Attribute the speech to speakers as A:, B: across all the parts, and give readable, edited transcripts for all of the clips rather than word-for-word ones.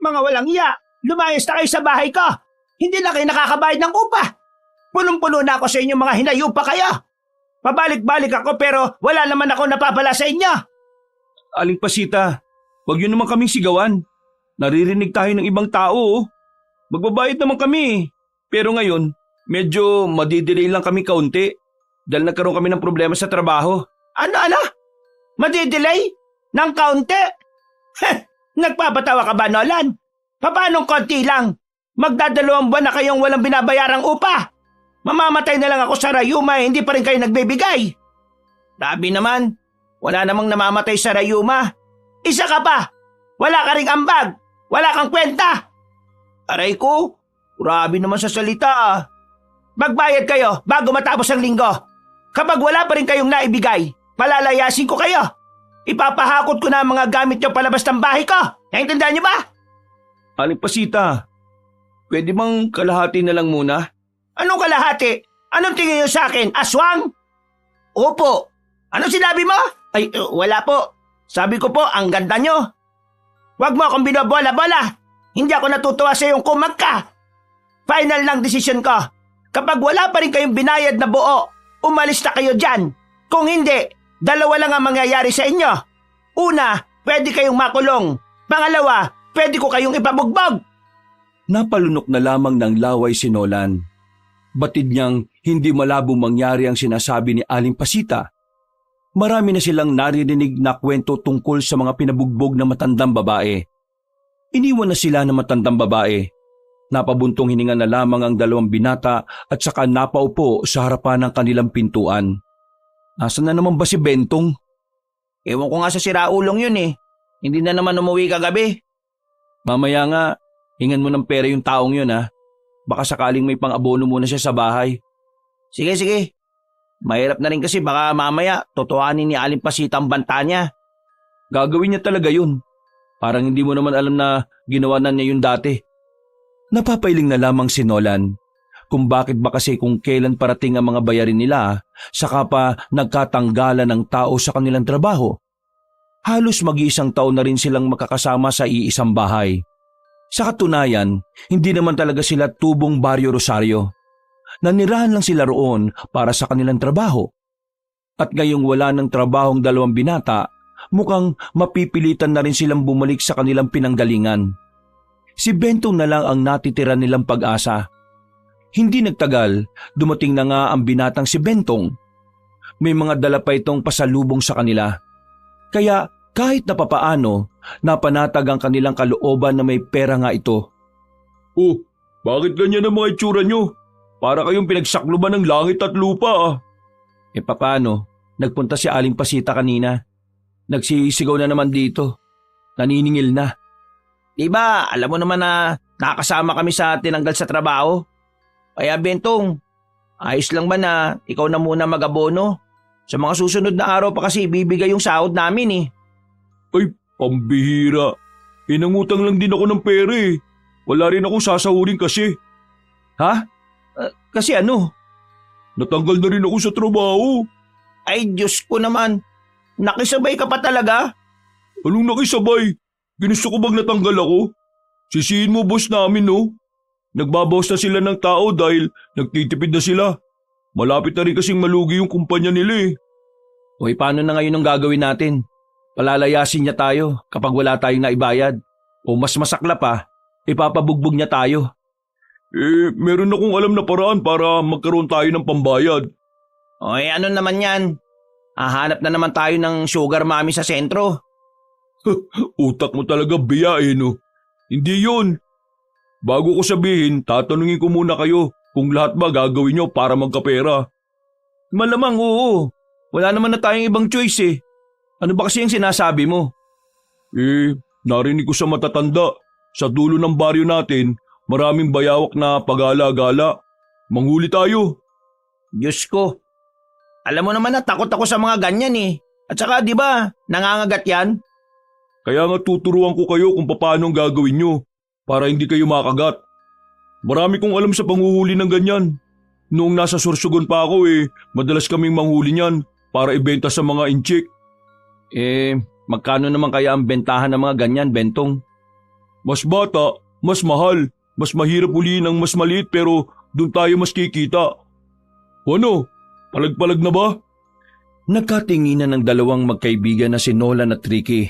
A: Mga walang iya, lumayas na kayo sa bahay ko. Hindi na kayo nakakabayad ng upa. Punong-puno na ako sa inyong mga hinayupa kayo. Pabalik-balik ako pero wala naman ako napapala sa inyo.
B: Aling Pasita, wag yun naman kaming sigawan. Naririnig tayo ng ibang tao. Oh. Magbabayad naman kami. Pero ngayon, medyo madidelay lang kami kaunti. Dahil nagkaroon kami ng problema sa trabaho.
A: Ano? Madidelay? Nang kaunti? Nagpapatawa ka ba, Nolan? Paanong konti lang? Magdadalawang buwan na kayong walang binabayarang upa. Mamamatay na lang ako sa Rayuma, hindi pa rin kayo nagbibigay. Sabi naman, wala namang namamatay sa Rayuma. Isa ka pa, wala ka ring ambag, wala kang kwenta. Aray ko, grabe naman sa salita. Magbayad kayo bago matapos ang linggo. Kapag wala pa rin kayong naibigay, palalayasin ko kayo. Ipapahakot ko na ang mga gamit nyo palabas ng bahay ko. Naintindihan niyo ba?
B: Aling Pasita, pwede bang kalahati na lang muna?
A: Anong kalahati? Anong tingin niyo sa akin? Aswang? Opo. Anong sinabi mo? Ay, wala po. Sabi ko po, ang ganda nyo. Huwag mo akong binobola-bola. Hindi ako natutuwa sa iyong kumag ka. Final lang decision ko. Kapag wala pa rin kayong binayad na buo, umalis na kayo dyan. Kung hindi, dalawa lang ang mangyayari sa inyo. Una, pwede kayong makulong. Pangalawa, pwede ko kayong ipabugbog.
B: Napalunok na lamang ng laway si Nolan. Batid niyang hindi malabong mangyari ang sinasabi ni Aling Pasita. Marami na silang naririnig na kwento tungkol sa mga pinabugbog na matandang babae. Iniwan na sila ng matandang babae. Napabuntong hininga na lamang ang dalawang binata at saka napaupo sa harapan ng kanilang pintuan. Nasaan na naman ba si Bentong?
A: Ewan ko nga sa siraulong yun eh. Hindi na naman umuwi kagabi.
B: Mamaya nga, hingan mo ng pera yung taong yun ha. Baka sakaling may pang-abono muna siya sa bahay.
A: Sige. Mahirap na rin kasi baka mamaya totohanin ni Aling Pasita ang banta niya.
B: Gagawin niya talaga yun. Parang hindi mo naman alam na ginawa na niya yun dati. Napapailing na lamang si Nolan kung bakit ba kasi kung kailan parating ang mga bayarin nila saka pa nagkatanggalan ng tao sa kanilang trabaho. Halos mag-iisang taon na rin silang makakasama sa iisang bahay. Sa katunayan, hindi naman talaga sila tubong Baryo Rosario. Nanirahan lang sila roon para sa kanilang trabaho. At ngayong wala ng trabahong dalawang binata, mukhang mapipilitan na rin silang bumalik sa kanilang pinanggalingan. Si Bentong na lang ang natitira nilang pag-asa. Hindi nagtagal, dumating na nga ang binatang si Bentong. May mga dala pa itong pasalubong sa kanila. Kaya kahit na papaano, napanatag ang kanilang kalooban na may pera nga ito.
C: Oh, bakit ganyan ang mga itsura nyo? Para kayong pinagsakluban ng langit at lupa ah.
B: E papaano, nagpunta si Aling Pasita kanina. Nagsisigaw na naman dito. Naniningil na.
A: Diba, alam mo naman na nakakasama kami sa tinanggal sa trabaho. Kaya Bentong, ayos lang ba na ikaw na muna mag-abono? Sa mga susunod na araw pa kasi ibibigay yung sahod namin eh.
C: Ay, pambihira. Inangutang lang din ako ng pera eh. Wala rin akong sasahurin kasi.
B: Ha? Kasi ano?
C: Natanggal na rin ako sa trabaho.
A: Ay Diyos ko naman, nakisabay ka pa talaga?
C: Anong nakisabay? Ginusto ko bang natanggal ako? Sisihin mo boss namin no? Nagbabawas na sila ng tao dahil nagtitipid na sila. Malapit na rin kasing malugi yung kumpanya nila eh.
B: Hoy, paano na ngayon ang gagawin natin? Palalayasin niya tayo kapag wala tayong naibayad. O mas masakla pa, ipapabugbog niya tayo.
C: Eh, meron akong alam na paraan para magkaroon tayo ng pambayad.
A: Oy, ano naman yan? Hahanap na naman tayo ng sugar mommy sa sentro.
C: Utak mo talaga biya eh no? Hindi yun. Bago ko sabihin, tatanungin ko muna kayo kung lahat ba gagawin nyo para magkapera.
B: Malamang oo. Wala naman na tayong ibang choice eh. Ano ba kasi yung sinasabi mo?
C: Eh, narinig ko sa matatanda. Sa dulo ng baryo natin, maraming bayawak na pagala-gala. Manghuli tayo.
A: Diyos ko. Alam mo naman na takot ako sa mga ganyan eh. At saka di ba, nangangagat yan?
C: Kaya nga tuturuan ko kayo kung paano ang gagawin nyo para hindi kayo makagat. Marami kong alam sa panghuhuli ng ganyan. Noong nasa Sorsogon pa ako madalas kaming manghuli niyan para ibenta sa mga inchik.
B: Magkano naman kaya ang bentahan ng mga ganyan, Bentong?
C: Mas bata, mas mahal, mas mahirap ulihin ang mas maliit pero doon tayo mas kikita. Ano? Palag-palag na ba?
B: Nagkatinginan ng dalawang magkaibigan na si Nolan at Ricky.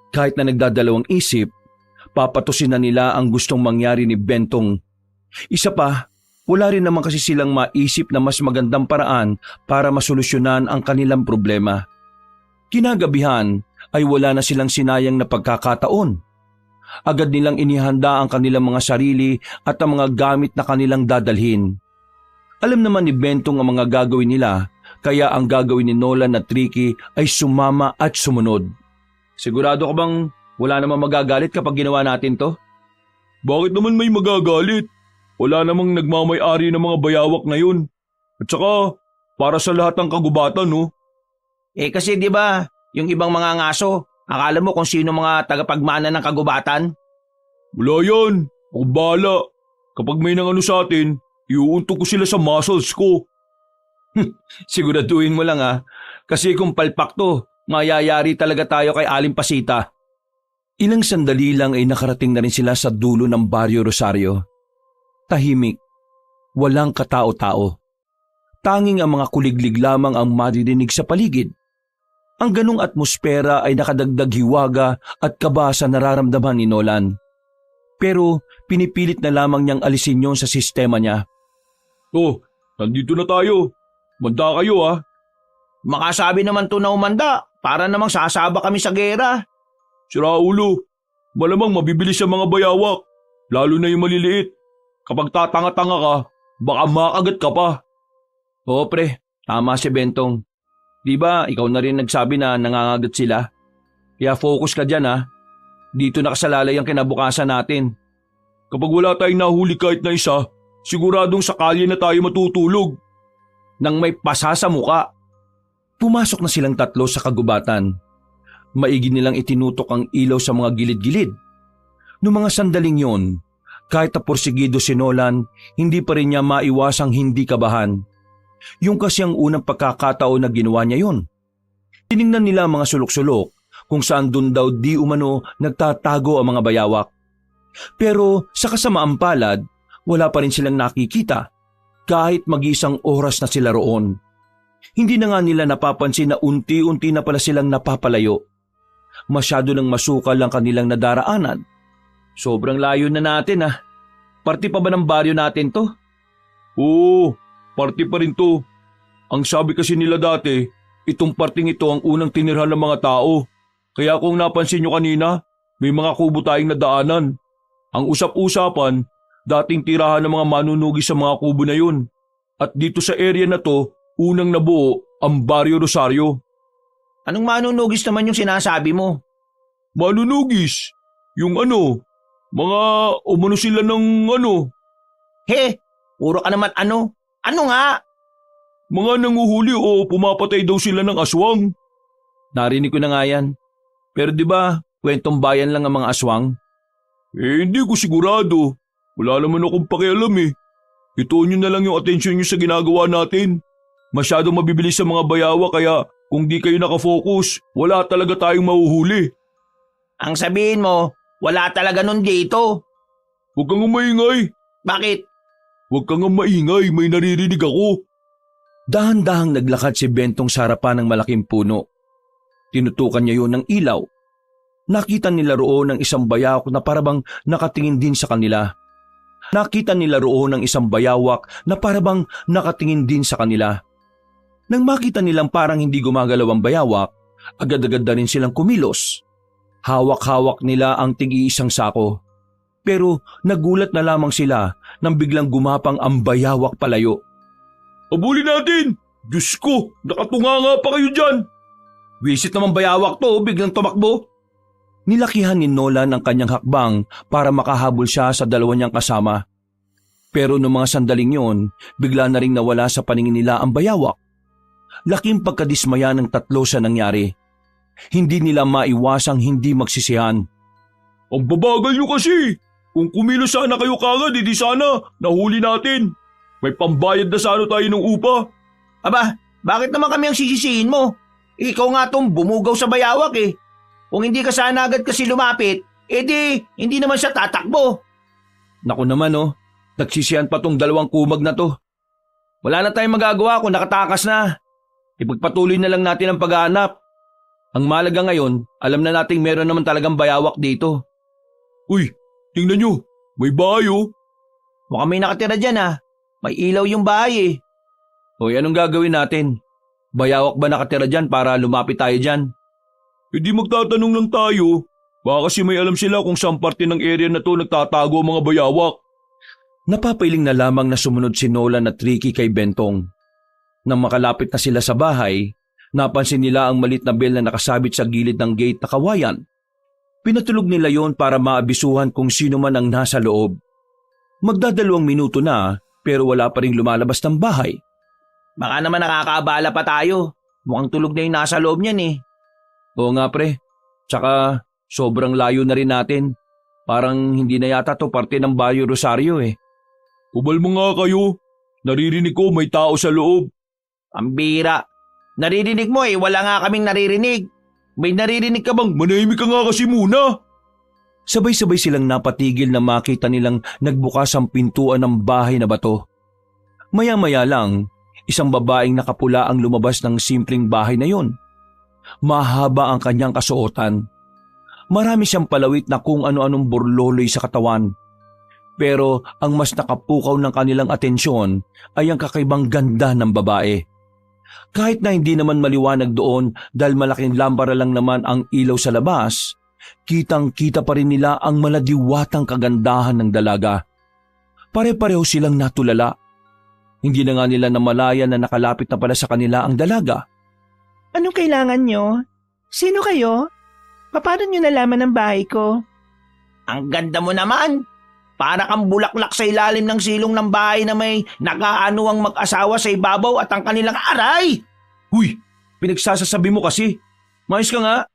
B: Kahit na nagdadalawang isip, papatusin na nila ang gustong mangyari ni Bentong. Isa pa, wala rin naman kasi silang maisip na mas magandang paraan para masolusyonan ang kanilang problema. Kinagabihan ay wala na silang sinayang na pagkakataon. Agad nilang inihanda ang kanilang mga sarili at ang mga gamit na kanilang dadalhin. Alam naman ni Bentong ang mga gagawin nila, kaya ang gagawin ni Nolan at Ricky ay sumama at sumunod. Sigurado ka bang wala namang magagalit kapag ginawa natin to?
C: Bakit naman may magagalit? Wala namang nagmamay-ari ng mga bayawak na yun. At saka, para sa lahat ng kagubatan, no?
A: Kasi di ba, yung ibang mga ngaso, akala mo kung sino mga tagapagmana ng kagubatan?
C: Wala yan. Ako bahala. Kapag may nang ano sa atin, iuuntog ko sila sa muscles ko.
B: Siguraduhin mo lang kasi kung palpak to, mayayari talaga tayo kay Aling Pasita. Ilang sandali lang ay nakarating na rin sila sa dulo ng Baryo Rosario. Tahimik, walang katao-tao. Tanging ang mga kuliglig lamang ang maririnig sa paligid. Ang ganong atmosfera ay nakadagdag hiwaga at kaba sa nararamdaman ni Nolan. Pero pinipilit na lamang niyang alisin yon sa sistema niya.
C: Nandito na tayo. Manda kayo
A: Makasabi naman to na umanda, para namang sasaba kami sa gera.
C: Sira ulo. Malamang mabibilis sa mga bayawak. Lalo na yung maliliit. Kapag tatanga-tanga ka, baka makagat ka pa.
B: Oo pre, tama si Bentong. Di ba ikaw na rin nagsabi na nangangagat sila? Kaya focus ka dyan Dito nakasalalay ang kinabukasan natin.
C: Kapag wala tayong nahuli kahit na isa, siguradong sakali na tayo matutulog.
B: Nang may pasa sa muka. Pumasok na silang tatlo sa kagubatan. Maigi nilang itinutok ang ilaw sa mga gilid-gilid. Noong mga sandaling yon, kahit na porsigido si Nolan, hindi pa rin niya maiwasang hindi kabahan. Yung kasi ang unang pagkakataon na ginawa niya yon. Tiningnan nila ang mga sulok-sulok kung saan dun daw di umano nagtatago ang mga bayawak. Pero sa kasamaang palad, wala pa rin silang nakikita. Kahit mag-isang oras na sila roon. Hindi na nga nila napapansin na unti-unti na pala silang napapalayo. Masyado nang masukal ang kanilang nadaraanan. Sobrang layo na natin Parte pa ba ng baryo natin to?
C: Oo, parte pa rin to. Ang sabi kasi nila dati, itong parting ito ang unang tinirhan ng mga tao. Kaya kung napansin nyo kanina, may mga kubo tayong nadaanan. Ang usap-usapan, dating tirahan ng mga manunugi sa mga kubo na yun. At dito sa area na to, unang nabuo ang Baryo Rosario.
A: Anong manunugis naman yung sinasabi mo?
C: Manunugis? Yung mga umano sila ng
A: Puro ka naman ano? Ano nga?
C: Mga nanguhuli o pumapatay daw sila ng aswang.
B: Narinig ko na nga yan. Pero di ba, kwentong bayan lang ang mga aswang?
C: Hindi ko sigurado. Wala naman akong pakialam Ituon nyo na lang yung atensyon nyo sa ginagawa natin. Masyadong mabibilis sa mga bayawa kaya kung di kayo nakafocus, wala talaga tayong mahuhuli.
A: Ang sabihin mo, wala talaga nun dito.
C: Huwag kang maingay.
A: Bakit?
C: Huwag kang maingay, may naririnig ako.
B: Dahan-dahang naglakad si Bentong sa harapan ng malaking puno. Tinutukan niya yun ng ilaw. Nakita nila roon ng isang bayawak na parabang nakatingin din sa kanila. Nakita nila roon ng isang bayawak na parabang nakatingin din sa kanila. Nang makita nilang parang hindi gumagalaw ang bayawak, agad-agad na rin silang kumilos. Hawak-hawak nila ang tig-iisang sako. Pero nagulat na lamang sila nang biglang gumapang ang bayawak palayo.
C: Abulin natin! Diyos ko, nakatunganga pa kayo dyan!
B: Wisit naman bayawak to, biglang tumakbo. Nilakihan ni Nolan ang kanyang hakbang para makahabol siya sa dalawa niyang kasama. Pero noong mga sandaling yon, bigla na ring nawala sa paningin nila ang bayawak. Laking pagkadismaya ng tatlo sa nangyari. Hindi nila maiwasang hindi magsisihan.
C: Ang babagal nyo kasi! Kung kumilos sana kayo kagad, di sana nahuli natin. May pambayad na sana tayo ng upa.
A: Aba, bakit naman kami ang sisisihin mo? Ikaw nga tong bumugaw sa bayawak Kung hindi ka sana agad kasi lumapit, Eh di, hindi naman siya tatakbo.
B: Naku naman oh, nagsisiyan pa tong 2 kumag na to. Wala na tayong magagawa kung nakatakas na. Ipagpatuloy na lang natin ang paghahanap. Ang malaga ngayon, alam na nating meron naman talagang bayawak dito.
C: Uy, tingnan nyo. May bahay oh.
A: Mukhang may nakatira dyan ah. May ilaw yung bahay eh.
B: Hoy, anong gagawin natin? Bayawak ba nakatira dyan para lumapit tayo dyan?
C: E di magtatanong lang tayo. Baka kasi may alam sila kung saan parte ng area na to nagtatago ang mga bayawak.
B: Napapailing na lamang na sumunod si Nolan at Ricky kay Bentong. Nang makalapit na sila sa bahay, napansin nila ang malit na bell na nakasabit sa gilid ng gate na kawayan. Pinatulog nila yon para maabisuhan kung sino man ang nasa loob. Magdadalawang minuto na pero wala pa rin lumalabas ng bahay.
A: Baka naman nakakaabala pa tayo. Mukhang tulog na yung nasa loob niyan eh.
B: Oo nga pre, tsaka sobrang layo na rin natin. Parang hindi na yata to parte ng Bayo Rosario eh.
C: Kumalma nga kayo. Naririnig ko may tao sa loob.
A: Ang bira. Naririnig mo eh, wala nga kaming naririnig. May naririnig ka bang?
C: Manahimik ka nga kasi muna.
B: Sabay-sabay silang napatigil na makita nilang nagbukas ang pintuan ng bahay na bato. Maya-maya lang, isang babaeng nakapula ang lumabas ng simpleng bahay na yon. Mahaba ang kanyang kasuotan. Marami siyang palawit na kung ano-anong burloloy sa katawan. Pero ang mas nakapukaw ng kanilang atensyon ay ang kakaibang ganda ng babae. Kahit na hindi naman maliwanag doon dahil malaking lampara lang naman ang ilaw sa labas, kitang-kita pa rin nila ang maladiwatang kagandahan ng dalaga. Pare-pareho silang natulala. Hindi na nga nila namalayan na nakalapit na pala sa kanila ang dalaga.
D: Anong kailangan nyo? Sino kayo? Paano nyo nalaman ang bahay ko?
A: Ang ganda mo naman. Para kang bulaklak sa ilalim ng silong ng bahay na may nagaanuang mag-asawa sa ibabaw at ang kanilang aray.
B: Huy, pinagsasasabi mo kasi. Mayos ka nga.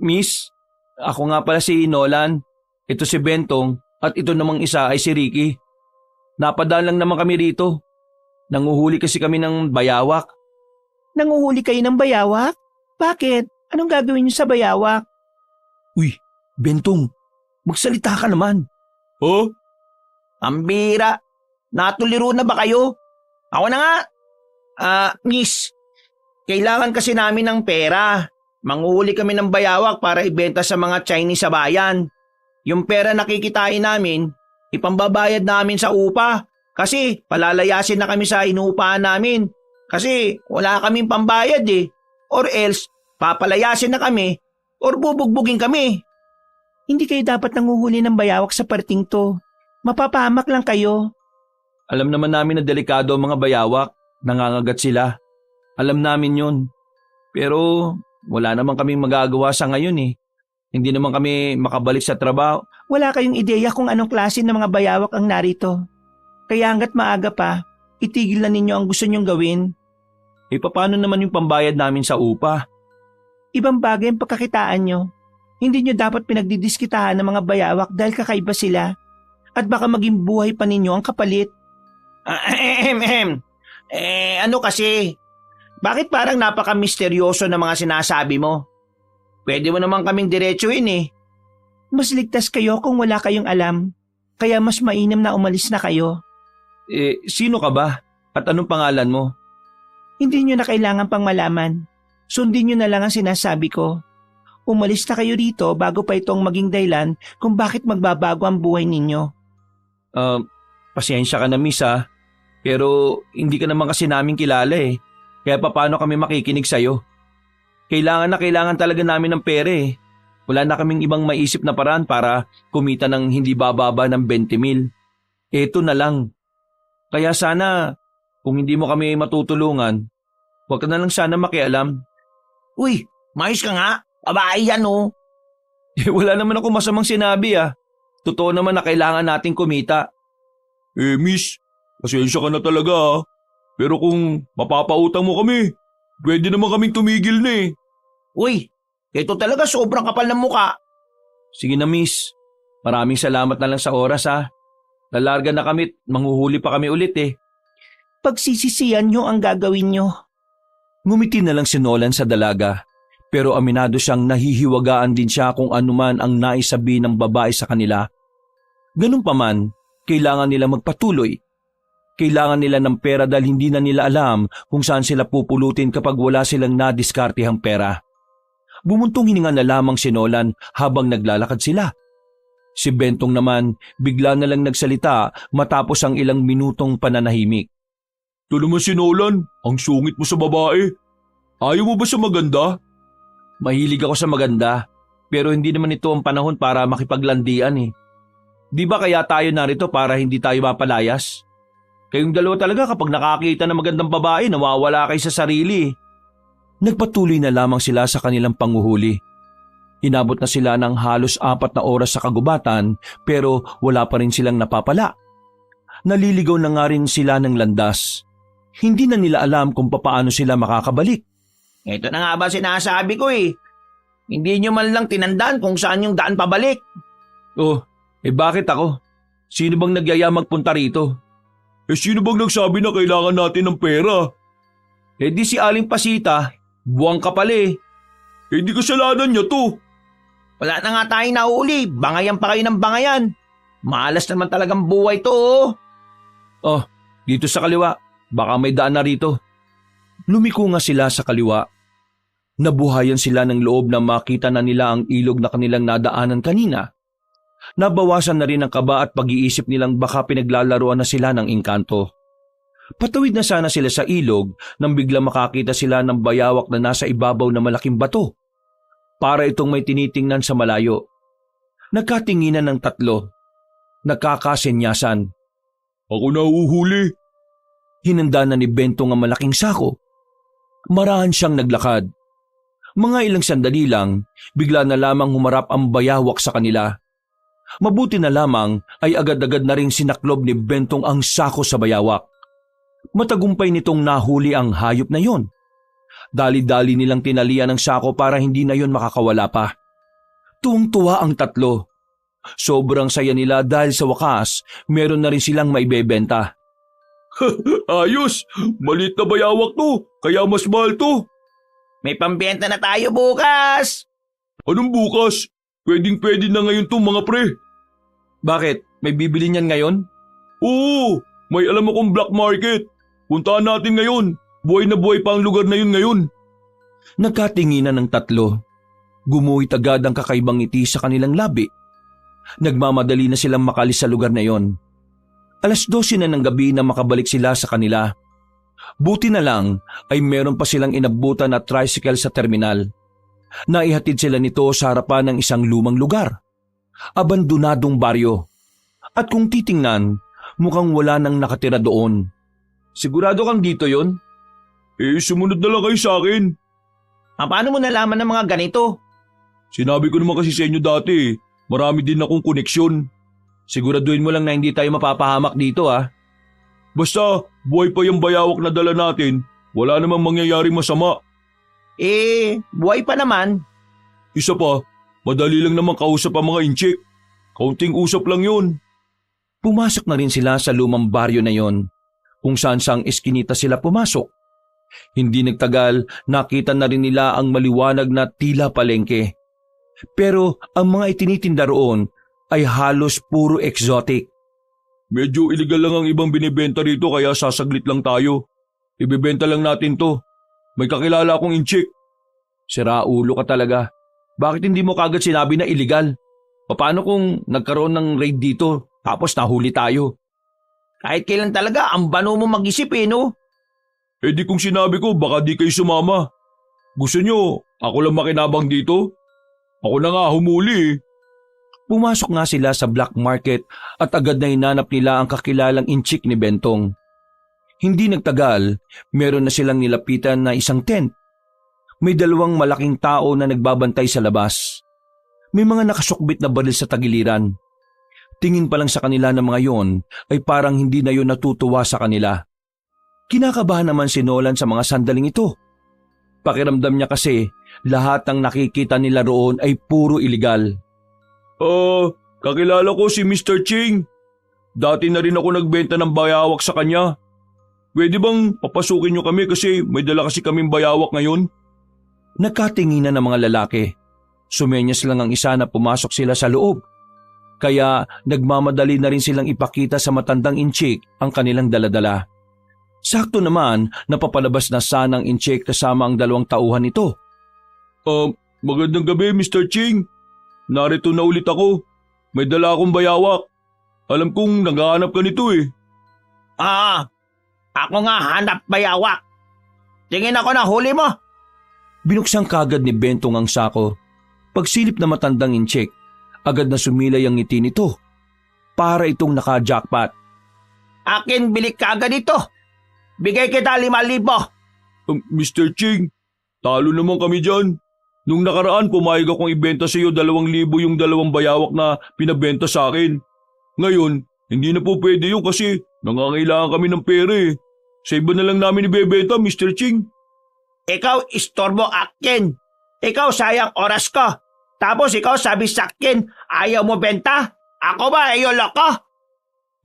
B: Miss, ako nga pala si Nolan. Ito si Bentong at ito namang isa ay si Ricky. Napadaan lang naman kami rito. Nanguhuli kasi kami ng bayawak.
D: Nanguhuli kayo ng bayawak? Bakit? Anong gagawin nyo sa bayawak?
B: Uy, Bentong, magsalita ka naman.
C: Ha?
A: Ang bira. Natuliro na ba kayo? Ako na nga. Miss, kailangan kasi namin ng pera. Manguhuli kami ng bayawak para ibenta sa mga Chinese sa bayan. Yung pera nakikitain namin, ipambabayad namin sa upa. Kasi palalayasin na kami sa inuupahan namin. Kasi wala kaming pambayad eh. Or else, papalayasin na kami or bubugbugin kami.
D: Hindi kayo dapat nanguhuli ng bayawak sa parting to. Mapapahamak lang kayo.
B: Alam naman namin na delikado ang mga bayawak. Nangangagat sila. Alam namin yun. Pero wala naman kaming magagawa sa ngayon eh. Hindi naman kami makabalik sa trabaho.
D: Wala kayong ideya kung anong klase ng mga bayawak ang narito. Kaya hanggat maaga pa, itigil na ninyo ang gusto nyong gawin.
B: E paano naman yung pambayad namin sa upa?
D: Ibang bagay ang pagkakitaan nyo. Hindi nyo dapat pinagdidiskitahan ng mga bayawak dahil kakaiba sila. At baka maging buhay pa ninyo ang kapalit.
A: Ano kasi? Bakit parang napaka-misteryoso na mga sinasabi mo? Pwede mo naman kaming diretsuhin eh.
D: Mas ligtas kayo kung wala kayong alam. Kaya mas mainam na umalis na kayo.
B: Sino ka ba? At anong pangalan mo?
D: Hindi nyo na kailangan pang malaman. Sundin nyo na lang ang sinasabi ko. Umalis na kayo rito bago pa itong maging dahilan kung bakit magbabago ang buhay ninyo.
B: Pasensya ka na miss ha. Pero hindi ka naman kasi namin kilala eh. Kaya paano kami makikinig sa'yo? Kailangan talaga namin ng pera eh. Wala na kaming ibang maisip na paraan para kumita ng hindi bababa ng 20,000. Eto na lang. Kaya sana kung hindi mo kami matutulungan, huwag ka na lang sana makialam.
A: Uy, mayos ka nga. Babae yan oh.
B: Wala naman ako masamang sinabi ah. Totoo naman na kailangan nating kumita.
C: Miss, pasensya ka na talaga ha. Pero kung mapapautang mo kami, pwede naman kaming tumigil na eh.
A: Uy, ito talaga sobrang kapal ng muka.
B: Sige na miss, maraming salamat na lang sa oras ha. Lalarga na kami, manghuhuli pa kami ulit eh.
D: Pagsisisiyan nyo ang gagawin nyo.
B: Ngumiti na lang si Nolan sa dalaga. Pero aminado siyang nahihiwagaan din siya kung anuman ang naisabi ng babae sa kanila. Ganun pa man, kailangan nila magpatuloy. Kailangan nila ng pera dahil hindi na nila alam kung saan sila pupulutin kapag wala silang nadiskartehang pera. Bumuntong hininga na lamang si Nolan habang naglalakad sila. Si Bentong naman bigla na lang nagsalita matapos ang ilang minutong pananahimik.
C: Ito naman si Nolan, ang sungit mo sa babae. Ayaw mo ba sa maganda?
B: Mahilig ako sa maganda, pero hindi naman ito ang panahon para makipaglandian eh. Di ba kaya tayo narito para hindi tayo mapalayas? Kayong dalawa talaga kapag nakakita ng magandang babae, nawawala kayo sa sarili. Nagpatuloy na lamang sila sa kanilang panguhuli. Inabot na sila ng halos 4 na oras sa kagubatan pero wala pa rin silang napapala. Naliligaw na nga rin sila ng landas. Hindi na nila alam kung papaano sila makakabalik.
A: Ito na nga ba sinasabi ko eh. Hindi nyo man lang tinandaan kung saan yung daan pabalik.
B: Oh, bakit ako? Sino bang nagyaya magpunta rito?
C: Sino bang nagsabi na kailangan natin ng pera?
B: Di si Aling Pasita, buwang ka pala eh.
C: Di kasalanan niya to.
A: Wala na nga tayong nahuli. Bangayan pa kayo ng bangayan. Malas naman talagang buhay to oh.
B: Oh, dito sa kaliwa. Baka may daan na rito. Lumiko nga sila sa kaliwa. Nabuhayan sila ng loob na makita na nila ang ilog na kanilang nadaanan kanina. Nabawasan na rin ang kaba at pag-iisip nilang baka pinaglalaruan na sila ng engkanto. Patawid na sana sila sa ilog nang bigla makakita sila ng bayawak na nasa ibabaw na malaking bato. Para itong may tinitingnan sa malayo. Nagkatinginan ng tatlo. Nagkakasenyasan.
C: Ako na uhuli.
B: Hinanda na ni Bentong ang malaking sako. Marahan siyang naglakad. Mga ilang sandali lang, bigla na lamang humarap ang bayawak sa kanila. Mabuti na lamang ay agad-agad na ring sinaklob ni Bentong ang sako sa bayawak. Matagumpay nitong nahuli ang hayop na yon. Dali-dali nilang tinalian ang sako para hindi na yon makakawala pa. Tuwang-tuwa ang tatlo. Sobrang saya nila dahil sa wakas, meron na rin silang maibebenta.
C: Ayos! Maliit na bayawak to, kaya mas mahal to.
A: May pambenta na tayo bukas.
C: Anong bukas? Pwedeng-pwede na ngayon to mga pre.
B: Bakit? May bibili niyan ngayon?
C: Oo, may alam akong black market. Puntaan natin ngayon. Buhay na buhay pa ang lugar na yun ngayon.
B: Nagkatinginan ng tatlo. Gumuhit agad ang kakaibang ngiti sa kanilang labi. Nagmamadali na silang makalis sa lugar na yon. 12:00 na ng gabi na makabalik sila sa kanila. Buti na lang ay meron pa silang inabutan na tricycle sa terminal. Naihatid sila nito sa harapan ng isang lumang lugar. Abandonadong baryo. At kung titingnan, mukhang wala nang nakatira doon. Sigurado kang dito yon?
C: Sumunod na lang kayo sa akin.
A: Paano mo nalaman ng mga ganito?
C: Sinabi ko naman kasi sa inyo dati, marami din akong koneksyon.
B: Siguraduhin mo lang na hindi tayo mapapahamak dito ah.
C: Basta, buhay pa yung bayawak na dala natin, wala namang mangyayaring masama.
A: Buhay pa naman.
C: Isa pa, madali lang naman kausap ang mga inchik. Kaunting usap lang yun.
B: Pumasok na rin sila sa lumang baryo na yon, kung saan sang eskinita sila pumasok. Hindi nagtagal, nakita na rin nila ang maliwanag na tila palengke. Pero ang mga itinitinda roon ay halos puro exotic.
C: Medyo illegal lang ang ibang binibenta rito kaya sasaglit lang tayo. Ibibenta lang natin to. May kakilala akong inchik.
B: Sira ulo ka talaga. Bakit hindi mo kagad sinabi na illegal? Paano kung nagkaroon ng raid dito tapos nahuli tayo?
A: Kahit kailan talaga, ang bano mo mag-isip no?
C: Di kung sinabi ko baka di kayo sumama. Gusto nyo, ako lang makinabang dito? Ako na nga humuli.
B: Pumasok nga sila sa black market at agad na hinanap nila ang kakilalang inchik ni Bentong. Hindi nagtagal, meron na silang nilapitan na isang tent. May 2 malaking tao na nagbabantay sa labas. May mga nakasukbit na baril sa tagiliran. Tingin pa lang sa kanila ng mga yon ay parang hindi na yon natutuwa sa kanila. Kinakabahan naman si Nolan sa mga sandaling ito. Pakiramdam niya kasi lahat ng nakikita nila roon ay puro iligal.
C: Kakilala ko si Mr. Ching. Dati na rin ako nagbenta ng bayawak sa kanya. Pwede bang papasukin niyo kami kasi may dala kasi kaming bayawak ngayon?
B: Nagkatinginan ng mga lalaki. Sumenyas lang ang isa na pumasok sila sa loob. Kaya nagmamadali na rin silang ipakita sa matandang inchik ang kanilang daladala. Sakto naman napapalabas na sanang inchik kasama ang 2 tauhan nito.
C: Magandang gabi, Mr. Ching. Narito na ulit ako. May dala akong bayawak. Alam kong naghahanap ka nito eh.
A: Ako nga hanap bayawak. Tingin ako na huli mo.
B: Binuksan kagad ni Bentong ang sako. Pagsilip na matandang inchik, agad na sumilay ang ngiti nito. Para itong naka-jackpot.
A: Akin bili ka agad ito. Bigay kita 5,000.
C: Mr. Ching, talo naman kami dyan. Nung nakaraan, pumayag akong ibenta sa iyo 2,000 yung 2 bayawak na pinabenta sa akin. Ngayon, hindi na po pwede yun kasi nangangailangan kami ng pera eh. Sa iba na lang namin ibebenta, Mr. Ching.
A: Ikaw istorbo akin. Ikaw sayang oras ko. Tapos ikaw sabi sa akin, ayaw mo benta? Ako ba ayaw loko?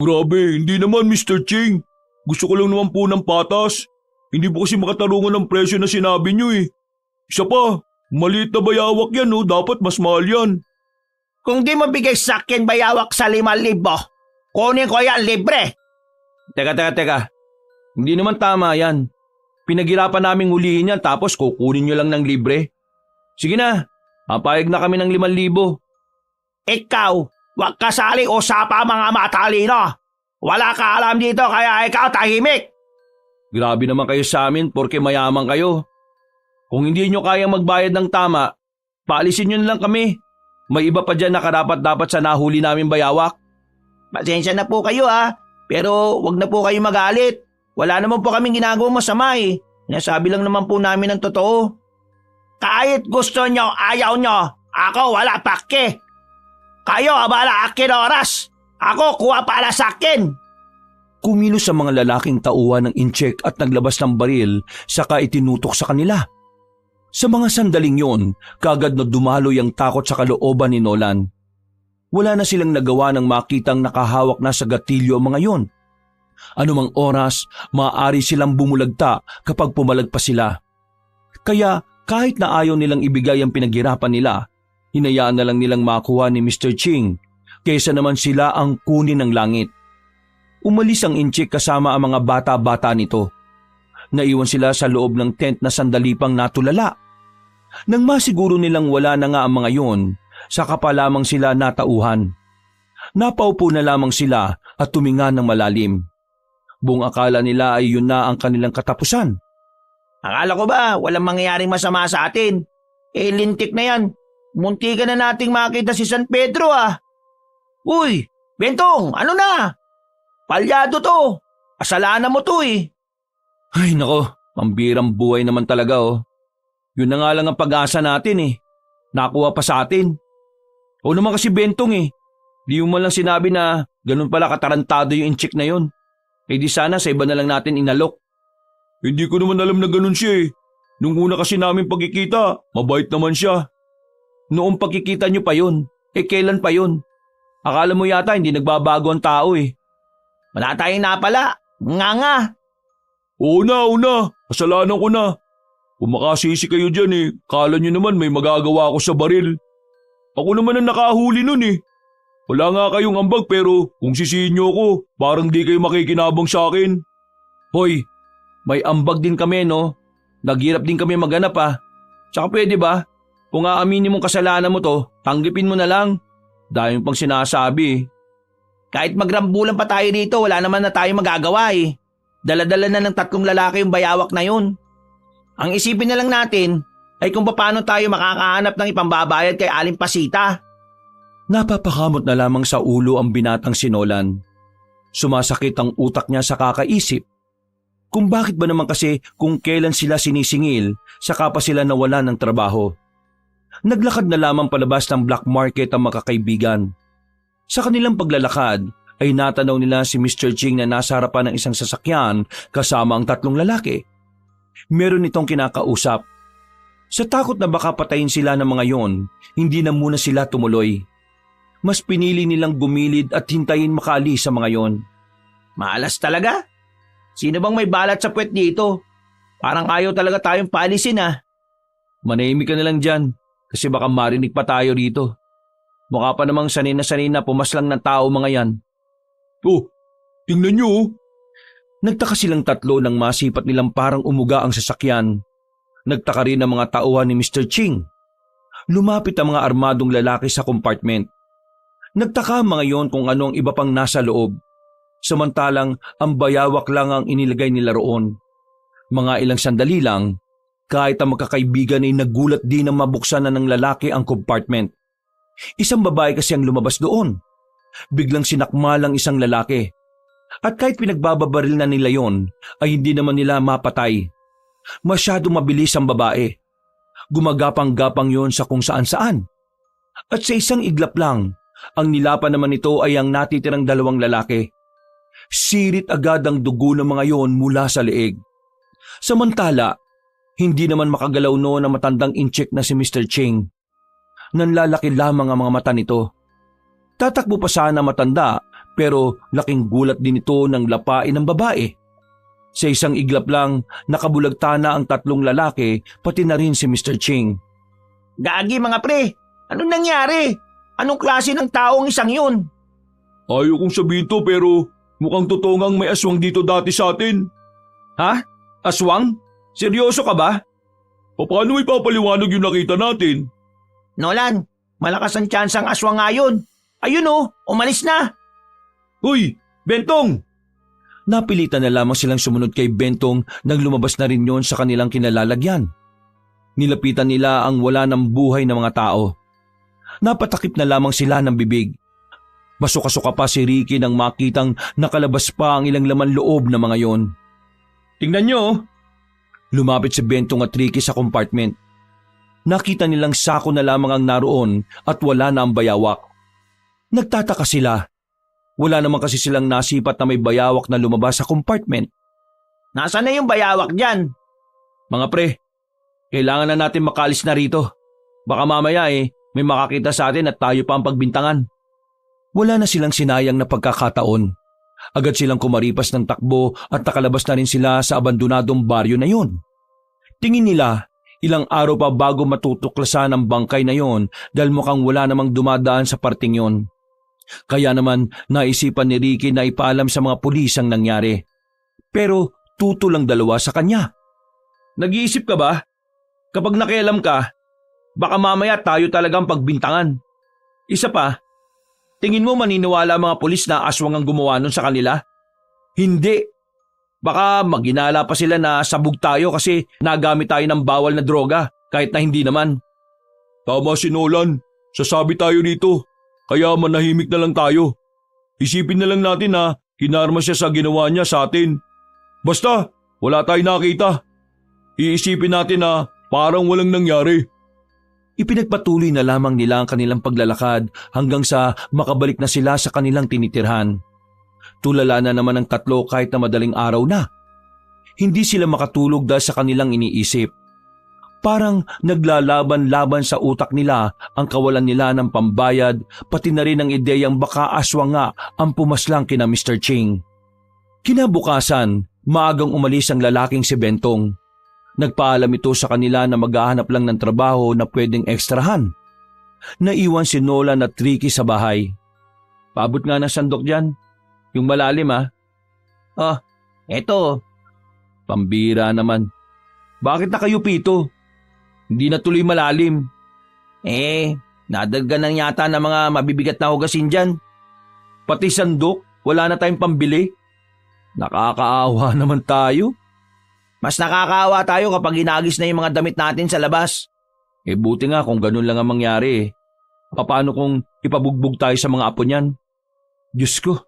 C: Grabe, hindi naman, Mr. Ching. Gusto ko lang naman po ng patas. Hindi po kasi makatarungan ng presyo na sinabi niyo eh. Isa pa, maliit na bayawak yan oh, dapat mas mahal yan.
A: Kung di mo bigay sa akin bayawak sa 5,000, kunin ko yan libre.
B: Teka. Hindi naman tama yan. Pinaghirapan naming hulihin yan tapos kukunin nyo lang ng libre. Sige na, papayag na kami ng 5,000.
A: Ikaw, wag ka sali usapa mga matalino. Wala ka alam dito kaya ikaw tahimik.
B: Grabe naman kayo sa amin porke mayaman kayo. Kung hindi nyo kayang magbayad ng tama, paalisin nyo na lang kami. May iba pa dyan na karapat-dapat sa nahuli namin bayawak.
A: Pasensya na po kayo pero wag na po kayo magalit. Wala naman po kaming ginagawang masama eh. Nasabi lang naman po namin ang totoo. Kahit gusto nyo, ayaw nyo, ako wala pake. Kayo abala akin oras. Ako kuha para sa akin.
B: Kumilos sa mga lalaking tauhan ng incheck at naglabas ng baril saka itinutok sa kanila. Sa mga sandaling yon, kagad na dumaloy ang takot sa kalooban ni Nolan. Wala na silang nagawa ng makitang nakahawak na sa gatilyo ang mga yon. Anumang oras, maaari silang bumulagta kapag pumalagpas sila. Kaya kahit na ayaw nilang ibigay ang pinaghirapan nila, hinayaan na lang nilang makuha ni Mr. Ching kaysa naman sila ang kunin ng langit. Umalis ang inchik kasama ang mga bata-bata nito. Naiwan sila sa loob ng tent na sandali pang natulala. Nang masiguro nilang wala na nga ang mga yon, saka pa lamang sila natauhan. Napaupo na lamang sila at tuminga ng malalim. Buong akala nila ay yun na ang kanilang katapusan.
A: Akala ko ba walang mangyayaring masama sa atin? Lintik na yan. Munti ka na nating makita si San Pedro Uy, Bentong, ano na? Palyado to. Kasalanan mo to eh.
B: Ay nako, pambirang buhay naman talaga oh. Yun na nga lang ang pag-asa natin eh. Nakuha pa sa atin. O naman kasi Bentong eh. Di mo man lang sinabi na ganun pala katarantado yung inchik na yun. Eh di sana sa iba na lang natin inalok.
C: Hindi ko naman alam na ganun siya eh. Nung una kasi namin pagkikita, mabait naman siya.
B: Noong pagkikita nyo pa yun, kailan pa yun? Akala mo yata hindi nagbabago ang tao eh.
A: Wala tayong napala. Nga.
C: Oo na. Kasalanan ko na. Kung makasisi kayo dyan eh, kala nyo naman may magagawa ako sa baril. Ako naman ang nakahuli nun eh. Wala nga kayong ambag pero kung sisihin nyo ako, parang di kayo makikinabang sa akin.
B: Hoy, may ambag din kami no? Naghirap din kami maghanap Tsaka pwede ba? Kung aaminin mong kasalanan mo to, tanggipin mo na lang. Dahil pang sinasabi.
A: Kahit magrambulan pa tayo dito, wala naman na tayo magagawa eh. Dala-dala na ng 3 lalaki yung bayawak na yun. Ang isipin na lang natin ay kung paano tayo makakahanap ng ipambabayad kay Aling Pasita.
B: Napapakamot na lamang sa ulo ang binatang si Nolan. Sumasakit ang utak niya sa kakaisip. Kung bakit ba naman kasi kung kailan sila sinisingil, saka pa sila nawalan ng trabaho. Naglakad na lamang palabas ng black market ang makakaibigan. Sa kanilang paglalakad ay natanaw nila si Mr. Ching na nasa harapan ng isang sasakyan kasama ang 3 lalaki. Meron itong kinakausap. Sa takot na baka patayin sila ng mga yon, hindi na muna sila tumuloy. Mas pinili nilang gumilid at hintayin makaalis sa mga yon.
A: Malas talaga? Sino bang may balat sa puwet dito? Parang ayaw talaga tayong paalisin
B: Manahimik ka na lang dyan kasi baka marinig pa tayo rito. Mukha pa namang sanay na pumaslang ng tao mga yan.
C: Oh, tingnan nyo oh.
B: Nagtaka silang tatlo nang masipat nilang parang umuga ang sasakyan. Nagtaka rin ang mga tauhan ni Mr. Ching. Lumapit ang mga armadong lalaki sa compartment. Nagtaka mga yon kung ano ang iba pang nasa loob. Samantalang ang bayawak lang ang inilagay nila roon. Mga ilang sandali lang, kahit ang magkakaibigan ay nagulat din na mabuksan na ng lalaki ang compartment. Isang babae kasi ang lumabas doon. Biglang sinakmal ang isang lalaki. At kahit pinagbababaril na nila yon, ay hindi naman nila mapatay. Masyado mabilis ang babae. Gumagapang-gapang yon sa kung saan-saan. At sa isang iglap lang, ang nilapan naman nito ay ang natitirang dalawang lalaki. Sirit agad ang dugo ng mga yon mula sa leeg. Samantala, hindi naman makagalaw noon ang matandang incheck na si Mr. Ching. Nanlalaki lamang ang mga mata nito. Tatakbo pa sana matanda pero laking gulat din ito ng lapain ng babae. Sa isang iglap lang, nakabulagta na ang tatlong lalaki pati na rin si Mr. Ching.
A: Gagi mga pre, anong nangyari? Anong klase ng taong isang yun?
C: Ayaw kong sabihin to pero mukhang totoo ngang may aswang dito dati sa atin.
B: Ha? Aswang? Seryoso ka ba?
C: Paano ipapaliwanag yung nakita natin?
A: Nolan, malakas ang tsansang aswang nga yun. Ayun oh, umalis na.
C: Hoy, Bentong!
B: Napilitan na lamang silang sumunod kay Bentong nang lumabas na rin yon sa kanilang kinalalagyan. Nilapitan nila ang wala ng buhay na mga tao. Napatakip na lamang sila ng bibig. Masuka-suka pa si Ricky nang makitang nakalabas pa ang ilang laman loob na mga yon.
C: Tingnan nyo oh.
B: Lumapit si Bentong at Ricky sa compartment. Nakita nilang sako na lamang ang naroon at wala na ang bayawak. Nagtataka sila. Wala naman kasi silang nasipat na may bayawak na lumabas sa compartment.
A: Nasaan na yung bayawak dyan?
B: Mga pre, kailangan na natin makalis na rito. Baka mamaya may makakita sa atin at tayo pa ang pagbintangan. Wala na silang sinayang na pagkakataon. Agad silang kumaripas ng takbo at nakalabas na rin sila sa abandonadong baryo na yon. Tingin nila, ilang araw pa bago matutuklasan ang bangkay na yon dahil mukhang wala namang dumadaan sa parting yon. Kaya naman naisipan ni Ricky na ipaalam sa mga pulis ang nangyari. Pero tuto lang dalawa sa kanya. Nag-iisip ka ba? Kapag nakialam ka, baka mamaya tayo talagang pagbintangan. Isa pa, tingin mo maniniwala ang mga pulis na aswang ang gumawa nun sa kanila? Hindi. Baka maginala pa sila na sabog tayo kasi nagamit tayo ng bawal na droga kahit na hindi naman.
C: Tama si Nolan, sasabi tayo dito. Kaya manahimik na lang tayo. Isipin na lang natin na kinarma siya sa ginawa niya sa atin. Basta, wala tayong nakita. Iisipin natin na parang walang nangyari.
B: Ipinagpatuloy na lamang nila ang kanilang paglalakad hanggang sa makabalik na sila sa kanilang tinitirhan. Tulala na naman ang tatlo kahit na madaling araw na. Hindi sila makatulog dahil sa kanilang iniisip. Parang naglalaban-laban sa utak nila ang kawalan nila ng pambayad pati na rin ang ideyang baka aswang nga ang pumaslang kina Mr. Ching. Kinabukasan, maagang umalis ang lalaking si Bentong. Nagpaalam ito sa kanila na maghahanap lang ng trabaho na pwedeng ekstrahan. Naiwan si Nolan at Ricky sa bahay. Paabot nga ng sandok dyan. Yung malalim
A: Oh, eto.
B: Pambira naman. Bakit nakayupi ito? Hindi na tuloy malalim.
A: Nadagdagan na yata ng mga mabibigat na hugasin dyan.
B: Pati sandok, wala na tayong pambili. Nakakaawa naman tayo.
A: Mas nakakaawa tayo kapag inagis na yung mga damit natin sa labas.
B: Buti nga kung ganun lang ang mangyari. Paano kung ipabugbog tayo sa mga apo niyan? Diyos ko.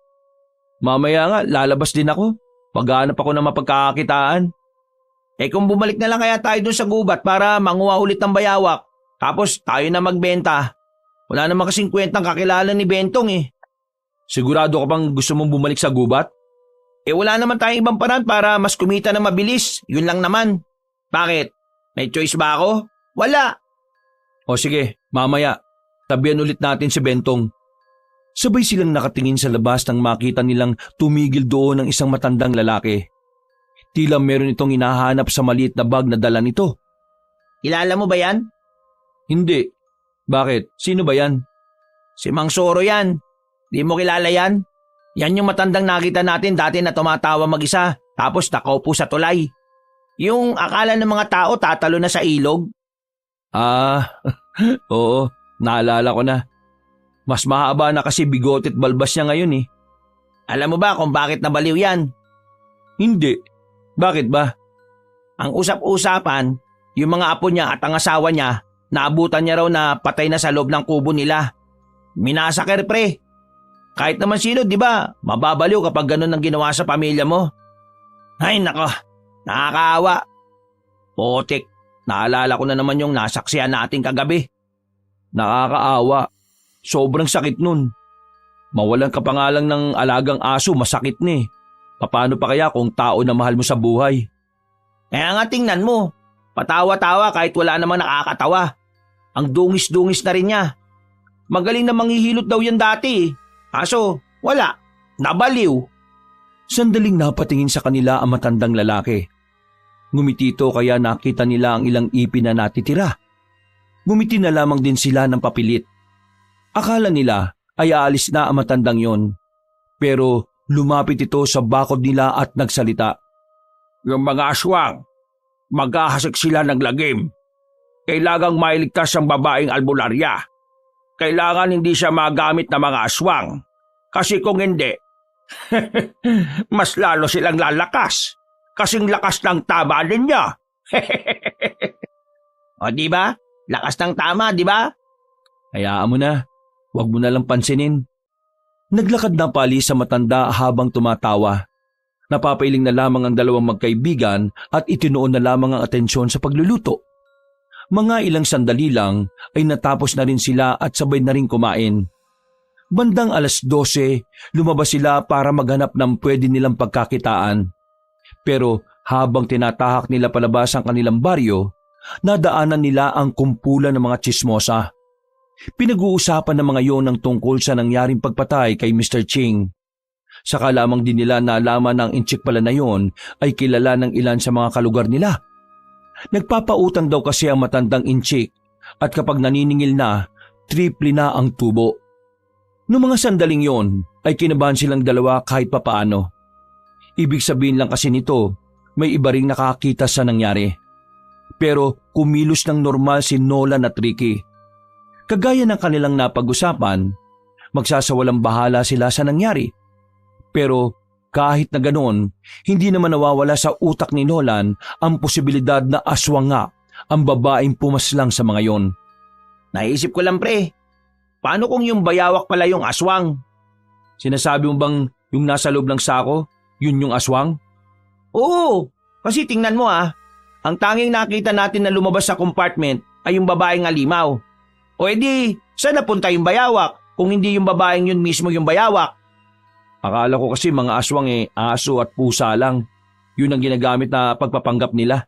B: Mamaya nga, lalabas din ako. Maghanap ako ng mapagkakakitaan.
A: Kung bumalik na lang kaya tayo dun sa gubat para manguha ulit ng bayawak. Tapos tayo na magbenta. Wala naman kasing kwentang kakilala ni Bentong
B: Sigurado ka bang gusto mong bumalik sa gubat?
A: Wala naman tayong ibang paraan para mas kumita na mabilis. Yun lang naman. Bakit? May choice ba ako? Wala.
B: O sige, mamaya. Tabihan ulit natin si Bentong. Sabay silang nakatingin sa labas nang makita nilang tumigil doon ang isang matandang lalaki. Tila meron itong hinahanap sa maliit na bag na dala nito.
A: Kilala mo ba yan?
B: Hindi. Bakit? Sino ba yan?
A: Si Mang Soro yan. Di mo kilala yan? Yan yung matandang nakita natin dati na tumatawa mag-isa tapos nakaupo sa tulay. Yung akala ng mga tao tatalo na sa ilog.
B: Ah, oo. Naalala ko na. Mas mahaba na kasi bigote at balbas niya ngayon eh.
A: Alam mo ba kung bakit nabaliw yan?
B: Hindi. Bakit ba?
A: Ang usap-usapan, yung mga apo niya at ang asawa niya, naabutan niya raw na patay na sa loob ng kubo nila. Minasaker pre. Kahit naman sino, di ba? Mababaliw kapag ganun ang ginawa sa pamilya mo. Ay nako, nakakaawa. Potik, naalala ko na naman yung nasaksihan natin kagabi.
B: Nakakaawa. Sobrang sakit nun. Mawalan ka pa nga lang ng alagang aso, masakit na eh. Paano pa kaya kung tao na mahal mo sa buhay?
A: Kaya nga tingnan mo, patawa-tawa kahit wala namang nakakatawa. Ang dungis-dungis na rin niya. Magaling na manghihilot daw yan dati eh. Kaso, wala. Nabaliw.
B: Sandaling napatingin sa kanila ang matandang lalaki. Ngumiti ito kaya nakita nila ang ilang ipin na natitira. Ngumiti na lamang din sila ng papilit. Akala nila ay aalis na ang matandang yon. Pero lumapit ito sa bakod nila at nagsalita.
A: Yung mga aswang, maghahasik sila ng lagim. Kailangang mailigtas ang babaeng albularya. Kailangan hindi siya magamit ng mga aswang. Kasi kung hindi, mas lalo silang lalakas. Kasing lakas ng tama ninyo. O di ba? Lakas ng tama, di ba?
B: Hayaan mo na. Huwag mo na lang pansinin. Naglakad na pali sa matanda habang tumatawa. Napapailing na lamang ang dalawang magkaibigan at itinuon na lamang ang atensyon sa pagluluto. Mga ilang sandali lang ay natapos na rin sila at sabay na rin kumain. Bandang 12:00, lumabas sila para maghanap ng pwede nilang pagkakitaan. Pero habang tinatahak nila palabas ang kanilang baryo, nadaanan nila ang kumpulan ng mga tsismosa. Pinag-uusapan ng mga yon ang tungkol sa nangyaring pagpatay kay Mr. Ching. Saka lamang din nila nalaman na ang inchik pala na yon ay kilala ng ilan sa mga kalugar nila. Nagpapautang daw kasi ang matandang inchik at kapag naniningil na, triple na ang tubo. Noong mga sandaling yon ay kinabahan silang dalawa kahit papaano. Ibig sabihin lang kasi nito, may iba ring nakakita sa nangyari. Pero kumilos ng normal si Nolan at Ricky. Kagaya ng kanilang napag-usapan, magsasawalang bahala sila sa nangyari. Pero kahit na ganoon, hindi naman nawawala sa utak ni Nolan ang posibilidad na aswang nga ang babaeng pumaslang sa mga yon.
A: Naisip ko lang pre, paano kung yung bayawak pala yung aswang?
B: Sinasabi mo bang yung nasa loob ng sako, yun yung aswang?
A: Oo, kasi tingnan mo ang tanging nakita natin na lumabas sa compartment ay yung babaeng alimaw. O edi, saan napunta yung bayawak kung hindi yung babaeng yun mismo yung bayawak?
B: Akala ko kasi mga aswang aso at pusa lang. Yun ang ginagamit na pagpapanggap nila.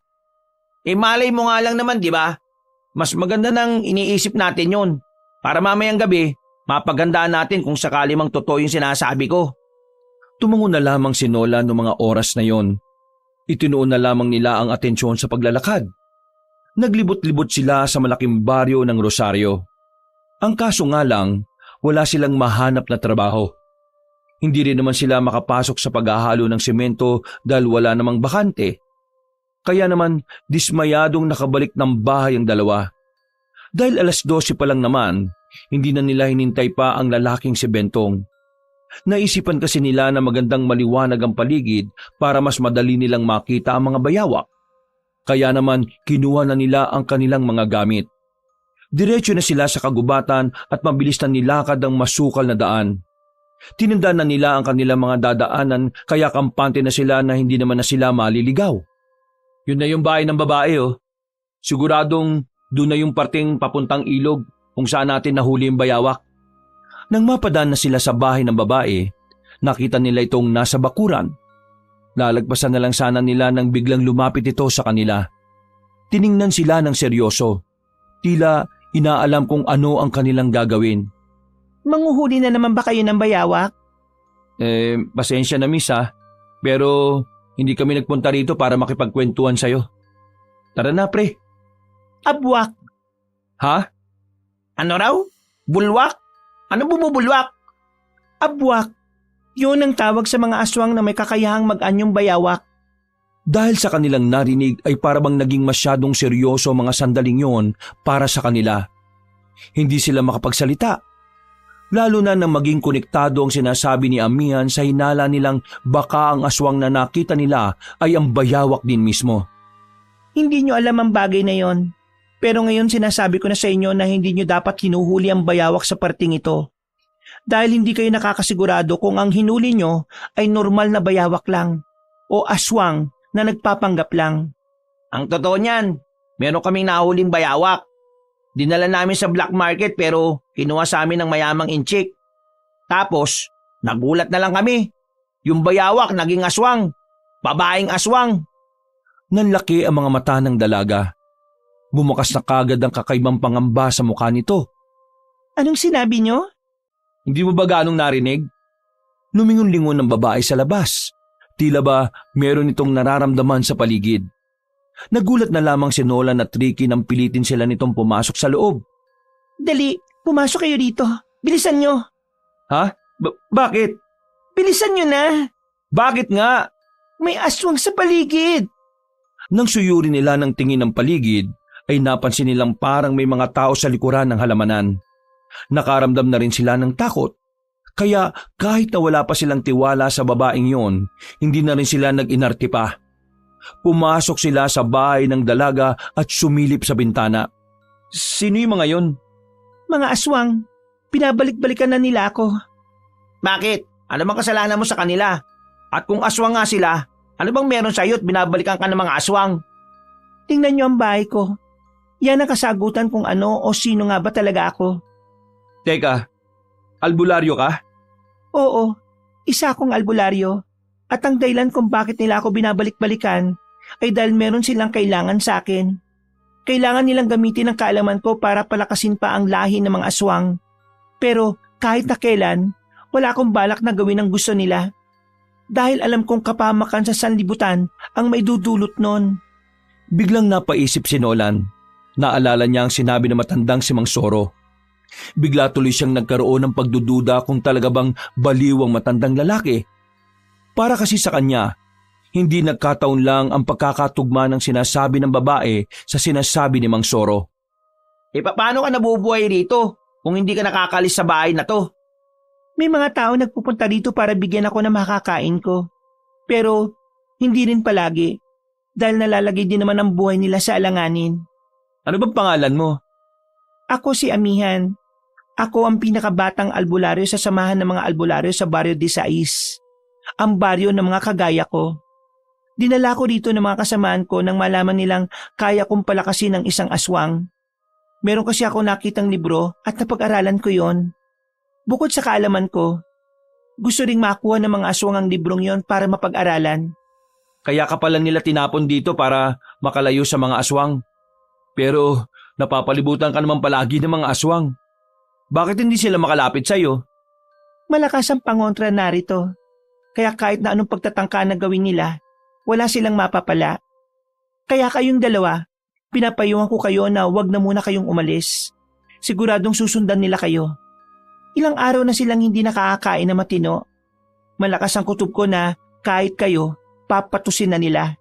A: Malay mo nga lang naman, di ba? Mas maganda nang iniisip natin yun. Para mamayang gabi, mapagandaan natin kung sakali mang totoo yung sinasabi ko.
B: Tumango na lamang si Nolan noong mga oras na yon. Itinuon na lamang nila ang atensyon sa paglalakad. Naglibot-libot sila sa malaking baryo ng Rosario. Ang kaso nga lang, wala silang mahanap na trabaho. Hindi rin naman sila makapasok sa paghahalo ng semento dahil wala namang bakante. Kaya naman, dismayadong nakabalik ng bahay ang dalawa. Dahil 12:00 pa lang naman, hindi na nila hinintay pa ang lalaking si Bentong. Naisipan kasi nila na magandang maliwanag ang paligid para mas madali nilang makita ang mga bayawak. Kaya naman kinuha na nila ang kanilang mga gamit. Diretso na sila sa kagubatan at mabilis na nilakad ang masukal na daan. Tinandaan na nila ang kanilang mga dadaanan kaya kampante na sila na hindi naman na sila maliligaw. Yun na yung bahay ng babae Siguradong doon na yung parteng papuntang ilog kung saan natin nahuli yung bayawak. Nang mapadaan na sila sa bahay ng babae, nakita nila itong nasa bakuran. Lalagpasan na lang sana nila nang biglang lumapit ito sa kanila. Tiningnan sila ng seryoso. Tila inaalam kung ano ang kanilang gagawin.
D: Manguhuli na naman ba kayo ng bayawak?
B: Pasensya na miss pero hindi kami nagpunta rito para makipagkwentuhan sa'yo. Tara na pre.
D: Abwak.
B: Ha?
A: Ano raw? Bulwak? Ano bumubulwak?
D: Abwak. Yun ang tawag sa mga aswang na may kakayahang mag-anyong bayawak.
B: Dahil sa kanilang narinig ay parabang naging masyadong seryoso ang mga sandaling yon para sa kanila. Hindi sila makapagsalita. Lalo na nang maging konektado ang sinasabi ni Amihan sa hinala nilang baka ang aswang na nakita nila ay ang bayawak din mismo.
D: Hindi nyo alam ang bagay na yon. Pero ngayon sinasabi ko na sa inyo na hindi nyo dapat hinuhuli ang bayawak sa parting ito. Dahil hindi kayo nakakasigurado kung ang hinuli nyo ay normal na bayawak lang o aswang na nagpapanggap lang.
A: Ang totoo niyan, meron kaming nahuling bayawak. Dinala namin sa black market pero kinuha sa amin ng mayamang inchik. Tapos, nagulat na lang kami. Yung bayawak naging aswang. Babaeng aswang.
B: Nanlaki ang mga mata ng dalaga. Bumukas na kagad ang kakaibang pangamba sa mukha nito.
D: Anong sinabi nyo?
B: Hindi mo ba ganong narinig? Lumingon-lingon ng babae sa labas. Tila ba meron itong nararamdaman sa paligid. Nagulat na lamang si Nolan at Ricky nang pilitin sila nitong pumasok sa loob.
D: Dali, pumasok kayo dito. Bilisan nyo.
B: Ha? Bakit?
D: Bilisan nyo na.
B: Bakit nga?
D: May aswang sa paligid.
B: Nang suyuri nila ng tingin ng paligid, ay napansin nilang parang may mga tao sa likuran ng halamanan. Nakaramdam na rin sila ng takot. Kaya kahit na wala pa silang tiwala sa babaeng yon, hindi na rin sila nag-inarte pa. Pumasok sila sa bahay ng dalaga at sumilip sa bintana. Sino yung mga yon?
D: Mga aswang. Pinabalik-balikan na nila ako.
A: Bakit? Ano bang kasalanan mo sa kanila? At kung aswang nga sila, ano bang meron sa'yo at binabalikan ka ng mga aswang?
D: Tingnan nyo ang bahay ko. Yan ang kasagutan kung ano o sino nga ba talaga ako.
B: Teka, albularyo ka?
D: Oo, isa akong albularyo. At ang dahilan kung bakit nila ako binabalik-balikan ay dahil meron silang kailangan sa akin. Kailangan nilang gamitin ang kaalaman ko para palakasin pa ang lahi ng mga aswang. Pero kahit na kailan, wala akong balak na gawin ang gusto nila. Dahil alam kong kapamakan sa sanlibutan ang may dudulot nun.
B: Biglang napaisip si Nolan. Naalala niya ang sinabi ng matandang si Mang Soro. Bigla tuloy siyang nagkaroon ng pagdududa kung talaga bang baliw ang matandang lalaki. Para kasi sa kanya, hindi nagkataon lang ang pagkakatugma ng sinasabi ng babae sa sinasabi ni Mang Soro.
A: Paano ka nabubuhay rito kung hindi ka nakakalis sa bahay na to?
D: May mga tao nagpupunta dito para bigyan ako ng makakain ko. Pero hindi rin palagi dahil nalalagay din naman ang buhay nila sa alanganin.
B: Ano bang pangalan mo?
D: Ako si Amihan. Ako ang pinakabatang albularyo sa samahan ng mga albularyo sa Barrio de Sais. Ang baryo ng mga kagaya ko. Dinala ko rito ng mga kasamaan ko nang malaman nilang kaya kong palakasin ng isang aswang. Meron kasi ako nakitang libro at napag-aralan ko yon. Bukod sa kaalaman ko, gusto ring makuha ng mga aswang ang librong yon para mapag-aralan.
B: Kaya ka pala nila tinapon dito para makalayo sa mga aswang. Pero napapalibutan ka naman palagi ng mga aswang. Bakit hindi sila makalapit sa'yo?
D: Malakas ang pangontra narito. Kaya kahit na anong pagtatangka na gawin nila, wala silang mapapala. Kaya kayong dalawa, pinapayuhan ko kayo na wag na muna kayong umalis. Siguradong susundan nila kayo. Ilang araw na silang hindi nakakakain na matino. Malakas ang kutob ko na kahit kayo, papatusin na nila.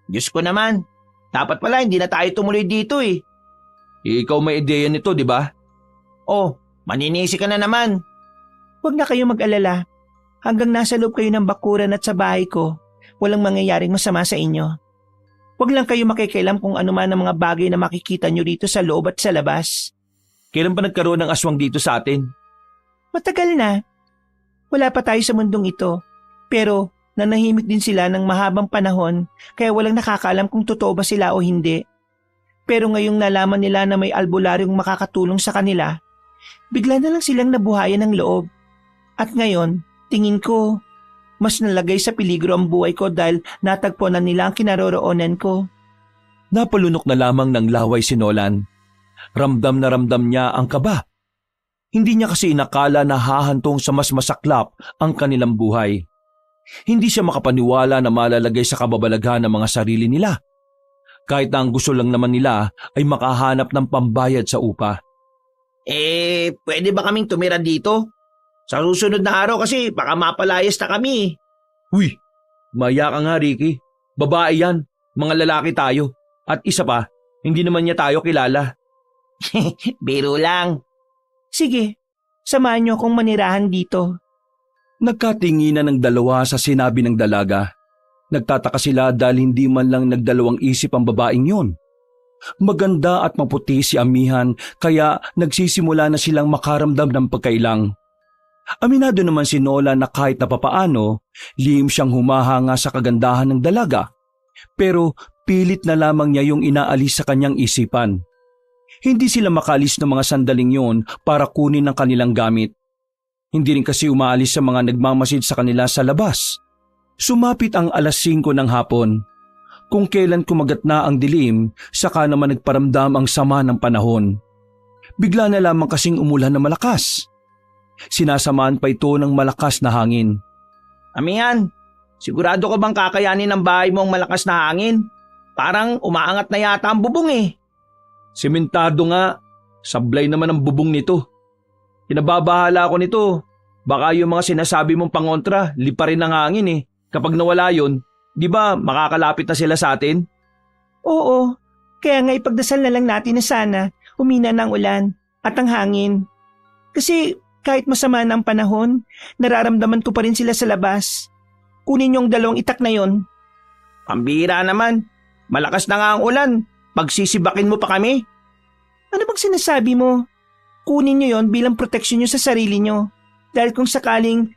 A: Diyos ko naman, dapat pala hindi na tayo tumuloy dito eh.
B: Ikaw may ideya nito, di ba?
A: Oh, maninisi ka na naman.
D: Huwag na kayong mag-alala. Hanggang nasa loob kayo ng bakuran at sa bahay ko, walang mangyayaring masama sa inyo. Huwag lang kayo makikialam kung ano man ang mga bagay na makikita nyo rito sa loob at sa labas.
B: Kailan pa nagkaroon ng aswang dito sa atin?
D: Matagal na. Wala pa tayo sa mundong ito. Pero nanahimik din sila ng mahabang panahon kaya walang nakakaalam kung totoo ba sila o hindi. Pero ngayong nalaman nila na may albularyong makakatulong sa kanila, bigla na lang silang nabuhayan ng loob. At ngayon, tingin ko, mas nalagay sa peligro ang buhay ko dahil natagpo na nila ang kinaroroonan ko.
B: Napalunok na lamang ng laway si Nolan. Ramdam na ramdam niya ang kaba. Hindi niya kasi inakala na hahantong sa mas masaklap ang kanilang buhay. Hindi siya makapaniwala na malalagay sa kababalaghan ng mga sarili nila. kahit na ang gusto lang naman nila ay makahanap ng pambayad sa upa.
A: Pwede ba kaming tumira dito? Sa susunod na araw kasi baka mapalayas na kami.
B: Huy, maya ka nga Ricky. Babae yan, mga lalaki tayo. At isa pa, hindi naman niya tayo kilala.
A: Biro lang.
D: Sige, samahan niyo akong manirahan dito.
B: Nagkatinginan ng dalawa sa sinabi ng dalaga. Nagtataka sila dahil hindi man lang nagdalawang isip ang babaeng yun. Maganda at maputi si Amihan kaya nagsisimula na silang makaramdam ng pagkailang. Aminado naman si Nolan na kahit na papaano, lihim siyang humahanga sa kagandahan ng dalaga. Pero pilit na lamang niya yung inaalis sa kanyang isipan. Hindi sila makalis ng mga sandaling yon para kunin ang kanilang gamit. Hindi rin kasi umaalis sa mga nagmamasid sa kanila sa labas. Sumapit ang 5:00 ng hapon. Kung kailan kumagat na ang dilim, saka naman nagparamdam ang sama ng panahon. Bigla na lamang kasing umulan na malakas. Sinasamaan pa ito ng malakas na hangin.
A: Amihan, sigurado ka bang kakayanin ng bahay mo ang malakas na hangin? Parang umaangat na yata ang bubong eh.
B: Sementado nga, sablay naman ang bubong nito. Kinababahala ako nito. Baka yung mga sinasabi mong pangontra, lipa rin ng hangin eh. Kapag nawala yun, di ba makakalapit na sila sa atin?
D: Oo, kaya nga ipagdasal na lang natin na sana humina ng ulan at ang hangin. Kasi kahit masama na ang panahon, nararamdaman ko pa rin sila sa labas. Kunin yung 2 itak na yon.
A: Pambira naman. Malakas na nga ang ulan. Pagsisibakin mo pa kami.
D: Ano bang sinasabi mo? Kunin nyo yon bilang proteksyon nyo sa sarili nyo. Dahil kung sakaling,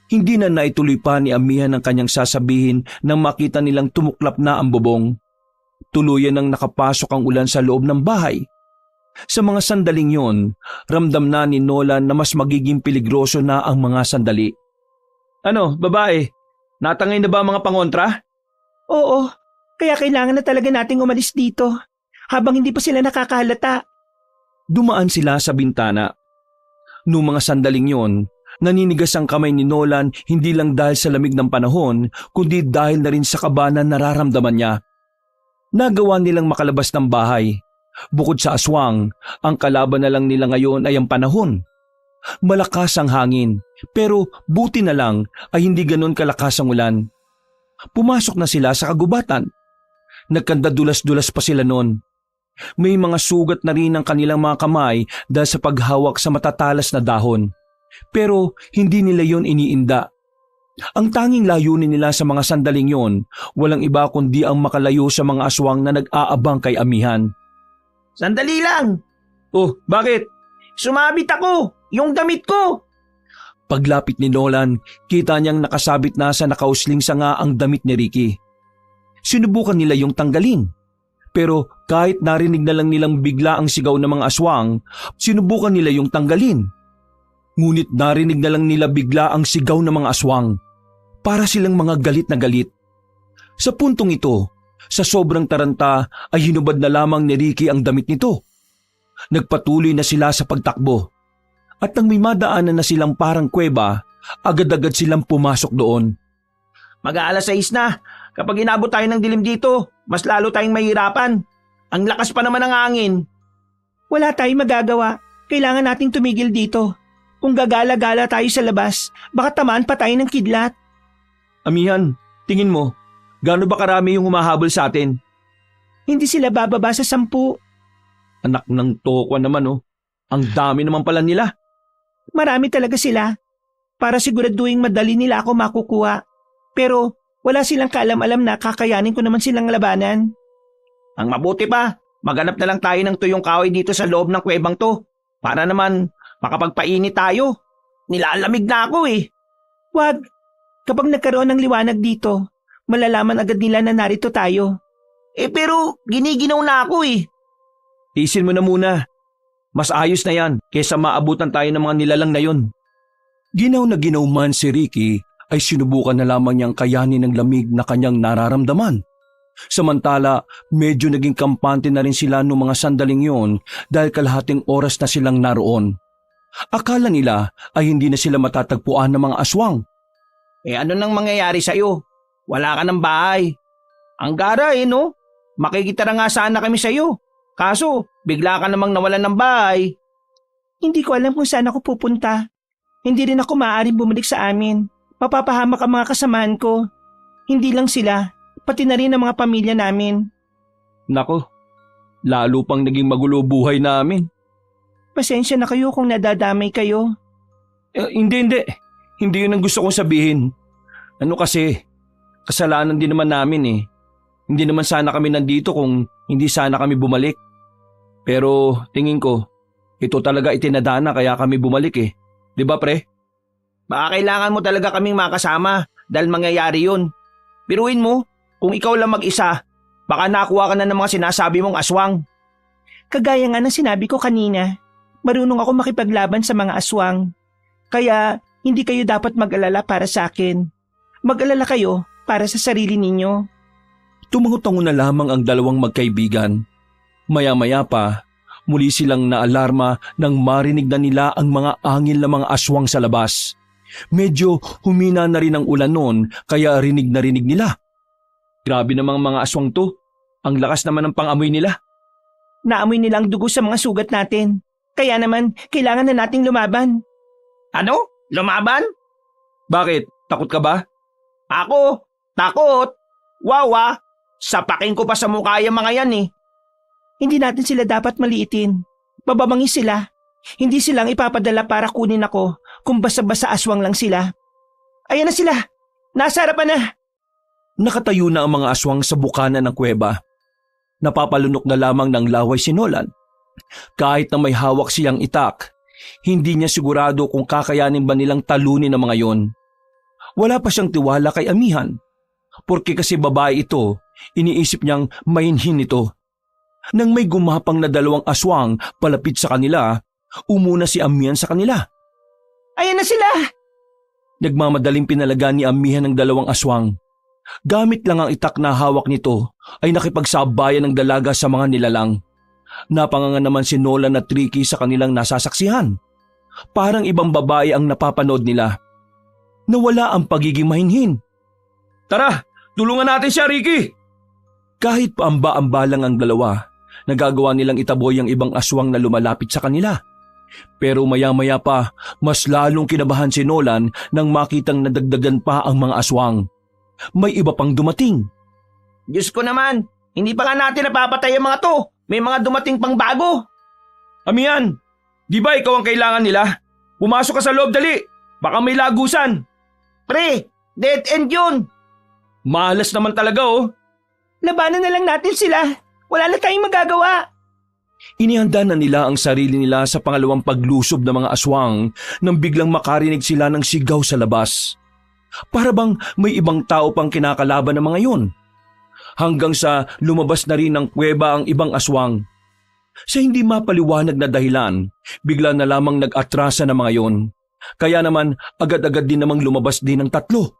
B: Hindi na naituloy pa ni Amihan ang kanyang sasabihin nang makita nilang tumuklap na ang bubong. Tuluyan nang nakapasok ang ulan sa loob ng bahay. Sa mga sandaling yon, ramdam na ni Nolan na mas magiging peligroso na ang mga sandali. Ano, babae? Natangay na ba ang mga pangontra?
D: oo, kaya kailangan na talaga nating umalis dito habang hindi pa sila nakakahalata.
B: Dumaan sila sa bintana. Noong mga sandaling yon, naninigas ang kamay ni Nolan hindi lang dahil sa lamig ng panahon, kundi dahil na rin sa kaba na nararamdaman niya. Nagawa nilang makalabas ng bahay. Bukod sa aswang, ang kalaban na lang nila ngayon ay ang panahon. Malakas ang hangin, pero buti na lang ay hindi ganon kalakas ang ulan. Pumasok na sila sa kagubatan. Nagkandadulas-dulas pa sila noon. May mga sugat na rin ang kanilang mga kamay dahil sa paghawak sa matatalas na dahon. Pero hindi nila yon iniinda. Ang tanging layunin nila sa mga sandaling yon, walang iba kundi ang makalayo sa mga aswang na nag-aabang kay Amihan.
A: Sandali lang.
B: Oh, bakit?
A: Sumabit ako. Yung damit ko.
B: Paglapit ni Nolan, kita niyang nakasabit na sa nakausling sanga ang damit ni Ricky. Sinubukan nila yung tanggalin. Pero kahit narinig na lang nilang bigla ang sigaw ng mga aswang, sinubukan nila yung tanggalin. Ngunit narinig na lang nila bigla ang sigaw ng mga aswang. Para silang mga galit na galit. Sa puntong ito, sa sobrang taranta ay hinubad na lamang ni Ricky ang damit nito. Nagpatuloy na sila sa pagtakbo. At nang may madaanan na silang parang kuweba, agad-agad silang pumasok doon.
A: Mag-aalas 6 na. Kapag inabot tayo ng dilim dito, mas lalo tayong mahirapan. Ang lakas pa naman ng hangin.
D: Wala tayong magagawa. Kailangan nating tumigil dito. Kung gagala-gala tayo sa labas, baka tamaan pa tayo ng kidlat.
B: Amihan, tingin mo, gaano ba karami yung humahabol sa atin?
D: Hindi sila bababa sa 10.
B: Anak ng tokwa naman oh. Ang dami naman pala nila.
D: Marami talaga sila. Para siguraduhin madali nila ako makukuha. Pero wala silang kaalam-alam na kakayanin ko naman silang labanan.
A: Ang mabuti pa, maghanap na lang tayo ng tuyong kahoy dito sa loob ng kuwebang to. Para naman makapagpainit tayo. Nilalamig na ako eh.
D: Wag. Kapag nagkaroon ng liwanag dito, malalaman agad nila na narito tayo.
A: Pero giniginaw na ako eh.
B: Tiisin mo na muna. Mas ayos na yan kaysa maabutan tayo ng mga nilalang na yon. Ginaw na ginaw man si Ricky ay sinubukan na lamang niyang kayanin ng lamig na kanyang nararamdaman. Samantala, medyo naging kampante na rin sila noong mga sandaling yon dahil kalahating oras na silang naroon. Akala nila ay hindi na sila matatagpuan ng mga aswang.
A: Ano nang mangyayari sa'yo? Wala ka ng bahay. Ang gara no? Makikita na nga sana kami sa'yo. Kaso, bigla ka namang nawalan ng bahay.
D: Hindi ko alam kung saan ako pupunta. Hindi rin ako maaaring bumalik sa amin. Mapapahamak ang mga kasamahan ko. Hindi lang sila, pati na rin ang mga pamilya namin.
B: Nako, lalo pang naging magulo buhay namin.
D: Pasensya na kayo kung nadadamay kayo.
B: Hindi. Hindi yun ang gusto kong sabihin. Ano kasi, kasalanan din naman namin eh. Hindi naman sana kami nandito kung hindi sana kami bumalik. Pero tingin ko, ito talaga itinadana kaya kami bumalik eh. Di ba pre?
A: Baka kailangan mo talaga kaming makasama dahil mangyayari yun. Biruin mo, kung ikaw lang mag-isa, baka nakuha ka na ng mga sinasabi mong aswang.
D: Kagaya nga ng sinabi ko kanina, marunong ako makipaglaban sa mga aswang. Kaya hindi kayo dapat mag-alala para sa akin. Mag-alala kayo para sa sarili ninyo.
B: Tumango-tango na lamang ang dalawang magkaibigan. Maya-maya pa, muli silang naalarma nang marinig na nila ang mga angil ng mga aswang sa labas. Medyo humina na rin ang ulan noon kaya rinig na rinig nila. Grabe namang mga aswang to. Ang lakas naman ng pangamoy nila.
D: Naamoy nila ang dugo sa mga sugat natin. Kaya naman, kailangan na nating lumaban.
A: Ano? Lumaban?
B: Bakit? Takot ka ba?
A: Ako? Takot? Wawa? Sapakin ko pa sa mukha yung mga yan eh.
D: Hindi natin sila dapat maliitin. Bababangis sila. Hindi silang ipapadala para kunin ako kung basta-basta aswang lang sila. Ayan na sila. Nasa harapan na.
B: Nakatayo na ang mga aswang sa bukana ng kuweba. Napapalunok na lamang ng laway si Nolan. Kahit na may hawak siyang itak, hindi niya sigurado kung kakayanin ba nilang talunin ang mga yon. Wala pa siyang tiwala kay Amihan. Porque kasi babae ito, iniisip niyang mainhin ito. Nang may gumapang na dalawang aswang palapit sa kanila, umuna si Amihan sa kanila.
D: Ayan na sila.
B: Nagmamadaling pinalaga ni Amihan ng dalawang aswang. Gamit lang ang itak na hawak nito ay nakipagsabayan ng dalaga sa mga nilalang. Napanganga naman si Nolan at Ricky sa kanilang nasasaksihan. Parang ibang babae ang napapanood nila. Nawala ang pagiging mahinhin. Tara, tulungan natin siya, Ricky! Kahit paamba-amba lang ang dalawa, nagagawa nilang itaboy ang ibang aswang na lumalapit sa kanila. Pero maya-maya pa, mas lalong kinabahan si Nolan nang makitang nadagdagan pa ang mga aswang. May iba pang dumating.
A: Diyos ko naman, hindi pa nga natin napapatay ang mga to. May mga dumating pang bago.
B: Amihan, di ba ikaw ang kailangan nila? Pumasok ka sa loob, dali! Baka may lagusan.
A: Pre, dead end yun.
B: Malas naman talaga oh.
D: Labanan na lang natin sila. Wala na tayong magagawa.
B: Inihanda na nila ang sarili nila sa pangalawang paglusob ng mga aswang nang biglang makarinig sila ng sigaw sa labas. Para bang may ibang tao pang kinakalaban ng mga yun. Hanggang sa lumabas na rin ng kuweba ang ibang aswang. Sa hindi mapaliwanag na dahilan, bigla na lamang nag-atrasa ng mga yon. Kaya naman agad-agad din namang lumabas din ang tatlo.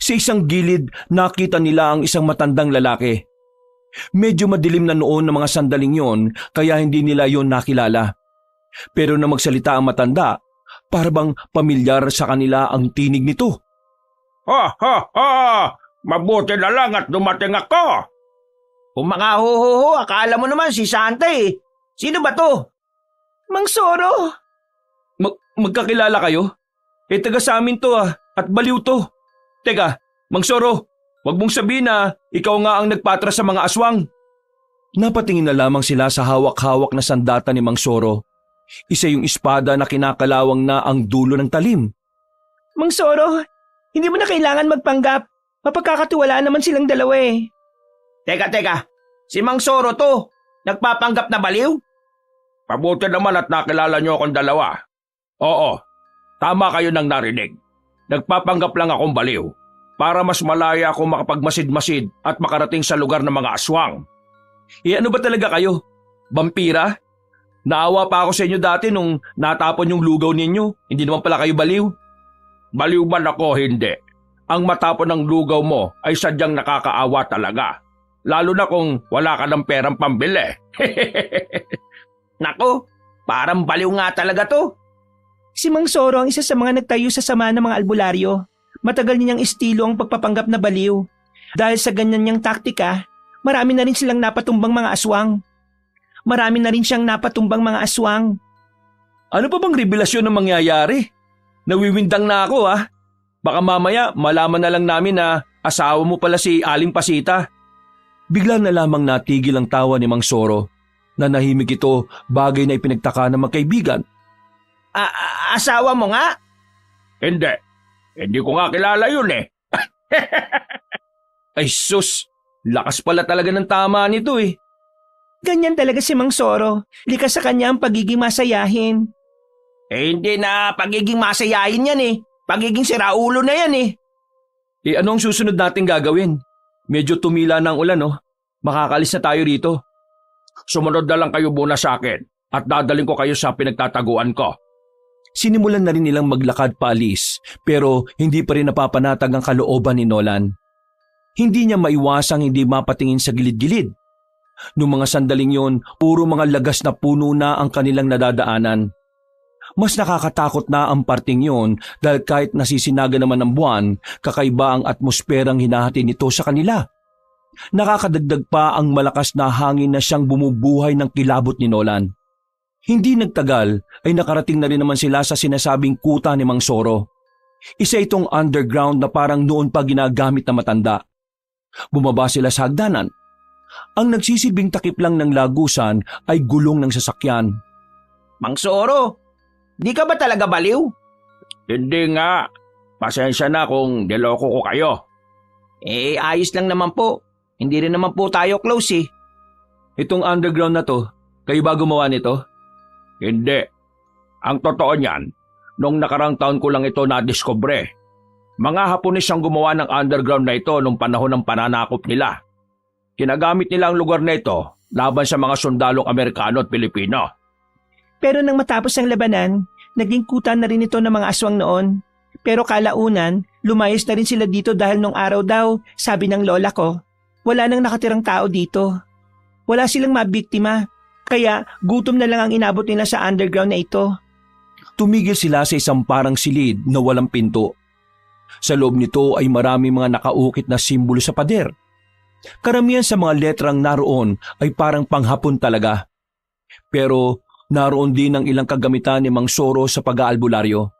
B: Sa isang gilid nakita nila ang isang matandang lalaki. Medyo madilim na noon ng mga sandaling yon kaya hindi nila yon nakilala. Pero na magsalita ang matanda, para bang pamilyar sa kanila ang tinig nito.
C: Ha ha ha! Mabuti na lang at dumating ako!
A: Kung mga ho, akala mo naman si Santa eh. Sino ba to?
D: Mang Soro!
B: Magkakilala kayo? Taga sa amin to at baliw to. Teka, Mang Soro, wag mong sabihin na ikaw nga ang nagpatras sa mga aswang. Napatingin na lamang sila sa hawak-hawak na sandata ni Mang Soro. Isa yung espada na kinakalawang na ang dulo ng talim.
D: Mang Soro, hindi mo na kailangan magpanggap. Mapagkakatiwalaan naman silang dalawa eh.
A: Teka, si Mang Soro to. Nagpapanggap na baliw?
C: Mabuti naman at nakilala niyo akong dalawa. Oo, tama kayo nang narinig. Nagpapanggap lang akong baliw para mas malaya akong makapagmasid-masid at makarating sa lugar ng mga aswang.
B: Ano ba talaga kayo? Vampira? Naawa pa ako sa inyo dati nung natapon yung lugaw ninyo. Hindi naman pala kayo baliw.
C: Baliw man ako, hindi. Ang matapon ng lugaw mo ay sadyang nakakaawa talaga. Lalo na kung wala ka ng perang pambili.
A: Nako, parang baliw nga talaga to.
D: Si Mang Soro ang isa sa mga nagtayo sa samahan ng mga albularyo. Matagal niyang estilo ang pagpapanggap na baliw. Dahil sa ganyan niyang taktika, Marami na rin silang napatumbang mga aswang. Marami na rin siyang napatumbang mga aswang.
B: Ano pa bang revelasyon na mangyayari? Nawiwindang na ako ah. Baka mamaya malaman na lang namin na asawa mo pala si Aling Pasita. Bigla na lamang natigil ang tawa ni Mang Soro. Nanahimik ito, bagay na ipinagtaka ng magkaibigan.
A: Asawa mo nga?
C: Hindi. Hindi ko nga kilala yun eh.
B: Ay sus, lakas pala talaga ng tama nito eh.
D: Ganyan talaga si Mang Soro. Likas sa kanya ang pagiging masayahin.
A: Hindi na pagiging masayahin yan eh. Pagiging siraulo na yan eh.
B: Ano ang susunod nating gagawin? Medyo tumila na ang ulan oh. Makakalis na tayo rito.
C: Sumunod na lang kayo muna sa akin at dadaling ko kayo sa pinagtataguan ko.
B: Sinimulan na rin nilang maglakad paalis pero hindi pa rin napapanatag ang kalooban ni Nolan. Hindi niya maiwasang hindi mapatingin sa gilid-gilid. Noong mga sandaling yon, puro mga lagas na puno na ang kanilang nadadaanan. Mas nakakatakot na ang parting yon dahil kahit nasisinaga naman ng buwan, kakaiba ang atmosperang hinahati nito sa kanila. Nakakadagdag pa ang malakas na hangin na siyang bumubuhay ng kilabot ni Nolan. Hindi nagtagal ay nakarating na rin naman sila sa sinasabing kuta ni Mang Soro. Isa itong underground na parang noon pa ginagamit na matanda. Bumaba sila sa hagdanan. Ang nagsisilbing takip lang ng lagusan ay gulong ng sasakyan.
A: Mang Soro, di ka ba talaga baliw?
C: Hindi nga. Pasensya na kung niloko ko kayo.
A: Ayos lang naman po. Hindi rin naman po tayo close eh.
B: Itong underground na to, kayo ba gumawa nito?
C: Hindi. Ang totoo niyan, nung nakarang taon ko lang ito nadiskubre. Mga Hapones ang gumawa ng underground na ito nung panahon ng pananakop nila. Ginagamit nila ang lugar na ito laban sa mga sundalong Amerikano at Pilipino.
D: Pero nang matapos ang labanan, naging kuta na rin ito ng mga aswang noon. Pero kalaunan, lumayas na rin sila dito dahil nung araw daw, sabi ng lola ko, wala nang nakatirang tao dito. Wala silang mabiktima. Kaya gutom na lang ang inabot nila sa underground na ito.
B: Tumigil sila sa isang parang silid na walang pinto. Sa loob nito ay marami mga nakaukit na simbolo sa pader. Karamihan sa mga letrang naroon ay parang panghapon talaga. Pero naroon din ang ilang kagamitan ni Mang Soro sa pag-aalbularyo.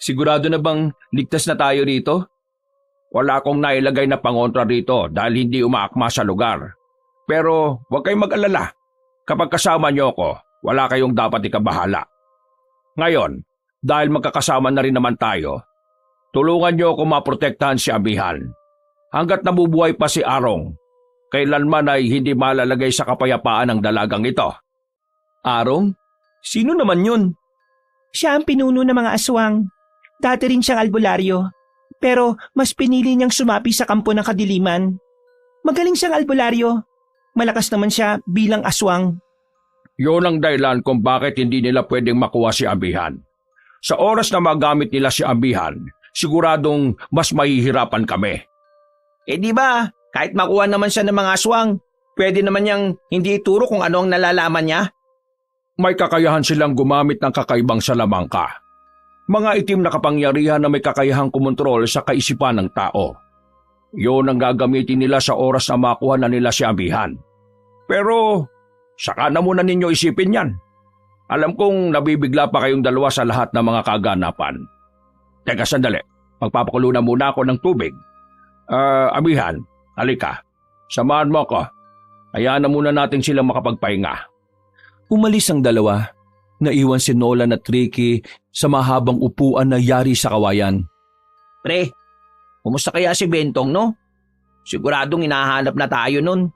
B: Sigurado na bang ligtas na tayo rito?
C: Wala akong nailagay na pangontra rito dahil hindi umaakma sa lugar. Pero huwag kayong mag-alala. Kapag kasama niyo ako, wala kayong dapat ikabahala. Ngayon, dahil magkakasama na rin naman tayo, tulungan niyo ako maprotektahan si Amihan. Hanggat nabubuhay pa si Arong, kailanman ay hindi malalagay sa kapayapaan ang dalagang ito.
B: Arong? Sino naman yun?
D: Siya ang pinuno ng mga aswang. Dati rin siyang albularyo. Pero mas pinili niyang sumapi sa kampo ng kadiliman. Magaling siyang albularyo. Malakas naman siya bilang aswang.
C: Yun ang dahilan kung bakit hindi nila pwedeng makuha si Amihan. Sa oras na magamit nila si Amihan, siguradong mas mahihirapan kami.
A: Di ba, kahit makuha naman siya ng mga aswang, pwede naman niyang hindi ituro kung ano ang nalalaman niya?
C: May kakayahan silang gumamit ng kakaibang salamangka. Mga itim na kapangyarihan na may kakayahang kumontrol sa kaisipan ng tao. Yun ang gagamitin nila sa oras na makuha na nila si Amihan. Pero, saka na muna ninyo isipin yan. Alam kong nabibigla pa kayong dalawa sa lahat ng mga kaganapan. Teka sandali, magpapakulo na muna ako ng tubig. Amihan, halika. Samahan mo ako. Hayaan na muna natin silang makapagpahinga.
B: Umalis ang dalawa. Naiwan si Nolan at Ricky sa mahabang upuan na yari sa kawayan.
A: Pre, kumusta kaya si Bentong no? Siguradong hinahanap na tayo nun.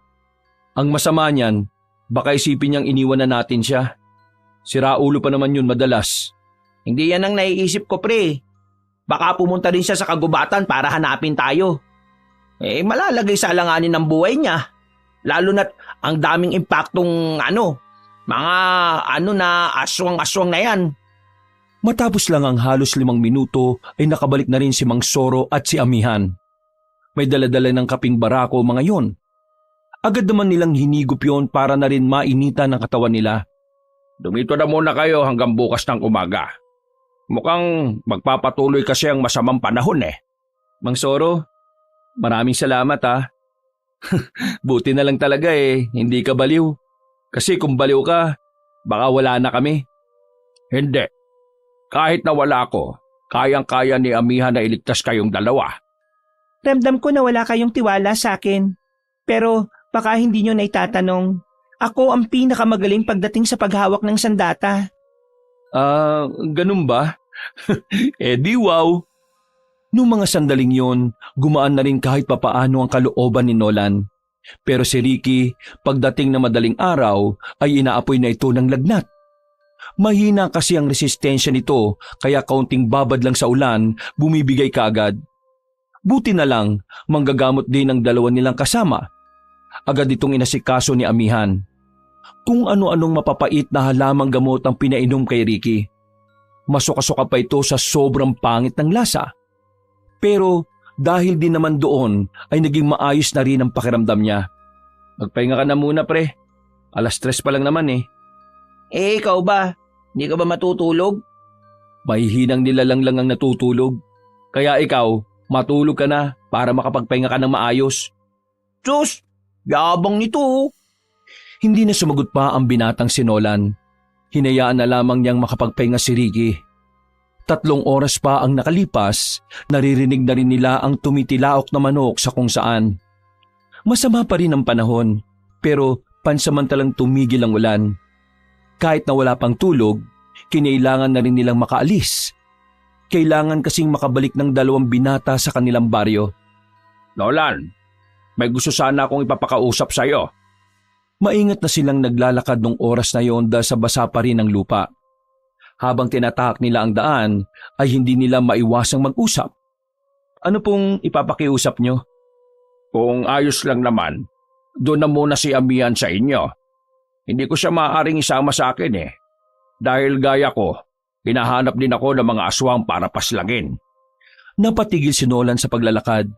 B: Ang masama niyan, baka isipin niyang iniwan na natin siya. Siraulo pa naman yun madalas.
A: Hindi yan ang naiisip ko pre. Baka pumunta rin siya sa kagubatan para hanapin tayo. Malalagay sa alanganin ng buhay niya. Lalo na't ang daming impaktong mga na aswang-aswang na yan.
B: Matapos lang ang halos 5 minuto ay nakabalik na rin si Mang Soro at si Amihan. May daladala ng kaping barako mga yon. Agad naman nilang hinigop yon para na rin mainitan ang katawan nila.
C: Dumito na muna kayo hanggang bukas ng umaga. Mukhang magpapatuloy kasi ang masamang panahon eh.
B: Mang Soro, maraming salamat ha. Buti na lang talaga hindi ka baliw. Kasi kung baliw ka, baka wala na kami.
C: Hindi. Kahit nawala ako, kayang-kaya ni Amihan na iligtas kayong dalawa.
D: Ramdam ko na wala kayong tiwala sa akin. Pero baka hindi nyo naitatanong. Ako ang pinakamagaling pagdating sa paghawak ng sandata.
B: Ganun ba? Di wow. Noong mga sandaling yon, gumaan na rin kahit papaano ang kalooban ni Nolan. Pero si Ricky, pagdating na madaling araw, ay inaapoy na ito ng lagnat. Mahina kasi ang resistensya nito, kaya kaunting babad lang sa ulan, bumibigay kaagad. Buti na lang, manggagamot din ang dalawa nilang kasama. Agad itong inasikaso ni Amihan. Kung ano-anong mapapait na halamang gamot ang pinainom kay Ricky. Masuka-suka pa ito sa sobrang pangit ng lasa. Pero dahil din naman doon ay naging maayos na rin ang pakiramdam niya. Magpahinga ka na muna pre. 3:00 pa lang naman
A: Ikaw ba? Hindi ka ba matutulog?
B: Mahihinang nilalang lang ang natutulog. Kaya ikaw, matulog ka na para makapagpahinga ka ng maayos.
A: Diyos, yabang nito.
B: Hindi na sumagot pa ang binatang si Nolan. Hinayaan na lamang niyang makapagpahinga si Ricky. 3 oras pa ang nakalipas, naririnig na rin nila ang tumitilaok na manok sa kung saan. Masama pa rin ang panahon, pero pansamantalang tumigil ang ulan. Kahit na wala pang tulog, kinailangan na rin nilang makaalis. Kailangan kasing makabalik ng 2 binata sa kanilang baryo.
C: Nolan, may gusto sana akong ipapakausap sa'yo.
B: Maingat na silang naglalakad nung oras na yon dahil sa basa pa rin ang lupa. Habang tinatahak nila ang daan, ay hindi nila maiwasang mag-usap. Ano pong ipapakiusap nyo?
C: Kung ayos lang naman, doon na muna si Amihan sa inyo. Hindi ko siya maaaring isama sa akin Dahil gaya ko, hinahanap din ako ng mga aswang para paslagin.
B: Napatigil si Nolan sa paglalakad.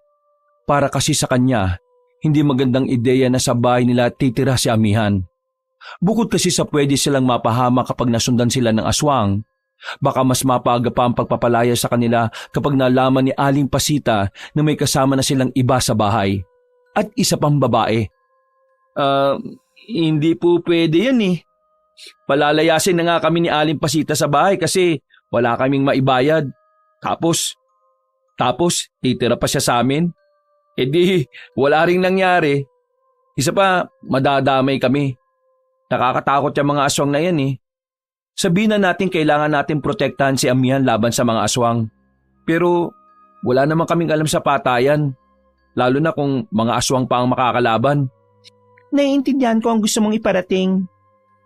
B: Para kasi sa kanya, hindi magandang ideya na sa bahay nila titira si Amihan. Bukod kasi sa pwede silang mapahama kapag nasundan sila ng aswang, baka mas mapaga pa ang pagpapalaya sa kanila kapag nalaman ni Aling Pasita na may kasama na silang iba sa bahay. At isa pang babae. Hindi po pwede yan Palalayasin na nga kami ni Aling Pasita sa bahay kasi wala kaming maibayad. Tapos titira pa siya sa amin. Wala ring nangyari. Isa pa, madadamay kami. Nakakatakot yung mga aswang na yan Sabihin na natin kailangan natin protektahan si Amihan laban sa mga aswang. Pero wala naman kaming alam sa patayan. Lalo na kung mga aswang pa ang makakalaban.
D: Naiintindihan ko ang gusto mong iparating.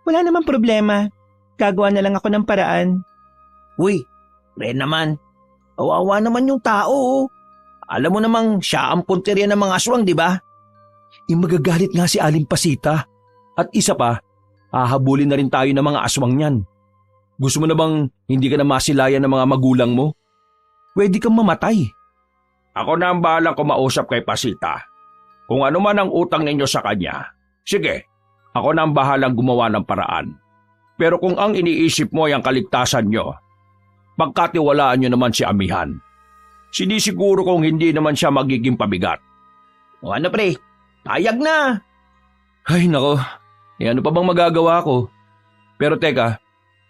D: Wala namang problema. Gagawa na lang ako ng paraan.
A: Uy, Ren naman. Kawawa naman yung tao. Alam mo namang siya ang punteriya ng mga aswang, di ba?
B: Magagalit nga si Aling Pasita. At isa pa, hahabulin na rin tayo ng mga aswang niyan. Gusto mo na bang hindi ka na masilayan ng mga magulang mo? Pwede kang mamatay.
C: Ako na ang bahalang kumausap kay Pasita. Kung ano man ang utang ninyo sa kanya, sige, ako na ang bahalang gumawa ng paraan. Pero kung ang iniisip mo ay ang kaligtasan nyo, pagkatiwalaan nyo naman si Amihan. Sinisiguro kong hindi naman siya magiging pabigat.
A: O ano pre, tayag na.
B: Ay nako, ano pa bang magagawa ko? Pero teka,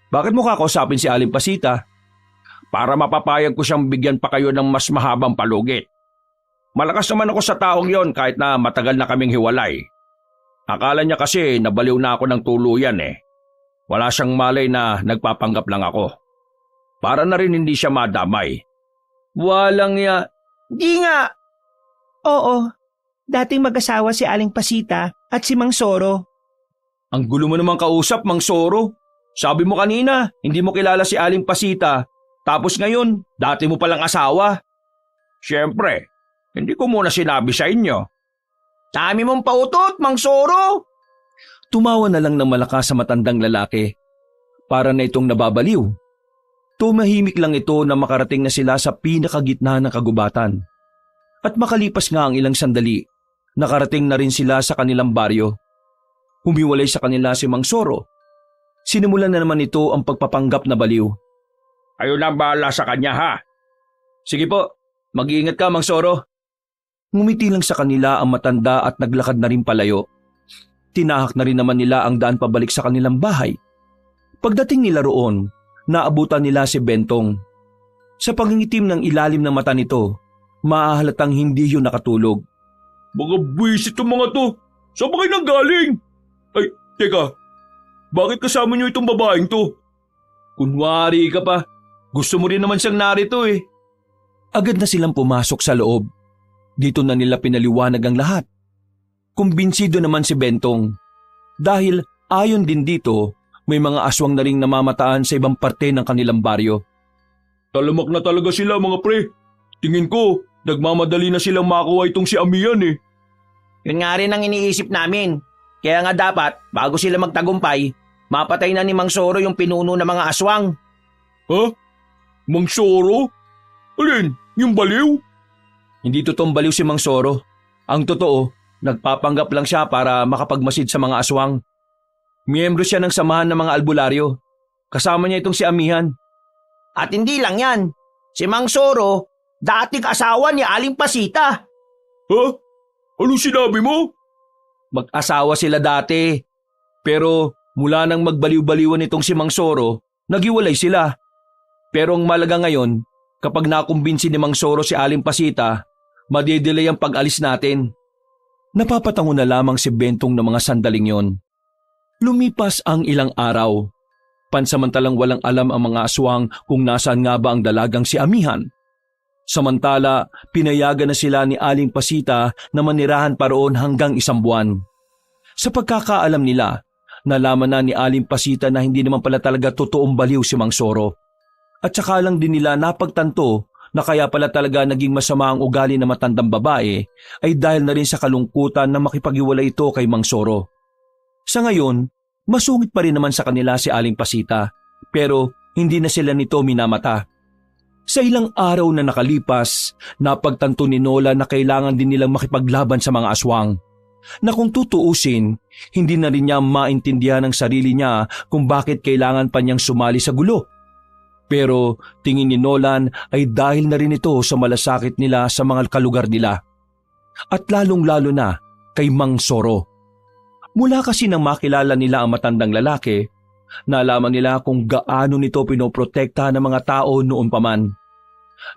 B: bakit mo kakausapin si Aling Pasita?
C: Para mapapayag ko siyang bigyan pa kayo ng mas mahabang palugit. Malakas naman ako sa taong yon kahit na matagal na kaming hiwalay. Akala niya kasi nabaliw na ako ng tuluyan Wala siyang malay na nagpapanggap lang ako. Para na rin hindi siya madamay.
B: Walang
A: Di nga.
D: Oo, dating mag-asawa si Aling Pasita at si Mang Soro.
B: Ang gulo mo namang kausap, Mang Soro. Sabi mo kanina, hindi mo kilala si Aling Pasita. Tapos ngayon, dati mo palang asawa.
C: Siyempre, hindi ko muna sinabi sa inyo.
A: Dami mong pautot, Mang Soro.
B: Tumawa na lang ng malakas sa matandang lalaki. Para na itong nababaliw. Tumahimik lang ito na makarating na sila sa pinakagitna ng kagubatan. At makalipas nga ang ilang sandali, nakarating na rin sila sa kanilang baryo. Humiwalay sa kanila si Mang Soro. Sinimulan na naman ito ang pagpapanggap na baliw.
C: Kayo na ang bahala sa kanya ha.
B: Sige po, mag-iingat ka Mang Soro. Ngumiti lang sa kanila ang matanda at naglakad na rin palayo. Tinahak na rin naman nila ang daan pabalik sa kanilang bahay. Pagdating nila roon, naabutan nila si Bentong. Sa pangingitim ng ilalim ng mata nito, maahalatang hindi yun nakatulog.
C: Mga buwisit itong mga to. Saan ba kayo nanggaling? Ay, teka. Bakit kasama niyo itong babaeng to?
B: Kunwari ka pa, gusto mo rin naman siyang narito eh. Agad na silang pumasok sa loob. Dito na nila pinaliwanag ang lahat. Kumbinsido naman si Bentong. Dahil ayon din dito, may mga aswang na ring namamataan sa ibang parte ng kanilang baryo.
C: Talamak na talaga sila mga pre. Tingin ko, nagmamadali na silang makuha itong si Amihan eh.
A: Yun nga rin ang iniisip namin. Kaya nga dapat, bago sila magtagumpay, mapatay na ni Mang Soro yung pinuno ng mga aswang.
C: Ha? Mang Soro? Alin? Yung baliw?
B: Hindi totoong baliw si Mang Soro. Ang totoo, nagpapanggap lang siya para makapagmasid sa mga aswang. Miyembro siya ng samahan ng mga albularyo. Kasama niya itong si Amihan.
A: At hindi lang yan. Si Mang Soro, dating asawa ni Aling Pasita.
C: Ha? Anong sinabi mo?
B: Mag-asawa sila dati. Pero mula nang magbaliw-baliwan itong si Mang Soro, naghiwalay sila. Pero ang malaga ngayon, kapag nakumbinsi ni Mang Soro si Aling Pasita, madedelay ang pag-alis natin. Napapatango na lamang si Bentong ng mga sandaling yon. Lumipas ang ilang araw. Pansamantalang walang alam ang mga aswang kung nasaan nga ba ang dalagang si Amihan. Samantala, pinayagan na sila ni Aling Pasita na manirahan pa roon hanggang 1 buwan. Sa pagkakaalam nila, nalaman na ni Aling Pasita na hindi naman pala talaga totoong baliw si Mang Soro. At saka lang din nila napagtanto na kaya pala talaga naging masama ang ugali ng matandang babae ay dahil na rin sa kalungkutan na makipag-iwalay ito kay Mang Soro. Sa ngayon, masungit pa rin naman sa kanila si Aling Pasita, pero hindi na sila nito minamata. Sa ilang araw na nakalipas, napagtanto ni Nola na kailangan din nilang makipaglaban sa mga aswang. Na kung tutuusin, hindi na rin niya maintindihan ng sarili niya kung bakit kailangan pa niyang sumali sa gulo. Pero tingin ni Nolan ay dahil na rin ito sa malasakit nila sa mga kalugar nila. At lalong-lalo na kay Mang Soro. Mula kasi nang makilala nila ang matandang lalaki, nalaman nila kung gaano nito pinoprotektahan ng mga tao noon pa man.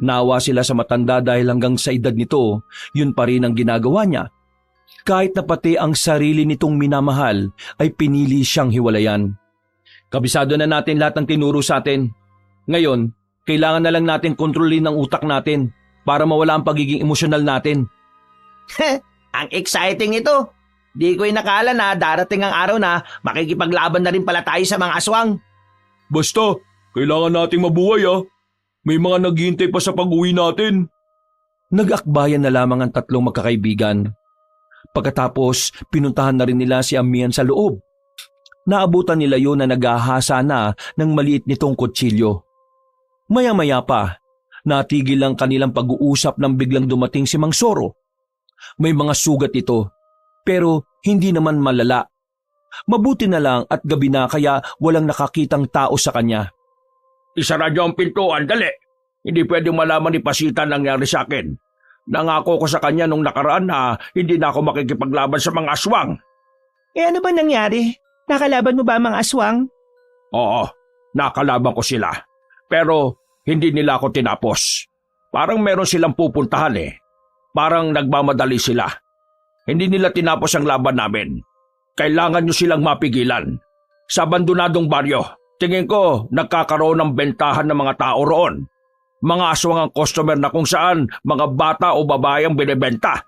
B: Naawa sila sa matanda dahil hanggang sa edad nito, yun pa rin ang ginagawa niya. Kahit na pati ang sarili nitong minamahal ay pinili siyang hiwalayan. Kabisado na natin lahat ng tinuro sa atin. Ngayon, kailangan na lang natin kontrolin ang utak natin para mawala ang pagiging emosyonal natin.
A: Ang exciting ito. Di ko inakala na darating ang araw na makikipaglaban na rin pala tayo sa mga aswang.
C: Basta, kailangan nating mabuhay ah. May mga naghihintay pa sa pag-uwi natin.
B: Nag-akbayan na lamang ang 3 magkakaibigan. Pagkatapos, pinuntahan na rin nila si Amihan sa loob. Naabutan nila yun na naghahasa na ng maliit nitong kutsilyo. Maya-maya pa, natigil ang kanilang pag-uusap nang biglang dumating si Mang Soro. May mga sugat ito, pero hindi naman malala. Mabuti na lang at gabi na kaya walang nakakitang tao sa kanya.
A: Isara niyo ang pintuan, dali. Hindi pwedeng malaman ni Pasita ang nangyari sa akin. Nangako ko sa kanya nung nakaraan na hindi na ako makikipaglaban sa mga aswang.
D: Ano ba nangyari? Nakalaban mo ba ang mga aswang?
A: Oo, nakalaban ko sila. Pero hindi nila ako tinapos. Parang meron silang pupuntahan eh. Parang nagmamadali sila. Hindi nila tinapos ang laban namin. Kailangan nyo silang mapigilan. Sa abandonadong baryo, tingin ko nagkakaroon ng bentahan ng mga tao roon. Mga aswang ang customer na kung saan mga bata o babae ang binibenta.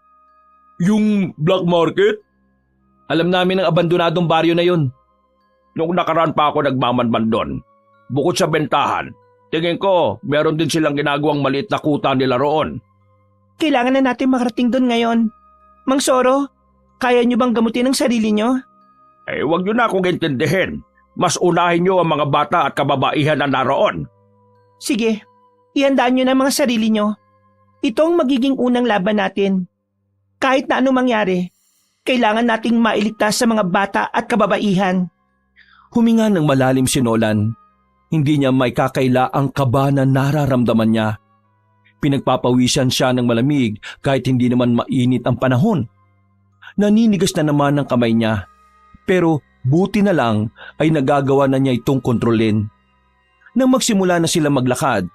C: Yung black market?
B: Alam namin ang abandonadong baryo na yun.
A: Nung nakaraan pa ako nagmamanman doon. Bukod sa bentahan, tingin ko meron din silang ginagawang maliit na kuta nila roon.
D: Kailangan na natin makarating doon ngayon. Mang Soro, kaya niyo bang gamutin ang sarili niyo?
A: Huwag nyo na akong intindihin. Mas unahin nyo ang mga bata at kababaihan na naroon.
D: Sige, ihandaan niyo na ang mga sarili niyo. Ito ang magiging unang laban natin. Kahit na anong mangyari, kailangan nating mailigtas sa mga bata at kababaihan.
B: Huminga ng malalim si Nolan. Hindi niya may kakaila ang kaba na nararamdaman niya. Pinagpapawisan siya ng malamig kahit hindi naman mainit ang panahon. Naninigas na naman ang kamay niya, pero buti na lang ay nagagawa na niya itong kontrolin. Nang magsimula na sila maglakad,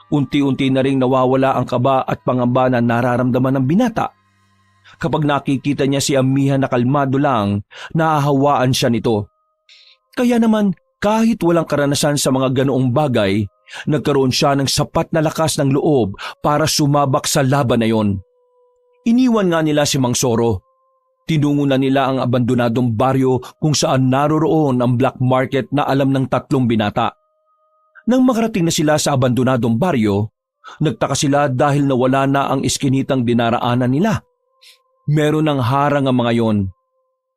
B: unti-unti na ring nawawala ang kaba at pangamba na nararamdaman ng binata. Kapag nakikita niya si Amihan na kalmado lang, naahawaan siya nito. Kaya naman kahit walang karanasan sa mga ganoong bagay, nagkaroon siya ng sapat na lakas ng loob para sumabak sa laban na yon. Iniwan nga nila si Mang Soro. Tinungo na nila ang abandonadong baryo kung saan naroroon ang black market na alam ng 3 binata. Nang makarating na sila sa abandonadong baryo, nagtaka sila dahil nawala na ang iskinitang dinaraanan nila. Meron ng harang ang mga yon.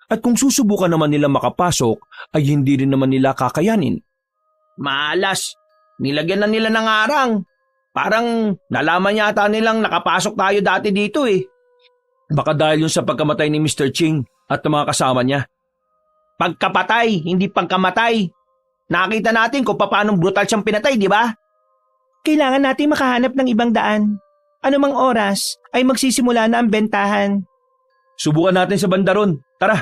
B: At kung susubukan naman nila makapasok, ay hindi rin naman nila kakayanin.
A: Malas, nilagyan na nila ng harang. Parang nalaman yata nilang nakapasok tayo dati dito eh.
B: Baka dahil yun sa pagkamatay ni Mr. Ching at ng mga kasama niya.
A: Pagkapatay, hindi pagkamatay. Nakita natin kung paano brutal siyang pinatay, di ba?
D: Kailangan natin makahanap ng ibang daan. Anumang oras ay magsisimula na ang bentahan.
B: Subukan natin sa banda ron. Tara!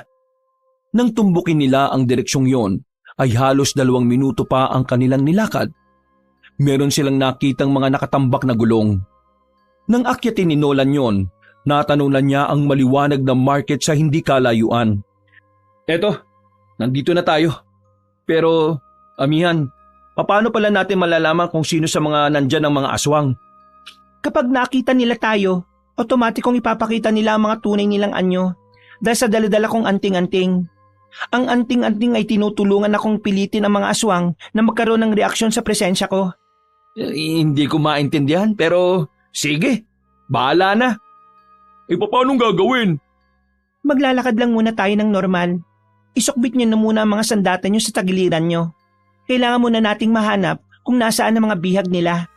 B: Nang tumbukin nila ang direksyong yon, ay halos 2 minuto pa ang kanilang nilakad. Meron silang nakitang mga nakatambak na gulong. Nang akyatin ni Nolan yon, natanunan niya ang maliwanag na market sa hindi kalayuan. Eto, nandito na tayo. Pero, Amihan, paano pala natin malalaman kung sino sa mga nandyan ang mga aswang?
D: Kapag nakita nila tayo, otomatikong ipapakita nila ang mga tunay nilang anyo dahil sa daladala kong anting-anting. Ang anting-anting ay tinutulungan akong pilitin ang mga aswang na magkaroon ng reaksyon sa presensya ko.
B: Hindi ko maintindihan pero sige, bahala na.
C: Paano gagawin?
D: Maglalakad lang muna tayo ng normal. Isukbit niyo na muna ang mga sandata niyo sa tagiliran niyo. Kailangan muna nating mahanap kung nasaan ang mga bihag nila.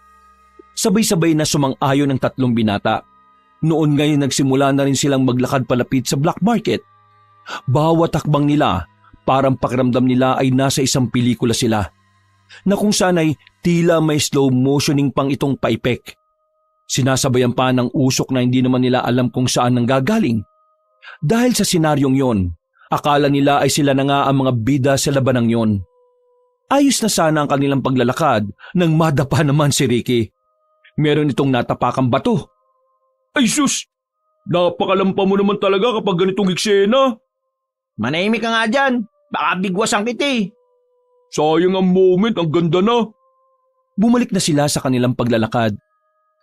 B: Sabay-sabay na sumang-ayon ng 3 binata. Noon ngayon nagsimula na rin silang maglakad palapit sa black market. Bawat takbang nila, parang pakiramdam nila ay nasa isang pelikula sila, na kung saan ay tila may slow motioning pang itong paipek. Sinasabayan pa ng usok na hindi naman nila alam kung saan nanggagaling. Dahil sa senaryong yon, akala nila ay sila na nga ang mga bida sa labanang yon. Ayos na sana ang kanilang paglalakad nang madapa naman si Ricky. Meron itong natapakang bato.
C: Ay sus! Napakalampa mo naman talaga kapag ganitong eksena.
A: Manahimik ka nga dyan. Baka bigwasan kita eh.
C: Sayang ang moment, ang ganda na.
B: Bumalik na sila sa kanilang paglalakad.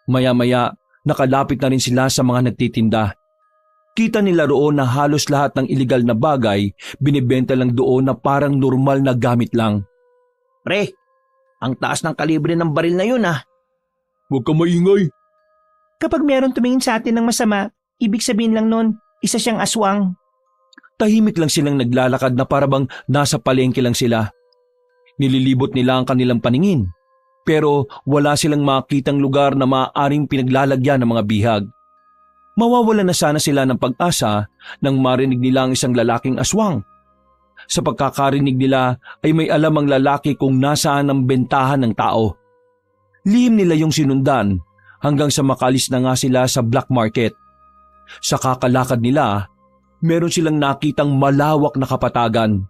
B: Maya-maya, nakalapit na rin sila sa mga nagtitinda. Kita nila roon na halos lahat ng iligal na bagay binibenta lang doon na parang normal na gamit lang.
A: Pre, ang taas ng kalibre ng baril na yun ah.
C: Huwag ka maingay.
D: Kapag meron tumingin sa atin ng masama, ibig sabihin lang nun, isa siyang aswang.
B: Tahimik lang silang naglalakad na parabang nasa palengke lang sila. Nililibot nila ang kanilang paningin, pero wala silang makitang lugar na maaaring pinaglalagyan ng mga bihag. Mawawala na sana sila ng pag-asa nang marinig nila ang isang lalaking aswang. Sa pagkakarinig nila ay may alam ang lalaki kung nasaan ang bentahan ng tao. Lihim nila yung sinundan hanggang sa makalis na nga sila sa black market. Sa kakalakad nila, meron silang nakitang malawak na kapatagan.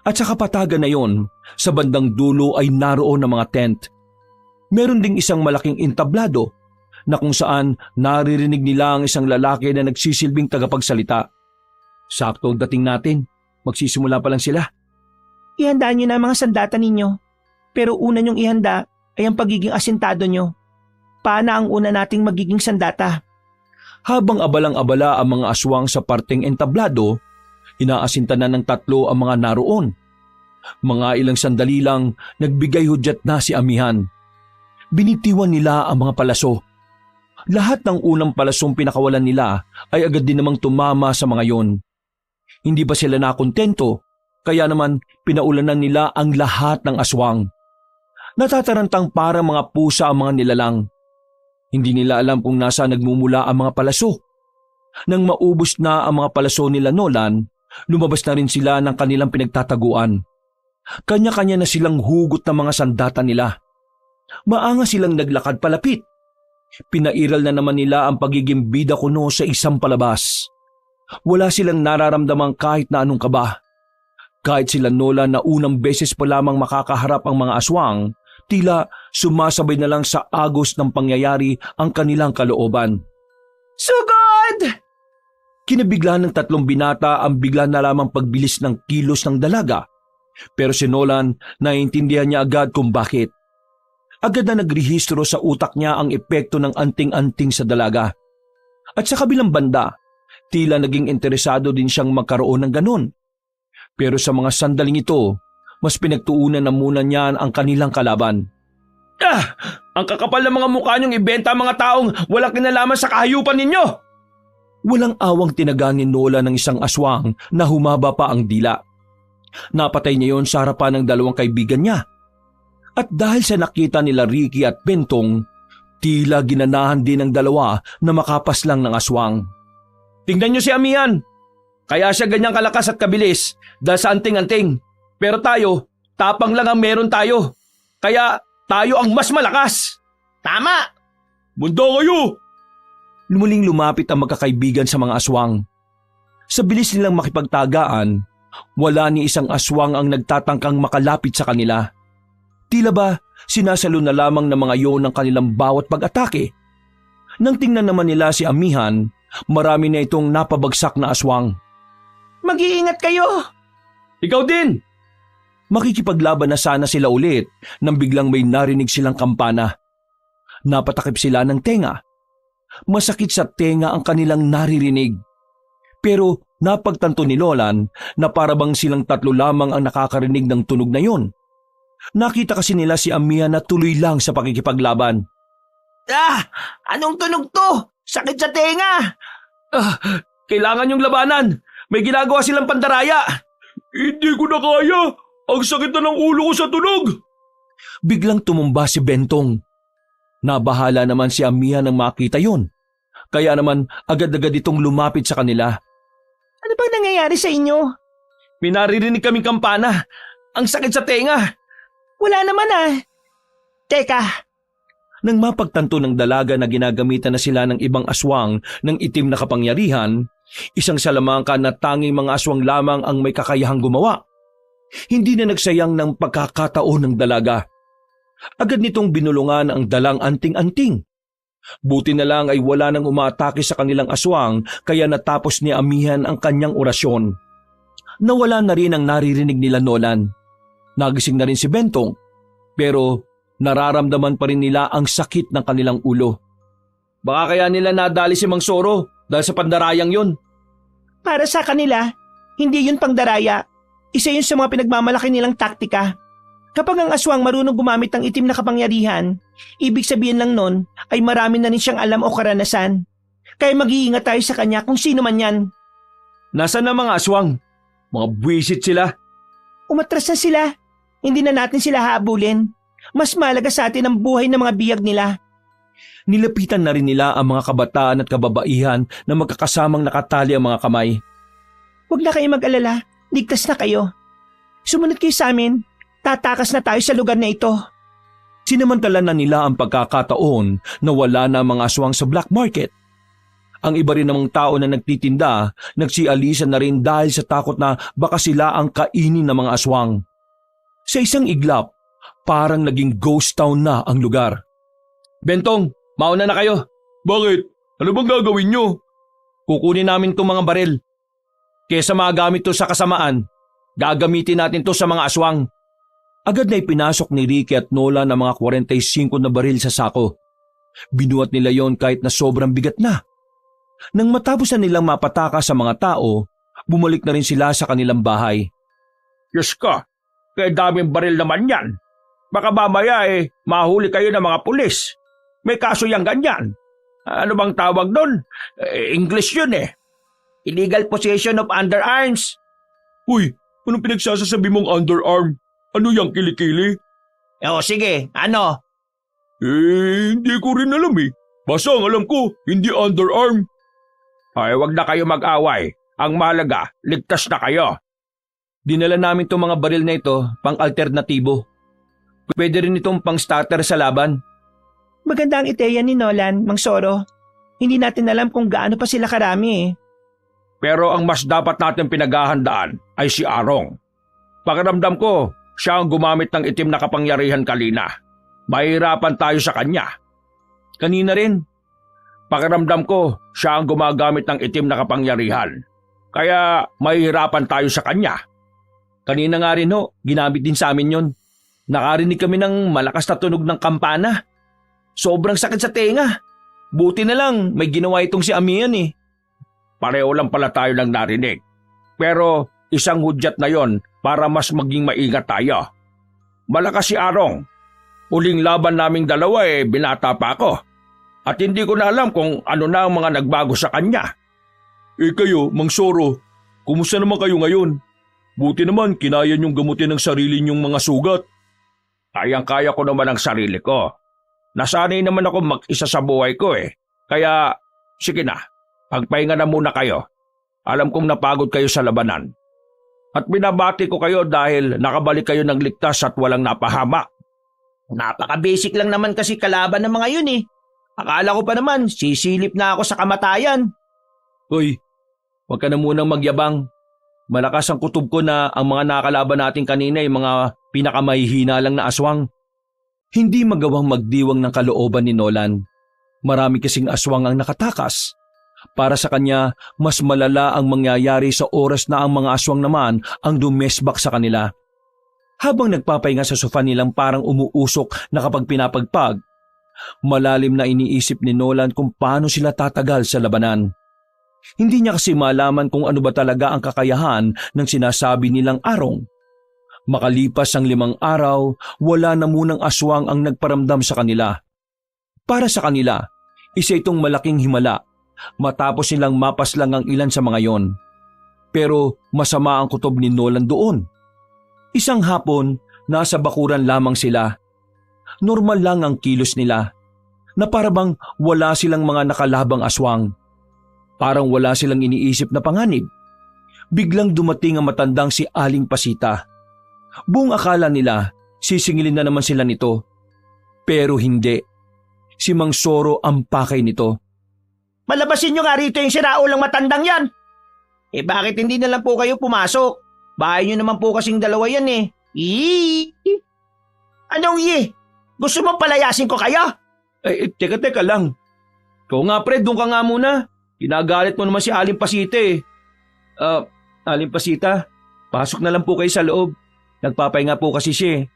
B: At sa kapatagan na yon, sa bandang dulo ay naroon ang mga tent. Meron ding isang malaking entablado na kung saan naririnig nila ang isang lalaki na nagsisilbing tagapagsalita. Sakto ang dating natin, magsisimula pa lang sila.
D: Ihandaan niyo na ang mga sandata ninyo. Pero una niyong ihanda ay ang pagiging asintado niyo. Paano ang una nating magiging sandata?
B: Habang abalang-abala ang mga aswang sa parteng entablado, inaasinta na ng 3 ang mga naroon. Mga ilang sandali lang, nagbigay hudyat na si Amihan. Binitiwan nila ang mga palaso. Lahat ng unang palasong pinakawalan nila ay agad din namang tumama sa mga yon. Hindi ba sila nakontento, kaya naman pinaulanan nila ang lahat ng aswang. Natatarantang parang mga pusa ang mga nilalang. Hindi nila alam kung nasa nagmumula ang mga palaso. Nang maubos na ang mga palaso nila Nolan, lumabas na rin sila ng kanilang pinagtataguan. Kanya-kanya na silang hugot ng mga sandata nila. Maanga silang naglakad palapit. Pinairal na naman nila ang pagiging bida kuno sa isang palabas. Wala silang nararamdamang kahit na anong kaba. Kahit sila Nolan na unang beses pa lamang makakaharap ang mga aswang, tila sumasabay na lang sa agos ng pangyayari ang kanilang kalooban.
D: Sugod!
B: Kinabigla ng tatlong binata ang bigla na lamang pagbilis ng kilos ng dalaga. Pero si Nolan, naiintindihan niya agad kung bakit. Agad na nagrehistro sa utak niya ang epekto ng anting-anting sa dalaga. At sa kabilang banda, tila naging interesado din siyang magkaroon ng ganon. Pero sa mga sandaling ito, mas pinagtuunan na muna niyan ang kanilang kalaban.
A: Ang kakapal ng mga mukha niyong ibenta ang mga taong walang kinalaman sa kahayupan ninyo!
B: Walang awang tinaga ni Nolan ng isang aswang na humaba pa ang dila. Napatay niya yon sa harapan ng dalawang kaibigan niya. At dahil sa nakita nila Ricky at Bentong, tila ginanahan din ng dalawa na makapaslang ng aswang.
A: Tingnan niyo si Amihan! Kaya siya ganyang kalakas at kabilis dahil sa anting-anting. Pero tayo, tapang lang ang meron tayo. Kaya tayo ang mas malakas. Tama!
C: Manda kayo!
B: Lumuling lumapit ang magkakaibigan sa mga aswang. Sa bilis nilang makipagtagaan, wala ni isang aswang ang nagtatangkang makalapit sa kanila. Tila ba sinasalo na lamang ng mga yon ng kanilang bawat pag-atake? Nang tingnan naman nila si Amihan, marami na itong napabagsak na aswang.
D: Mag-iingat kayo!
A: Ikaw din!
B: Makikipaglaban na sana sila ulit nang biglang may narinig silang kampana. Napatakip sila ng tenga. Masakit sa tenga ang kanilang naririnig. Pero napagtanto ni Nolan na parabang silang tatlo lamang ang nakakarinig ng tunog na yon. Nakita kasi nila si Amihan na tuloy lang sa pakikipaglaban.
A: Anong tunog to? Sakit sa tenga! Kailangan yung labanan! May ginagawa silang pandaraya!
C: Hindi ko na kaya! Ang sakit na ng ulo ko sa tunog!
B: Biglang tumumba si Bentong. Nabahala naman si Amihan nang makita yon. Kaya naman agad-agad itong lumapit sa kanila.
D: Ano bang nangyayari sa inyo?
A: May naririnig kaming kampana. Ang sakit sa tenga.
D: Wala naman Teka,
B: Nang mapagtanto ng dalaga na ginagamitan na sila ng ibang aswang ng itim na kapangyarihan, isang salamangka na tanging mga aswang lamang ang may kakayahang gumawa. Hindi na nagsayang ng pagkakataon ng dalaga. Agad nitong binulungan ang dalang anting-anting. Buti na lang ay wala nang umaatake sa kanilang aswang kaya natapos ni Amihan ang kanyang orasyon. Nawala na rin ang naririnig nila Nolan. Nagising na rin si Bentong, pero nararamdaman pa rin nila ang sakit ng kanilang ulo.
A: Baka kaya nila nadali si Mang Soro dahil sa pandarayang yun.
D: para sa kanila, hindi yun pangdaraya. Isa yun sa mga pinagmamalaki nilang taktika. Kapag ang aswang marunong gumamit ng itim na kapangyarihan, ibig sabihin lang nun ay marami na rin siyang alam o karanasan. Kaya mag-iingat tayo sa kanya kung sino man yan.
A: Nasaan na mga aswang? Mga buwisit sila.
D: Umatras na sila. Hindi na natin sila habulin. Mas malaga sa atin ang buhay ng mga biyag nila.
B: Nilapitan na rin nila ang mga kabataan at kababaihan na magkakasamang nakatali ang mga kamay.
D: Huwag na kayo mag-alala. Ligtas na kayo. Sumunod kayo sa amin. Tatakas na tayo sa lugar na ito.
B: Sinamantala na nila ang pagkakataon na wala na mga aswang sa black market. Ang iba rin namang tao na nagtitinda, nagsialisan na rin dahil sa takot na baka sila ang kainin ng mga aswang. Sa isang iglap, parang naging ghost town na ang lugar.
A: Bentong, mauna na kayo.
C: Bakit? Ano bang gagawin nyo?
A: Kukunin namin itong mga baril. Kesa magamit to sa kasamaan, gagamitin natin to sa mga aswang.
B: Agad na ipinasok ni Ricky at Nola ng mga 45 na baril sa sako. Binuhat nila yon kahit na sobrang bigat na. Nang matapos na nilang mapataka sa mga tao, bumalik na rin sila sa kanilang bahay.
A: Diyos ka, kaya daming baril naman yan. Baka mamaya mahuli kayo ng mga pulis. May kaso yang ganyan. Ano bang tawag doon? English yun Illegal possession of underarms.
C: Uy, anong pinagsasasabi mong underarm? Ano yung kilikili?
A: Sige, ano?
C: Hindi ko rin alam Basta ang alam ko, hindi underarm.
A: Ay, wag na kayo mag-away. Ang mahalaga, ligtas na kayo. Dinala namin itong mga baril na ito pang alternatibo. Pwede rin itong pang starter sa laban.
D: Maganda ang ideya ni Nolan, Mang Soro. Hindi natin alam kung gaano pa sila karami eh.
C: Pero ang mas dapat natin pinaghahandaan ay si Arong. Pakiramdam ko, siya ang gumamit ng itim na kapangyarihan kanina. Mahirapan tayo sa kanya.
B: Kanina rin.
C: Pakiramdam ko, siya ang gumagamit ng itim na kapangyarihan. Kaya mahirapan tayo sa kanya.
B: Kanina nga rin ho, ginamit din sa amin yon. Nakarinig kami ng malakas na tunog ng kampana. Sobrang sakit sa tenga. Buti na lang, may ginawa itong si Amihan eh.
C: Pareho lang pala tayo ng narinig. Pero isang hudyat na yon para mas maging maingat tayo. Malakas si Arong. Uling laban naming dalawa binata pa ako. At hindi ko na alam kung ano na ang mga nagbago sa kanya. Kayo, Mang Soro, kumusta naman kayo ngayon? Buti naman kinaya niyong gamutin ang sarili niyong mga sugat. Kayang-kaya ko naman ang sarili ko. Nasanay naman ako mag-isa sa buhay ko Kaya, sige na, pagpahinga na muna kayo. Alam kong napagod kayo sa labanan. At binabati ko kayo dahil nakabalik kayo ng ligtas at walang napahamak.
A: Napaka-basic lang naman kasi kalaban ng mga yun eh. Akala ko pa naman, sisilip na ako sa kamatayan.
B: Uy, huwag ka na munang magyabang. Malakas ang kutob ko na ang mga nakalaban natin kanina ay mga pinakamahihina lang na aswang. Hindi magawang magdiwang ng kalooban ni Nolan. Marami kasing aswang ang nakatakas. Para sa kanya, mas malala ang mangyayari sa oras na ang mga aswang naman ang dumesbak sa kanila. Habang nagpapahinga sa sofa nilang parang umuusok na kapag pinapagpag, malalim na iniisip ni Nolan kung paano sila tatagal sa labanan. Hindi niya kasi malaman kung ano ba talaga ang kakayahan ng sinasabi nilang Arong. Makalipas ang 5 araw, wala na munang aswang ang nagparamdam sa kanila. Para sa kanila, isa itong malaking himala matapos silang mapaslang ang ilan sa mga yon. Pero masama ang kutob ni Nolan doon. Isang hapon, nasa bakuran lamang sila. Normal lang ang kilos nila, na parabang wala silang mga nakalabang aswang. Parang wala silang iniisip na panganib. Biglang dumating ang matandang si Aling Pasita. Buong akala nila, sisingilin na naman sila nito. Pero hindi. Si Mang Soro ang pakay nito.
A: Malabasin nyo nga rito yung siraulang matandang yan. Bakit hindi na lang po kayo pumasok? Bahay nyo naman po kasing dalawa yan Eee! Anong Gusto mong palayasin ko kayo?
B: Teka lang. Ikaw nga pre, doon ka nga muna. Ginagalit mo naman si Aling Pasita Aling Pasita, pasok na lang po kayo sa loob. Nagpapahinga po kasi siya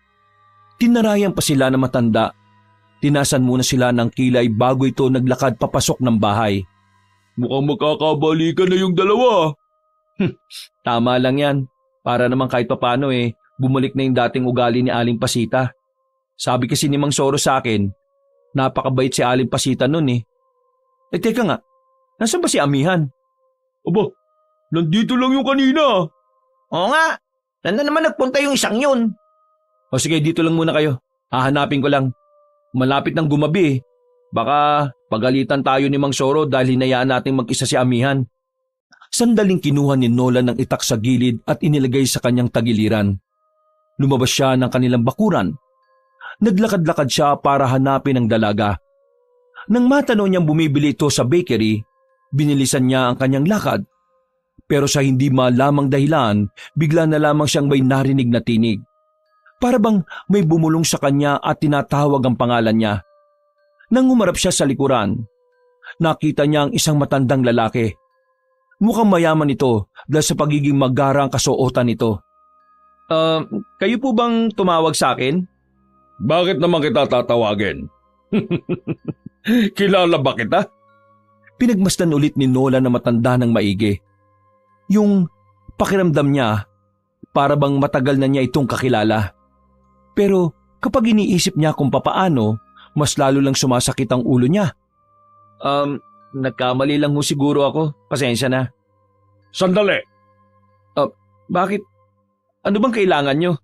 B: Tinarayan pa sila na matanda. Tinasan muna sila ng kilay bago ito naglakad papasok ng bahay.
C: Mukhang magkakabalikan na yung dalawa.
B: Tama lang yan. Para naman kahit papano bumalik na yung dating ugali ni Aling Pasita. Sabi kasi ni Mang Soro sa akin, napakabait si Aling Pasita nun teka nga, nasaan ba si Amihan?
C: Aba, nandito lang yung kanina.
A: Oo nga, nandun naman nagpunta yung isang yun.
B: O sige, dito lang muna kayo. Hahanapin ko lang. Malapit ng gumabi Baka pagalitan tayo ni Mang Soro dahil hinayaan nating mag-isa si Amihan. Sandaling kinuha ni Nolan ng itak sa gilid at inilagay sa kanyang tagiliran. Lumabas siya ng kanilang bakuran. Naglakad-lakad siya para hanapin ang dalaga. Nang matanaw niyang bumibili ito sa bakery, binilisan niya ang kanyang lakad. Pero sa hindi malamang dahilan, bigla na lamang siyang may narinig na tinig. Para bang may bumulong sa kanya at tinatawag ang pangalan niya. Nang umarap siya sa likuran, nakita niya ang isang matandang lalaki. Mukhang mayaman ito dahil sa pagiging magara ang kasuotan nito. Kayo po bang tumawag sa akin?
C: Bakit naman kita tatawagin? Kilala ba kita?
B: Pinagmasdan ulit ni Nolan na matanda ng maigi. Yung pakiramdam niya, para bang matagal na niya itong kakilala. Pero kapag iniisip niya kung papaano, mas lalo lang sumasakit ang ulo niya. Nagkamali lang ho siguro ako. Pasensya na.
C: Sandali.
B: Bakit? Ano bang kailangan nyo?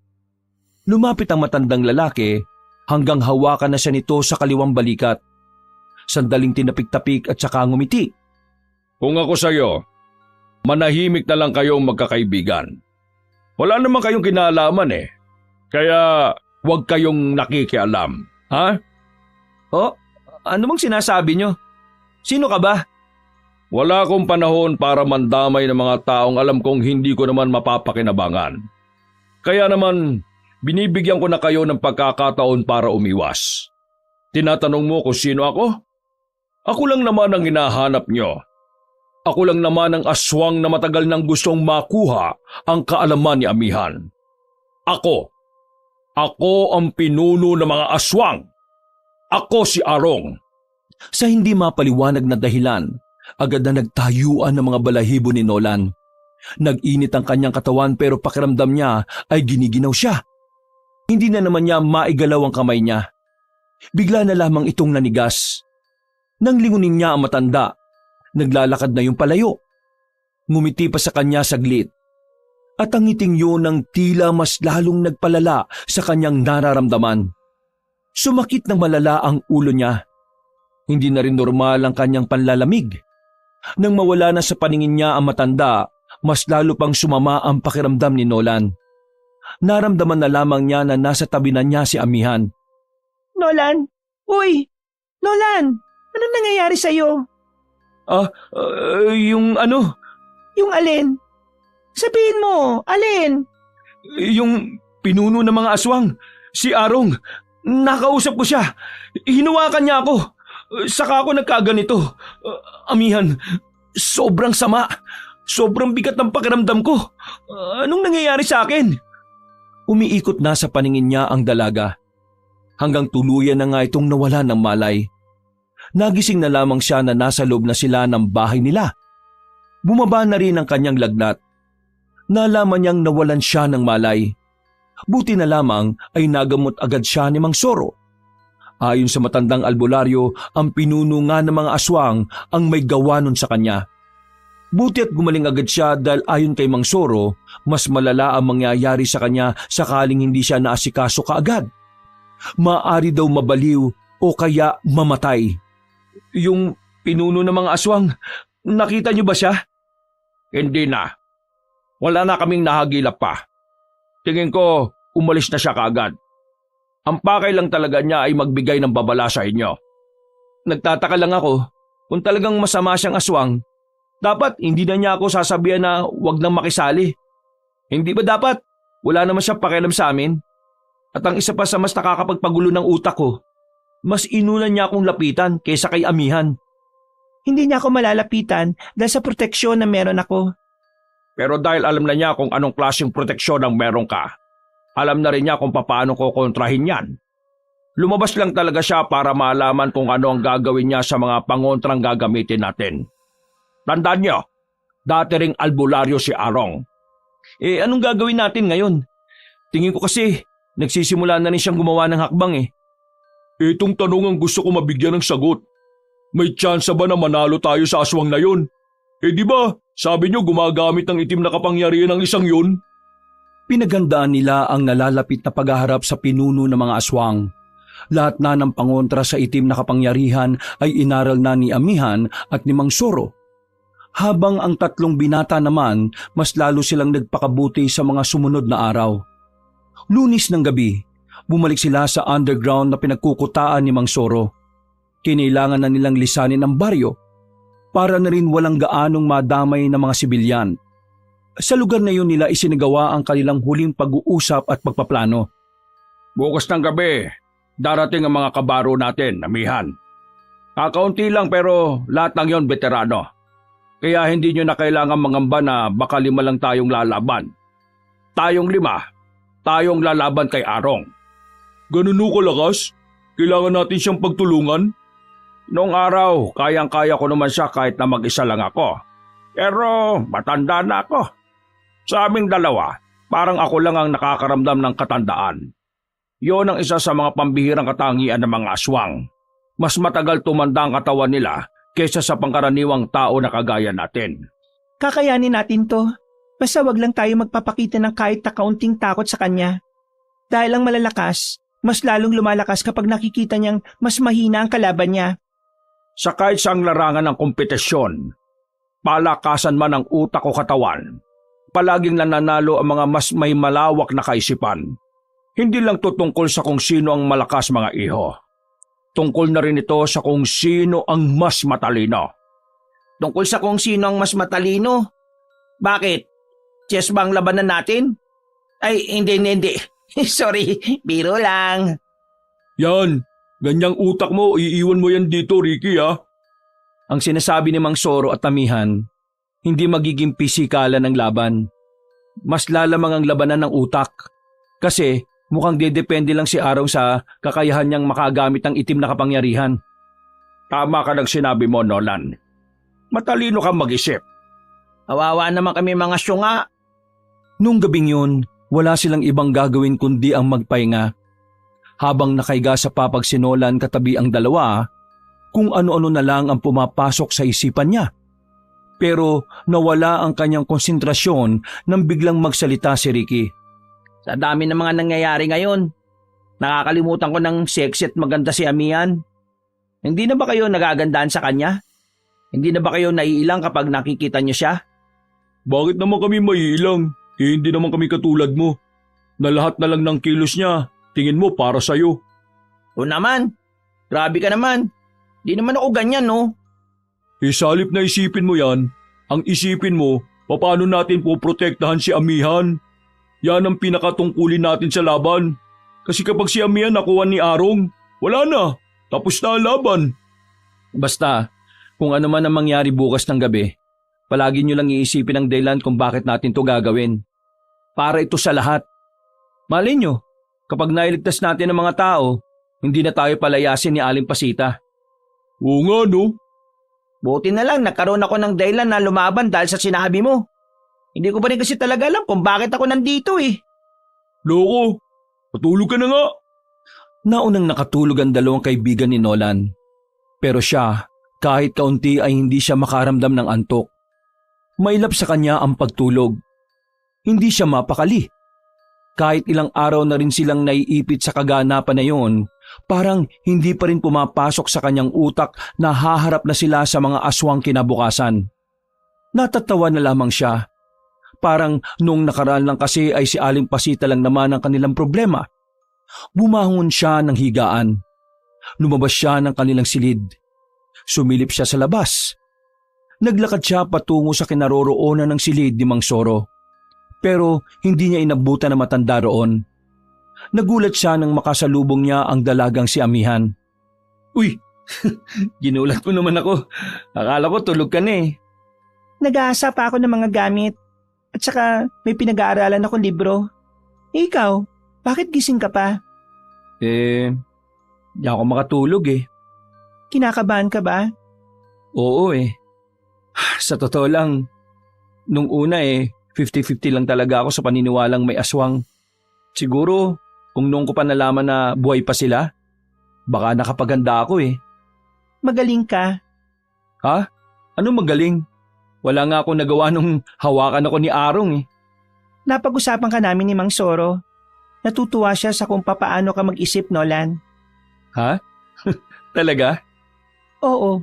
B: Lumapit ang matandang lalaki hanggang hawakan na siya nito sa kaliwang balikat. Sandaling tinapik-tapik at saka ngumiti.
C: Kung ako sa'yo, manahimik na lang kayong magkakaibigan. Wala naman kayong kinalaman Kaya huwag kayong nakikialam. Ha?
B: Ano bang sinasabi nyo? Sino ka ba?
C: Wala akong panahon para mandamay ng mga taong alam kong hindi ko naman mapapakinabangan. Kaya naman, binibigyan ko na kayo ng pagkakataon para umiwas. Tinatanong mo kung sino ako? Ako lang naman ang hinahanap nyo. Ako lang naman ang aswang na matagal nang gustong makuha ang kaalaman ni Amihan. Ako ang pinuno ng mga aswang. Ako si Arong.
B: Sa hindi mapaliwanag na dahilan, agad na nagtayuan ng mga balahibo ni Nolan. Nag-init ang kanyang katawan pero pakiramdam niya ay giniginaw siya. Hindi na naman niya maigalaw ang kamay niya. Bigla na lamang itong nanigas. Nang lingunin niya ang matanda, naglalakad na yung palayo. Ngumiti pa sa kanya saglit. At ang ngiting yun ang tila mas lalong nagpalala sa kanyang nararamdaman. Sumakit ng malala ang ulo niya. Hindi na rin normal ang kanyang panlalamig. Nang mawala na sa paningin niya ang matanda, mas lalo pang sumama ang pakiramdam ni Nolan. Naramdaman na lamang niya na nasa tabi na niya si Amihan.
D: Nolan! Uy! Nolan! Anong nangyayari sa'yo?
B: Yung ano?
D: Yung alin? Sabihin mo, alin?
B: Yung pinuno ng mga aswang. Si Arong. Nakausap ko siya. Hinawakan niya ako. Saka ako nagkaganito. Amihan, sobrang sama. Sobrang bigat ng pakiramdam ko. Anong nangyayari sa akin? Umiikot na sa paningin niya ang dalaga. Hanggang tuluyan na nga itong nawala ng malay. Nagising na lamang siya na nasa loob na sila ng bahay nila. Bumaba na rin ang kanyang lagnat. Nalaman niyang nawalan siya ng malay. Buti na lamang ay nagamot agad siya ni Mang Soro. Ayon sa matandang albularyo, ang pinuno nga ng mga aswang ang may gawa nun sa kanya. Buti at gumaling agad siya dahil ayon kay Mang Soro, mas malala ang mangyayari sa kanya sakaling hindi siya naasikaso kaagad. Maaari daw mabaliw o kaya mamatay. Yung pinuno ng mga aswang, nakita niyo ba siya?
C: Hindi na. Wala na kaming nahagilap pa. Tingin ko, umalis na siya kaagad. Ang pakay lang talaga niya ay magbigay ng babala sa inyo.
B: Nagtataka lang ako, kung talagang masama siyang aswang, dapat hindi na niya ako sasabihan na wag nang makisali. Hindi ba dapat wala naman siyang pakialam sa amin? At ang isa pa sa mas nakakapagpagulo ng utak ko, mas inulan niya akong lapitan kaysa kay Amihan.
D: Hindi niya ako malalapitan dahil sa proteksyon na meron ako.
C: Pero dahil alam na niya kung anong klaseng proteksyon ang meron ka, alam na rin niya kung paano ko kontrahin yan. Lumabas lang talaga siya para malaman kung ano ang gagawin niya sa mga pangontrang gagamitin natin. Tandaan niyo, dati ring albularyo si Arong.
B: Anong gagawin natin ngayon? Tingin ko kasi, nagsisimula na rin siyang gumawa ng hakbang .
C: Itong tanong ang gusto ko mabigyan ng sagot. May tsansa ba na manalo tayo sa aswang na yun? Di ba, sabi niyo gumagamit ng itim na kapangyarihan ng isang yun?
B: Pinaghandaan nila ang nalalapit na paghaharap sa pinuno ng mga aswang. Lahat na ng pangontra sa itim na kapangyarihan ay inaral na ni Amihan at ni Mang Soro. Habang ang tatlong binata naman, mas lalo silang nagpakabuti sa mga sumunod na araw. Lunes ng gabi, bumalik sila sa underground na pinagkukutaan ni Mang Soro. Kinailangan na nilang lisanin ang baryo para na rin walang gaanong madamay ng mga sibilyan. Sa lugar na yun nila isinagawa ang kanilang huling pag-uusap at pagpaplano.
C: Bukas ng gabi, darating ang mga kabaro natin, Amihan. Kakaunti lang pero lahat ng yon veterano. Kaya hindi nyo na kailangan mangamba na baka 5 lang tayong lalaban. Tayong 5, tayong lalaban kay Arong. Ganun o kalakas? Kailangan natin siyang pagtulungan? Noong araw, kayang-kaya ko naman siya kahit na mag-isa lang ako. Pero matanda na ako. Sa aming dalawa, parang ako lang ang nakakaramdam ng katandaan. Yon ang isa sa mga pambihirang katangian ng mga aswang. Mas matagal tumanda ang katawan nila kaysa sa pangkaraniwang tao na kagaya natin.
D: Kakayanin natin to. Basta wag lang tayo magpapakita ng kahit na kaunting takot sa kanya. Dahil ang malalakas, mas lalong lumalakas kapag nakikita niyang mas mahina ang kalaban niya.
C: Sa kahit saang larangan ng kompetisyon, palakasan man ang utak o katawan, palaging nananalo ang mga mas may malawak na kaisipan. Hindi lang tutungkol sa kung sino ang malakas mga iho.
B: Tungkol na rin ito sa kung sino ang mas matalino.
A: Tungkol sa kung sino ang mas matalino. Bakit? Chess ba ang labanan natin? Ay, hindi. Sorry, biro lang.
C: Yan, ganyang utak mo, iiwan mo yan dito, Ricky ha.
B: Ang sinasabi ni Mang Soro at Amihan, hindi magiging pisikalan ng laban. Mas lalamang ang labanan ng utak. Kasi mukhang dedepende lang si Arong sa kakayahan niyang makagamit ng itim na kapangyarihan. Tama ka ng sinabi mo, Nolan. Matalino kang mag-isip.
A: Kawawa naman kami mga syunga.
B: Nung gabing yun, wala silang ibang gagawin kundi ang magpahinga. Habang nakaiga sa papagsinolan katabi ang dalawa, kung ano-ano na lang ang pumapasok sa isipan niya. Pero nawala ang kanyang konsentrasyon nang biglang magsalita si Ricky.
A: Sa dami ng mga nangyayari ngayon, nakakalimutan ko ng sexy at maganda si Amihan. Hindi na ba kayo nagagandaan sa kanya? Hindi na ba kayo naiilang kapag nakikita niyo siya?
C: Bakit naman kami maiilang? Hindi naman kami katulad mo. Na lahat na lang ng kilos niya, tingin mo para sa'yo.
A: O naman, grabe ka naman. Di naman ako ganyan, no?
C: Salip na isipin mo yan, ang isipin mo, paano natin poprotektahan si Amihan? Yan ang pinakatungkulin natin sa laban. Kasi kapag si Amihan nakuha ni Arong, wala na, tapos na ang laban.
B: Basta, kung ano man ang mangyari bukas ng gabi, palagi nyo lang iisipin ang dahilan kung bakit natin to gagawin. Para ito sa lahat. Malay nyo, kapag nailigtas natin ang mga tao, hindi na tayo palayasin ni Aling Pasita.
C: Oo nga no.
A: Buti na lang nagkaroon ako ng dahilan na lumaban dahil sa sinabi mo. Hindi ko pa rin kasi talaga alam kung bakit ako nandito eh.
C: Loko, patulog ka na nga.
B: Naunang nakatulog ang dalawang kaibigan ni Nolan. Pero siya, kahit kaunti ay hindi siya makaramdam ng antok. Mailap sa kanya ang pagtulog. Hindi siya mapakali. Kahit ilang araw na rin silang naiipit sa kaganapan na yon, parang hindi pa rin pumapasok sa kanyang utak na haharap na sila sa mga aswang kinabukasan. Natatawa na lamang siya. Parang nung nakaraan lang kasi ay si Aling Pasita lang naman ang kanilang problema. Bumangon siya ng higaan. Lumabas siya ng kanilang silid. Sumilip siya sa labas. Naglakad siya patungo sa kinaroroonan ng silid ni Mang Soro. Pero hindi niya inabutan na matanda roon. Nagulat siya nang makasalubong niya ang dalagang si Amihan.
A: Uy, ginulat mo naman ako. Akala ko tulog ka na eh.
D: Nag-aasa pa ako ng mga gamit. At saka may pinag-aaralan akong libro. Ikaw, bakit gising ka pa?
B: Di ako makatulog eh.
D: Kinakabahan ka ba?
B: Oo eh. Sa totoo lang, nung una 50-50 lang talaga ako sa paniniwalang may aswang. Siguro, kung noong ko pa nalaman na buhay pa sila, baka nakapaganda ako eh.
D: Magaling ka.
B: Ha? Ano magaling? Wala nga ako nagawa nung hawakan ako ni Arong eh.
D: Napag-usapan ka namin ni Mang Soro. Natutuwa siya sa kung papaano ka mag-isip, Nolan.
B: Ha? Talaga?
D: Oo.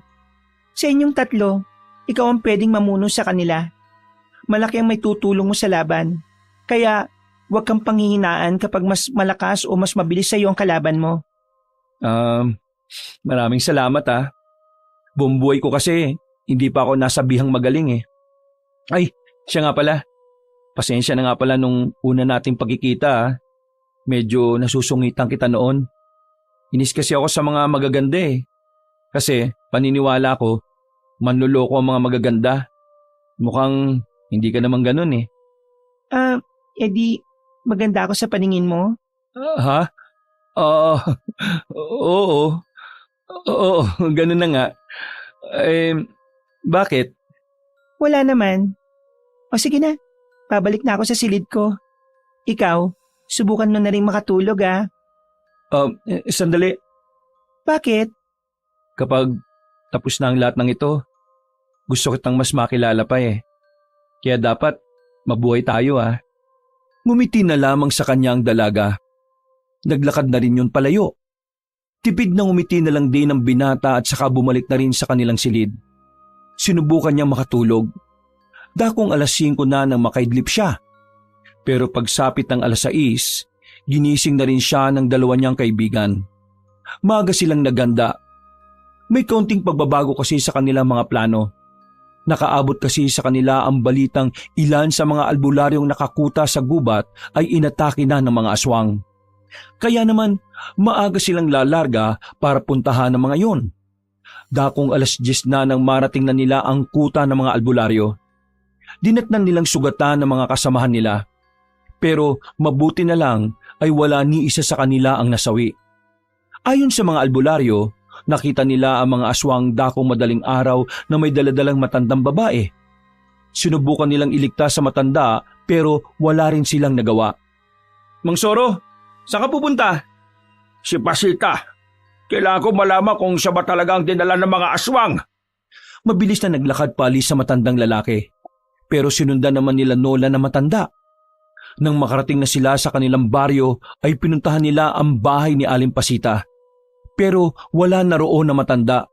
D: Sa inyong tatlo, ikaw ang pwedeng mamuno sa kanila. Malaki ang may tutulong mo sa laban. Kaya, huwag kang panghihinaan kapag mas malakas o mas mabilis sa iyo ang kalaban mo.
B: Maraming salamat ah. Bumbuhay ko kasi hindi pa ako nasabihang magaling eh. Ay, siya nga pala. Pasensya na nga pala nung una nating pagkikita ah. Medyo nasusungitan kita noon. Inis kasi ako sa mga magaganda eh. Kasi paniniwala ko, manluloko ang mga magaganda. Mukhang hindi ka naman ganun eh.
D: Edi, maganda ako sa paningin mo?
B: Ha? Oo. Oo, ganun na nga. Bakit?
D: Wala naman. O sige na, pabalik na ako sa silid ko. Ikaw, subukan mo na rin makatulog ah.
B: Sandali.
D: Bakit?
B: Kapag tapos na ang lahat ng ito, gusto kitang mas makilala pa eh. Kaya dapat mabuhay tayo ah. Ngumiti na lamang sa kanya ang dalaga. Naglakad na rin yun palayo. Tipid na ngumiti na lang din ang binata at saka bumalik na rin sa kanilang silid. Sinubukan niyang makatulog. Dakong 5:00 na nang makaidlip siya. Pero pagsapit ng 6:00, ginising na rin siya ng dalawa niyang kaibigan. maaga silang naganda. May kaunting pagbabago kasi sa kanilang mga plano. Nakaabot kasi sa kanila ang balitang ilan sa mga albularyong nakakuta sa gubat ay inatake na ng mga aswang. Kaya naman maaga silang lalarga para puntahan ng mga yon. Dakong 10:00 na nang marating na nila ang kuta ng mga albularyo. Dinatnan nilang sugatan ng mga kasamahan nila. Pero mabuti na lang ay wala ni isa sa kanila ang nasawi. Ayon sa mga albularyo, nakita nila ang mga aswang dakong madaling araw na may daladalang matandang babae. Sinubukan nilang iligtas sa matanda pero wala rin silang nagawa.
A: Mang Soro, saan ka pupunta?
C: Si Pasita, kailangan ko malaman kung siya ba talaga ang dinala ng mga aswang.
B: Mabilis na naglakad palis sa matandang lalaki. Pero sinundan naman nila Nolan na matanda. Nang makarating na sila sa kanilang baryo ay pinuntahan nila ang bahay ni Aling Pasita. Pero wala na roon na matanda.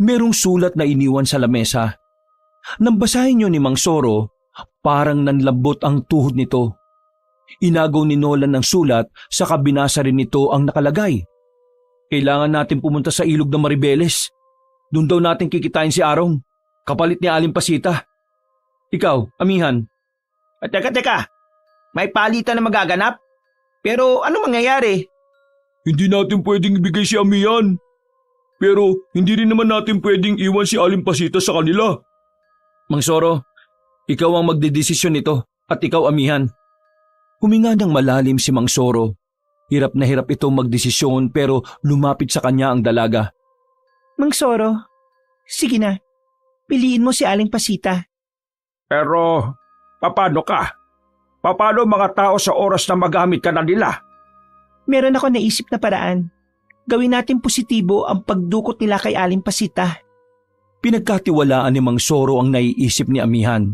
B: Merong sulat na iniwan sa lamesa. Nang basahin niyo ni Mang Soro, parang nanlambot ang tuhod nito. Inagaw ni Nolan ng sulat sa kabinasa rin nito ang nakalagay. Kailangan natin pumunta sa ilog ng Maribeles. Doon daw natin kikitain si Arong, kapalit ni Aling Pasita. Ikaw, amihan.
A: Teka. May palitan na magaganap? Pero ano mangyayari?
C: Hindi natin pwedeng ibigay si Amihan. Pero hindi rin naman natin pwedeng iwan si Aling Pasita sa kanila.
B: Mang Soro, ikaw ang magdedesisyon nito at ikaw amihan. Huminga ng malalim si Mang Soro. Hirap na hirap itong magdesisyon pero lumapit sa kanya ang dalaga.
D: Mang Soro, sige na. Piliin mo si Aling Pasita.
C: Pero paano ka? Paano mga tao sa oras na magamit ka na nila?
D: Meron ako naisip na paraan. Gawin natin positibo ang pagdukot nila kay Aling Pasita.
B: Pinagkatiwalaan ni Mang Soro ang naiisip ni amihan.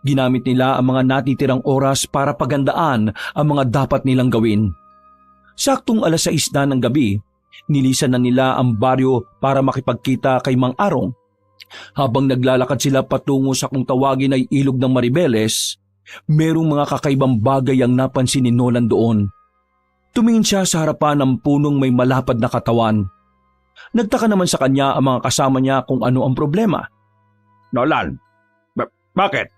B: Ginamit nila ang mga natitirang oras para pagandaan ang mga dapat nilang gawin. Saktong 6:00 na ng gabi, nilisan na nila ang baryo para makipagkita kay Mang Arong. Habang naglalakad sila patungo sa kung tawagin ay ilog ng Maribeles, merong mga kakaibang bagay ang napansin ni Nolan doon. Tumingin siya sa harapan ng punong may malapad na katawan. Nagtaka naman sa kanya ang mga kasama niya kung ano ang problema.
C: Nolan, bakit?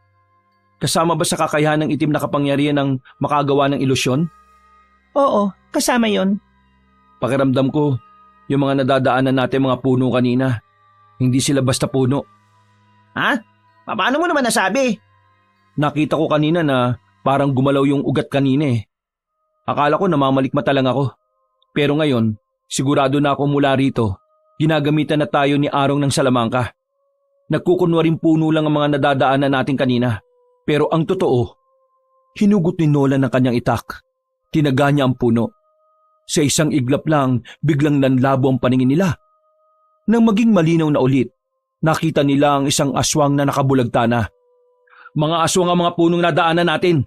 B: Kasama ba sa kakayahan ng itim na kapangyarihan ng makagawa ng ilusyon?
D: Oo, kasama yon.
B: Pakiramdam ko, yung mga nadadaanan natin mga puno kanina, hindi sila basta puno.
A: Ha? Paano mo naman nasabi?
B: Nakita ko kanina na parang gumalaw yung ugat kanina eh. Akala ko namamalikmata lang ako. Pero ngayon, sigurado na ako mula rito. Ginagamitan na tayo ni Arong ng salamangka. Nagkukunwaring puno lang ang mga nadadaanan natin kanina. Pero ang totoo, hinugot ni Nolan ang kanyang itak. Tinaga niya ang puno. Sa isang iglap lang, biglang nanlabo ang paningin nila. Nang maging malinaw na ulit, nakita nila ang isang aswang na nakabulagta na. Mga aswang ang mga punong nadaanan natin.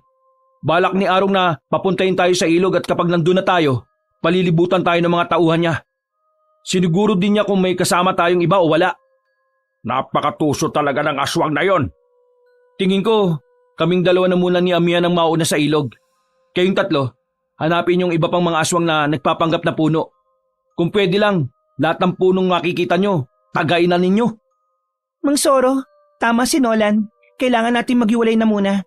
B: Balak ni Arong na papuntahin tayo sa ilog at kapag nandun na tayo, palilibutan tayo ng mga tauhan niya. Siniguro din niya kung may kasama tayong iba o wala.
C: Napakatuso talaga ng aswang na yon.
B: Tingin ko, kaming dalawa na muna ni Amihan ang mauna sa ilog. Kayong tatlo, hanapin yung iba pang mga aswang na nagpapanggap na puno. Kung pwede lang, lahat ng punong makikita nyo, tagayin na ninyo.
D: Mang Soro, tama si Nolan. Kailangan natin maghiwalay na muna.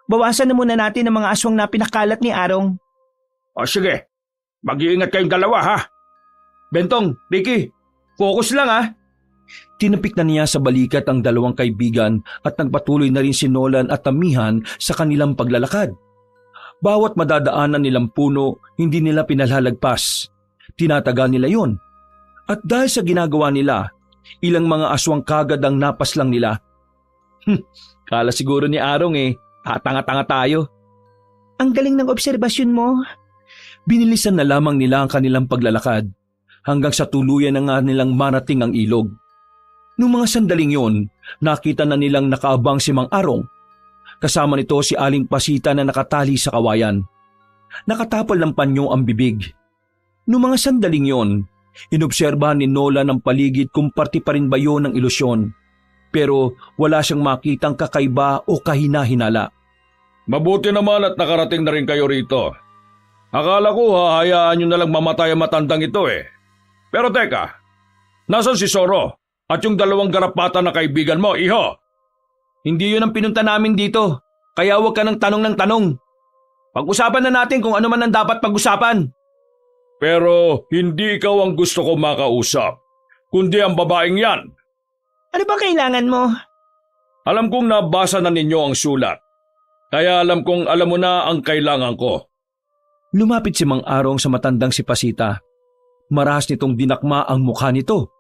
D: Bawasan na muna natin ang mga aswang na pinakalat ni Arong.
C: O sige, mag-iingat kayong dalawa ha.
B: Bentong, Ricky, focus lang ha. Tinapik na niya sa balikat ang dalawang kaibigan at nagpatuloy na rin si Nolan at Amihan sa kanilang paglalakad. Bawat madadaanan nilang puno, hindi nila pinalalagpas. Tinataga nila yon. At dahil sa ginagawa nila, ilang mga aswang kagad ang napaslang nila. Kala siguro ni Arong tatanga-tanga tayo.
D: Ang galing ng obserbasyon mo.
B: Binilisan na lamang nila ang kanilang paglalakad hanggang sa tuluyan na nga nilang marating ang ilog. Noong mga sandaling yon, nakita na nilang nakaabang si Mang Arong. Kasama nito si Aling Pasita na nakatali sa kawayan. Nakatapal ng panyo ang bibig. Noong mga sandaling yon, inobserbahan ni Nolan ang paligid kung parte pa rin ba yun ng ilusyon. Pero wala siyang makitang kakaiba o kahina-hinala.
C: Mabuti naman at nakarating na rin kayo rito. Akala ko hahayaan nyo na lang mamatay ang matandang ito Pero teka, nasan si Soro at yung dalawang garapata na kaibigan mo, iho?
B: Hindi yun ang pinunta namin dito, kaya huwag ka ng tanong. Pag-usapan na natin kung ano man ang dapat pag-usapan.
C: Pero hindi ikaw ang gusto ko makausap, kundi ang babaeng yan.
D: Ano ba kailangan mo?
C: Alam kong nabasa na ninyo ang sulat, kaya alam kong alam mo na ang kailangan ko.
B: Lumapit si Mang Arong sa matandang si Pasita. Marahas nitong dinakma ang mukha nito.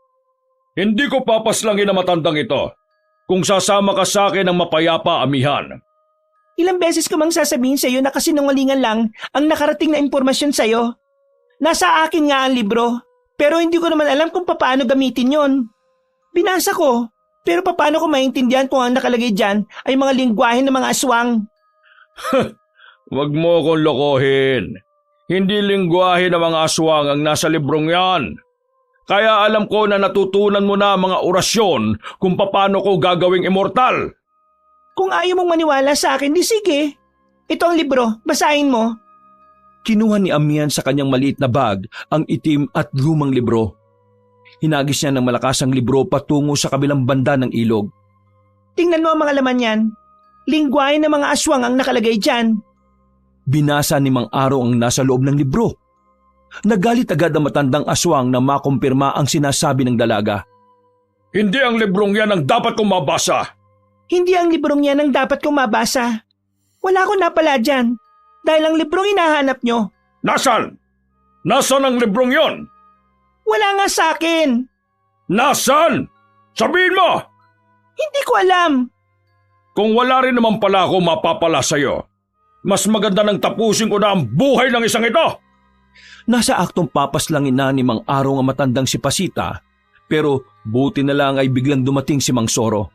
C: Hindi ko papaslangin ang matandang ito kung sasama ka sa akin ng mapayapa, amihan.
D: Ilang beses ko mang sasabihin sa'yo na kasinungalingan lang ang nakarating na impormasyon sa'yo. Nasa akin nga ang libro, pero hindi ko naman alam kung paano gamitin yon. Binasa ko, pero paano ko maintindihan kung ang nakalagay dyan ay mga lingwahe ng mga aswang?
C: Huwag mo akong lokohin. Hindi lingwahe ng mga aswang ang nasa librong yan. Kaya alam ko na natutunan mo na mga orasyon kung paano ko gagawing immortal.
D: Kung ayaw mong maniwala sa akin, di sige. Ito ang libro, basahin mo.
B: Kinuha ni Amihan sa kanyang maliit na bag ang itim at lumang libro. Hinagis niya ng malakas ang libro patungo sa kabilang banda ng ilog.
D: Tingnan mo ang mga laman yan. Lingwahe ng mga aswang ang nakalagay dyan.
B: Binasa ni Mang Arong ang nasa loob ng libro. Nagalit agad ang matandang aswang na makumpirma ang sinasabi ng dalaga.
C: Hindi ang librong yan ang dapat kong mabasa.
D: Hindi ang librong yan ang dapat kong mabasa. Wala akong napala dyan. Dahil ang librong hinahanap nyo.
C: Nasaan? Nasaan ang librong yon?
D: Wala nga sa akin.
C: Nasaan? Sabihin mo!
D: Hindi ko alam.
C: Kung wala rin naman pala ako mapapala sa'yo, mas maganda nang tapusin ko na ang buhay ng isang ito.
B: Nasa aktong papaslangin na ni Mang Arong ang matandang si Pasita, pero buti na lang ay biglang dumating si Mang Soro.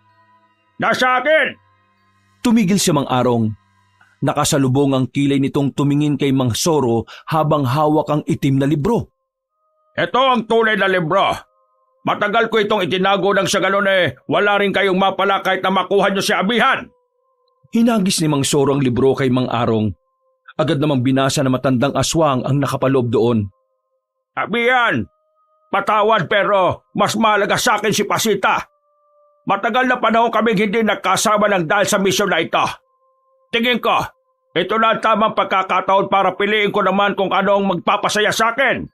C: Nasa akin!
B: Tumigil si Mang Arong. Nakasalubong ang kilay nitong tumingin kay Mang Soro habang hawak ang itim na libro.
C: Ito ang tunay na libro. Matagal ko itong itinago nang sa ganun wala rin kayong mapala kahit na makuha nyo si Amihan.
B: Hinagis ni Mang Soro ang libro kay Mang Arong. Agad namang binasa na matandang aswang ang nakapaloob doon.
C: Amihan, patawad pero mas mahalaga sa akin si Pasita. Matagal na panahon kaming hindi nagkasama ng dahil sa misyon na ito. Tingin ko, ito na ang tamang pagkakataon para piliin ko naman kung ano ang magpapasaya sa akin.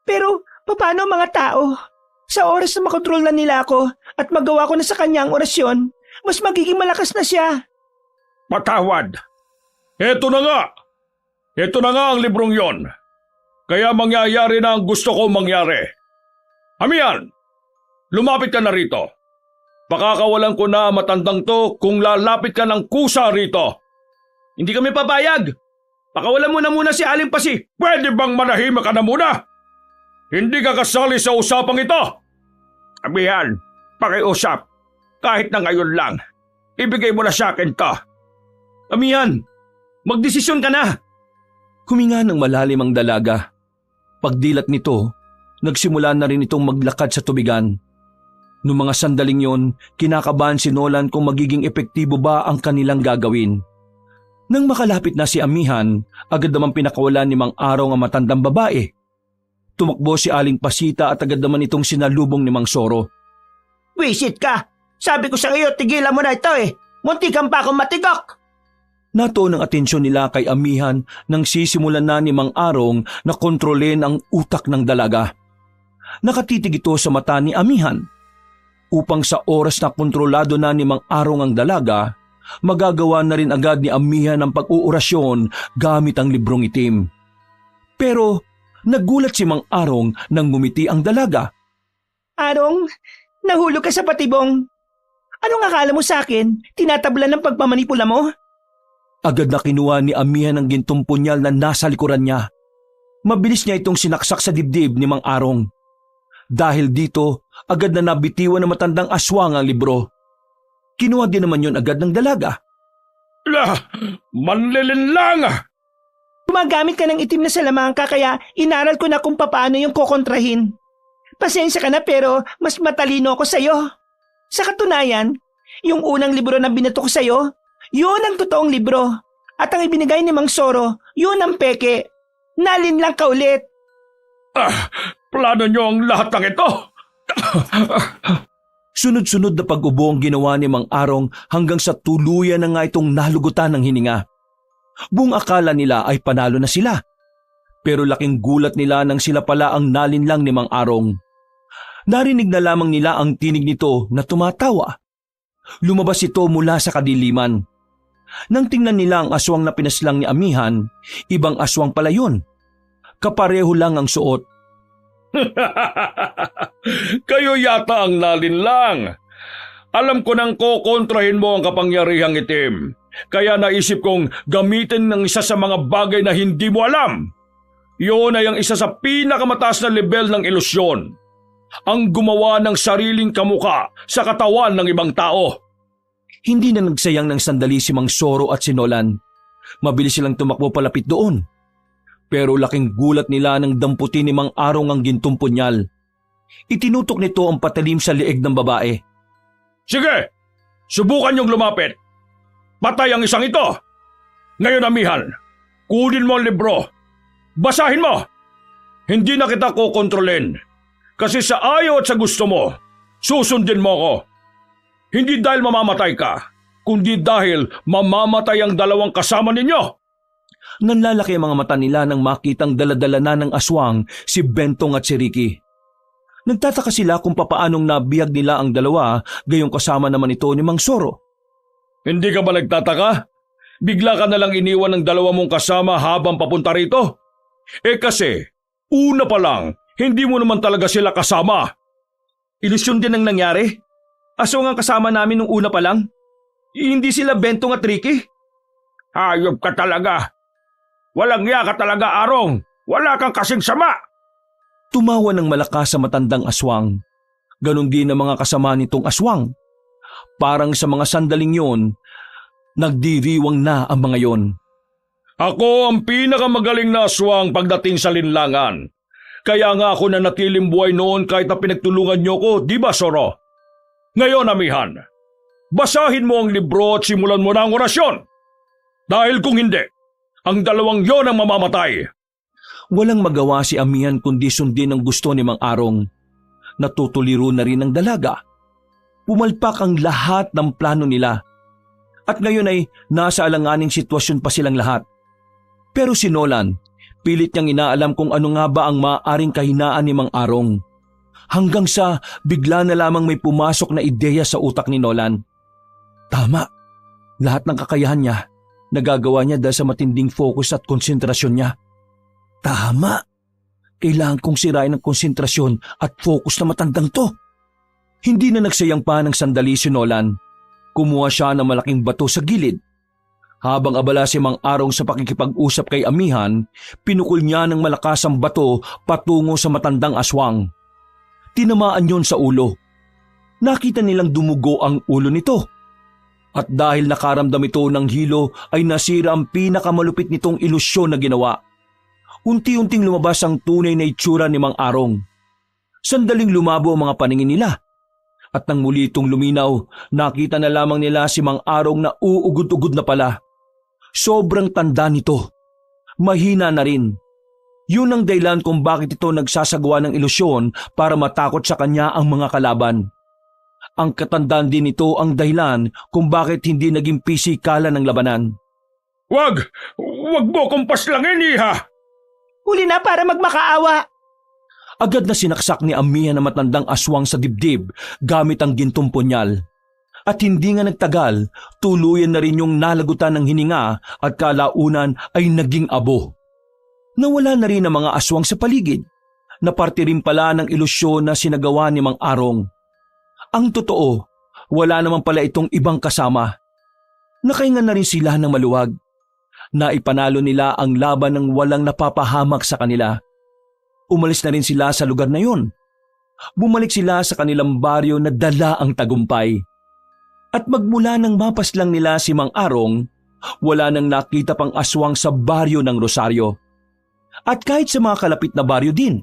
D: Pero paano ang mga tao? Sa oras na makontrol na nila ako at magawa ko na sa kanya ang orasyon, mas magiging malakas na siya.
C: Patawad. Ito na nga. Ito na nga ang librong yon. Kaya mangyayari na ang gusto ko mangyari. Amihan, lumapit ka na rito. Pakakawalan ko na matandang to kung lalapit ka ng kusa rito.
A: Hindi kami papayag. Pakawalan mo na muna si Aling Pasi.
C: Pwede bang manahimik ka na muna? Hindi ka kasali sa usapang ito. Amihan, pakiusap. Kahit na ngayon lang. Ibigay mo na sa akin to.
A: Amihan, magdesisyon ka na.
B: Huminga ng malalim ang dalaga. Pagdilat nito, nagsimula na rin itong maglakad sa tubigan. Noong mga sandaling yon, kinakabahan si Nolan kung magiging epektibo ba ang kanilang gagawin. Nang makalapit na si Amihan, agad naman pinakawalan ni Mang Arong ang matandang babae. Tumakbo si Aling Pasita at agad naman itong sinalubong ni Mang Soro.
A: Wisit ka. Sabi ko sa iyo, tigilan mo na ito Muntikan pa akong matigok.
B: Natuon ang atensyon nila kay Amihan nang sisimulan na ni Mang Arong na kontrolin ang utak ng dalaga. Nakatitig ito sa mata ni Amihan. Upang sa oras na kontrolado na ni Mang Arong ang dalaga, magagawa na rin agad ni Amihan ang pag-uurasyon gamit ang librong itim. Pero nagulat si Mang Arong nang ngumiti ang dalaga.
D: Arong, nahulog ka sa patibong. Anong akala mo sa akin? Tinatablan ng pagmamanipula mo?
B: Agad na kinuha ni Amihan ang gintong punyal na nasa likuran niya. Mabilis niya itong sinaksak sa dibdib ni Mang Arong. Dahil dito, agad na nabitiwan ng matandang aswang ang libro. Kinuha din naman yon agad ng dalaga.
C: Manlilin lang!
D: Gumagamit ka ng itim na salamangka kaya inaral ko na kung paano yung kokontrahin. Pasensya ka na pero mas matalino ako sa'yo. Sa katunayan, yung unang libro na binato ko sa'yo, yun ang totoong libro. At ang ibinigay ni Mang Soro, yun ang peke. Nalin lang ka ulit.
C: Plano niyo ang lahat ng ito?
B: Sunod-sunod na pag-ubo ang ginawa ni Mang Arong hanggang sa tuluyan na nga itong nalugutan ng hininga. Buong akala nila ay panalo na sila. Pero laking gulat nila nang sila pala ang nalinlang ni Mang Arong. Narinig na lamang nila ang tinig nito na tumatawa. Lumabas ito mula sa kadiliman. Nang tingnan nila ang aswang na pinaslang ni Amihan, ibang aswang pala yun. Kapareho lang ang suot.
C: Kayo yata ang nalinlang. Alam ko nang kokontrahin mo ang kapangyarihang itim. Kaya naisip kong gamitin ng isa sa mga bagay na hindi mo alam. Yun ay ang isa sa pinakamataas na level ng ilusyon. Ang gumawa ng sariling kamuka sa katawan ng ibang tao.
B: Hindi na nagsayang ng sandali si Mang Soro at si Nolan. Mabilis silang tumakbo palapit doon. Pero laking gulat nila nang damputin ni Mang Arong ang gintong punyal. Itinutok nito ang patalim sa leeg ng babae.
C: Sige, subukan niyong lumapit. Patay ang isang ito. Ngayon, Amihan, kunin mo ang libro. Basahin mo. Hindi na kita kokontrolin. Kasi sa ayaw at sa gusto mo, susundin mo ako. Hindi dahil mamamatay ka, kundi dahil mamamatay ang dalawang kasama ninyo.
B: Nanlalaki ang mga mata nila nang makitang daladala na ng aswang si Bentong at si Ricky. Nagtataka sila kung papaanong nabiyag nila ang dalawa, gayong kasama naman ito ni Mang Soro.
C: Hindi ka ba nagtataka? Bigla ka nalang iniwan ng dalawa mong kasama habang papunta rito? Kasi, una pa lang, hindi mo naman talaga sila kasama.
A: Ilusyon din ang nangyari. Aswang ang kasama namin nung una pa lang. Hindi sila Bentong at Ricky.
C: Hayop ka talaga. Walang iya ka talaga, Arong. Wala kang kasing sama.
B: Tumawa ng malakas sa matandang aswang. Ganon din ang mga kasama nitong aswang. Parang sa mga sandaling yon, nagdiriwang na ang mga yon.
C: Ako ang pinakamagaling na aswang pagdating sa linlangan. Kaya nga ako nanatiling buhay noon kahit na pinagtulungan niyo ko, di ba, Soro? Ngayon, Amihan, basahin mo ang libro at simulan mo na ang orasyon. Dahil kung hindi, ang dalawang yon ang mamamatay.
B: Walang magawa si Amihan kundi sundin ang gusto ni Mang Arong. Natutuliro na rin ang dalaga. Pumalpak ang lahat ng plano nila. At ngayon ay nasa alanganing sitwasyon pa silang lahat. Pero si Nolan, pilit niyang inaalam kung ano nga ba ang maaaring kahinaan ni Mang Arong. Hanggang sa bigla na lamang may pumasok na ideya sa utak ni Nolan. Tama, lahat ng kakayahan niya, nagagawa niya dahil sa matinding focus at konsentrasyon niya. Tama, kailangan kong sirain ang konsentrasyon at focus na matandang to. Hindi na nagsayang pa ng sandali si Nolan. Kumuha siya ng malaking bato sa gilid. Habang abala si Mang Arong sa pakikipag-usap kay Amihan, pinukul niya ng malakas ang bato patungo sa matandang aswang. Tinamaan yon sa ulo. Nakita nilang dumugo ang ulo nito. At dahil nakaramdam ito ng hilo ay nasira ang pinakamalupit nitong ilusyon na ginawa. Unti-unting lumabas ang tunay na itsura ni Mang Arong. Sandaling lumabo ang mga paningin nila. At nang muli itong luminaw, nakita na lamang nila si Mang Arong na uugod-ugod na pala. Sobrang tanda nito. Mahina na rin. Yun ang dahilan kung bakit ito nagsasagawa ng ilusyon para matakot sa kanya ang mga kalaban. Ang katandaan din nito ang dahilan kung bakit hindi naging pisikalan ng labanan.
C: Wag mo kong paslangin, Iha!
A: Huli na para magmakaawa.
B: Agad na sinaksak ni Amihan na matandang aswang sa dibdib gamit ang gintong punyal. At hindi nga nagtagal, tuluyan na rin yung nalagutan ng hininga at kalaunan ay naging abo. Nawala na rin ang mga aswang sa paligid, na parte rin pala ng ilusyon na sinagawa ni Mang Arong. Ang totoo, wala naman pala itong ibang kasama. Nakahinga na rin sila ng maluwag. Naipanalo nila ang laban ng walang napapahamak sa kanila. Umalis na rin sila sa lugar na yun. Bumalik sila sa kanilang baryo na dala ang tagumpay. At magmula nang mapaslang nila si Mang Arong, wala nang nakita pang aswang sa baryo ng Rosario. At kahit sa mga kalapit na baryo din,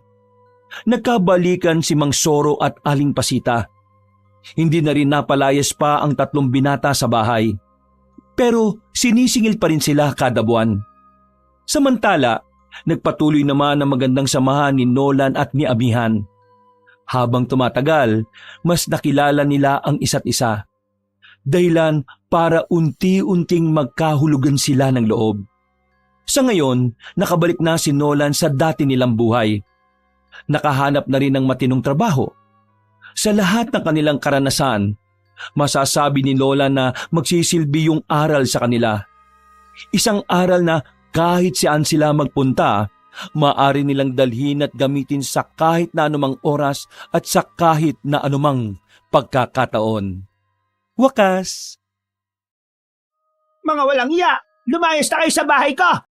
B: nagkabalikan si Mang Soro at Aling Pasita. Hindi na rin napalayas pa ang 3 binata sa bahay. Pero sinisingil pa rin sila kada buwan. Samantala, Nagpatuloy naman ang magandang samahan ni Nolan at ni Amihan. Habang tumatagal, mas nakilala nila ang isa't isa. Dahilan para unti-unting magkahulugan sila ng loob. Sa ngayon, nakabalik na si Nolan sa dati nilang buhay. Nakahanap na rin ng matinong trabaho. Sa lahat ng kanilang karanasan, masasabi ni Lola na magsisilbi yung aral sa kanila. Isang aral na kahit saan sila magpunta, maaari nilang dalhin at gamitin sa kahit na anumang oras at sa kahit na anumang pagkakataon. Wakas!
A: Mga walang iya, lumayas na kayo sa bahay ko!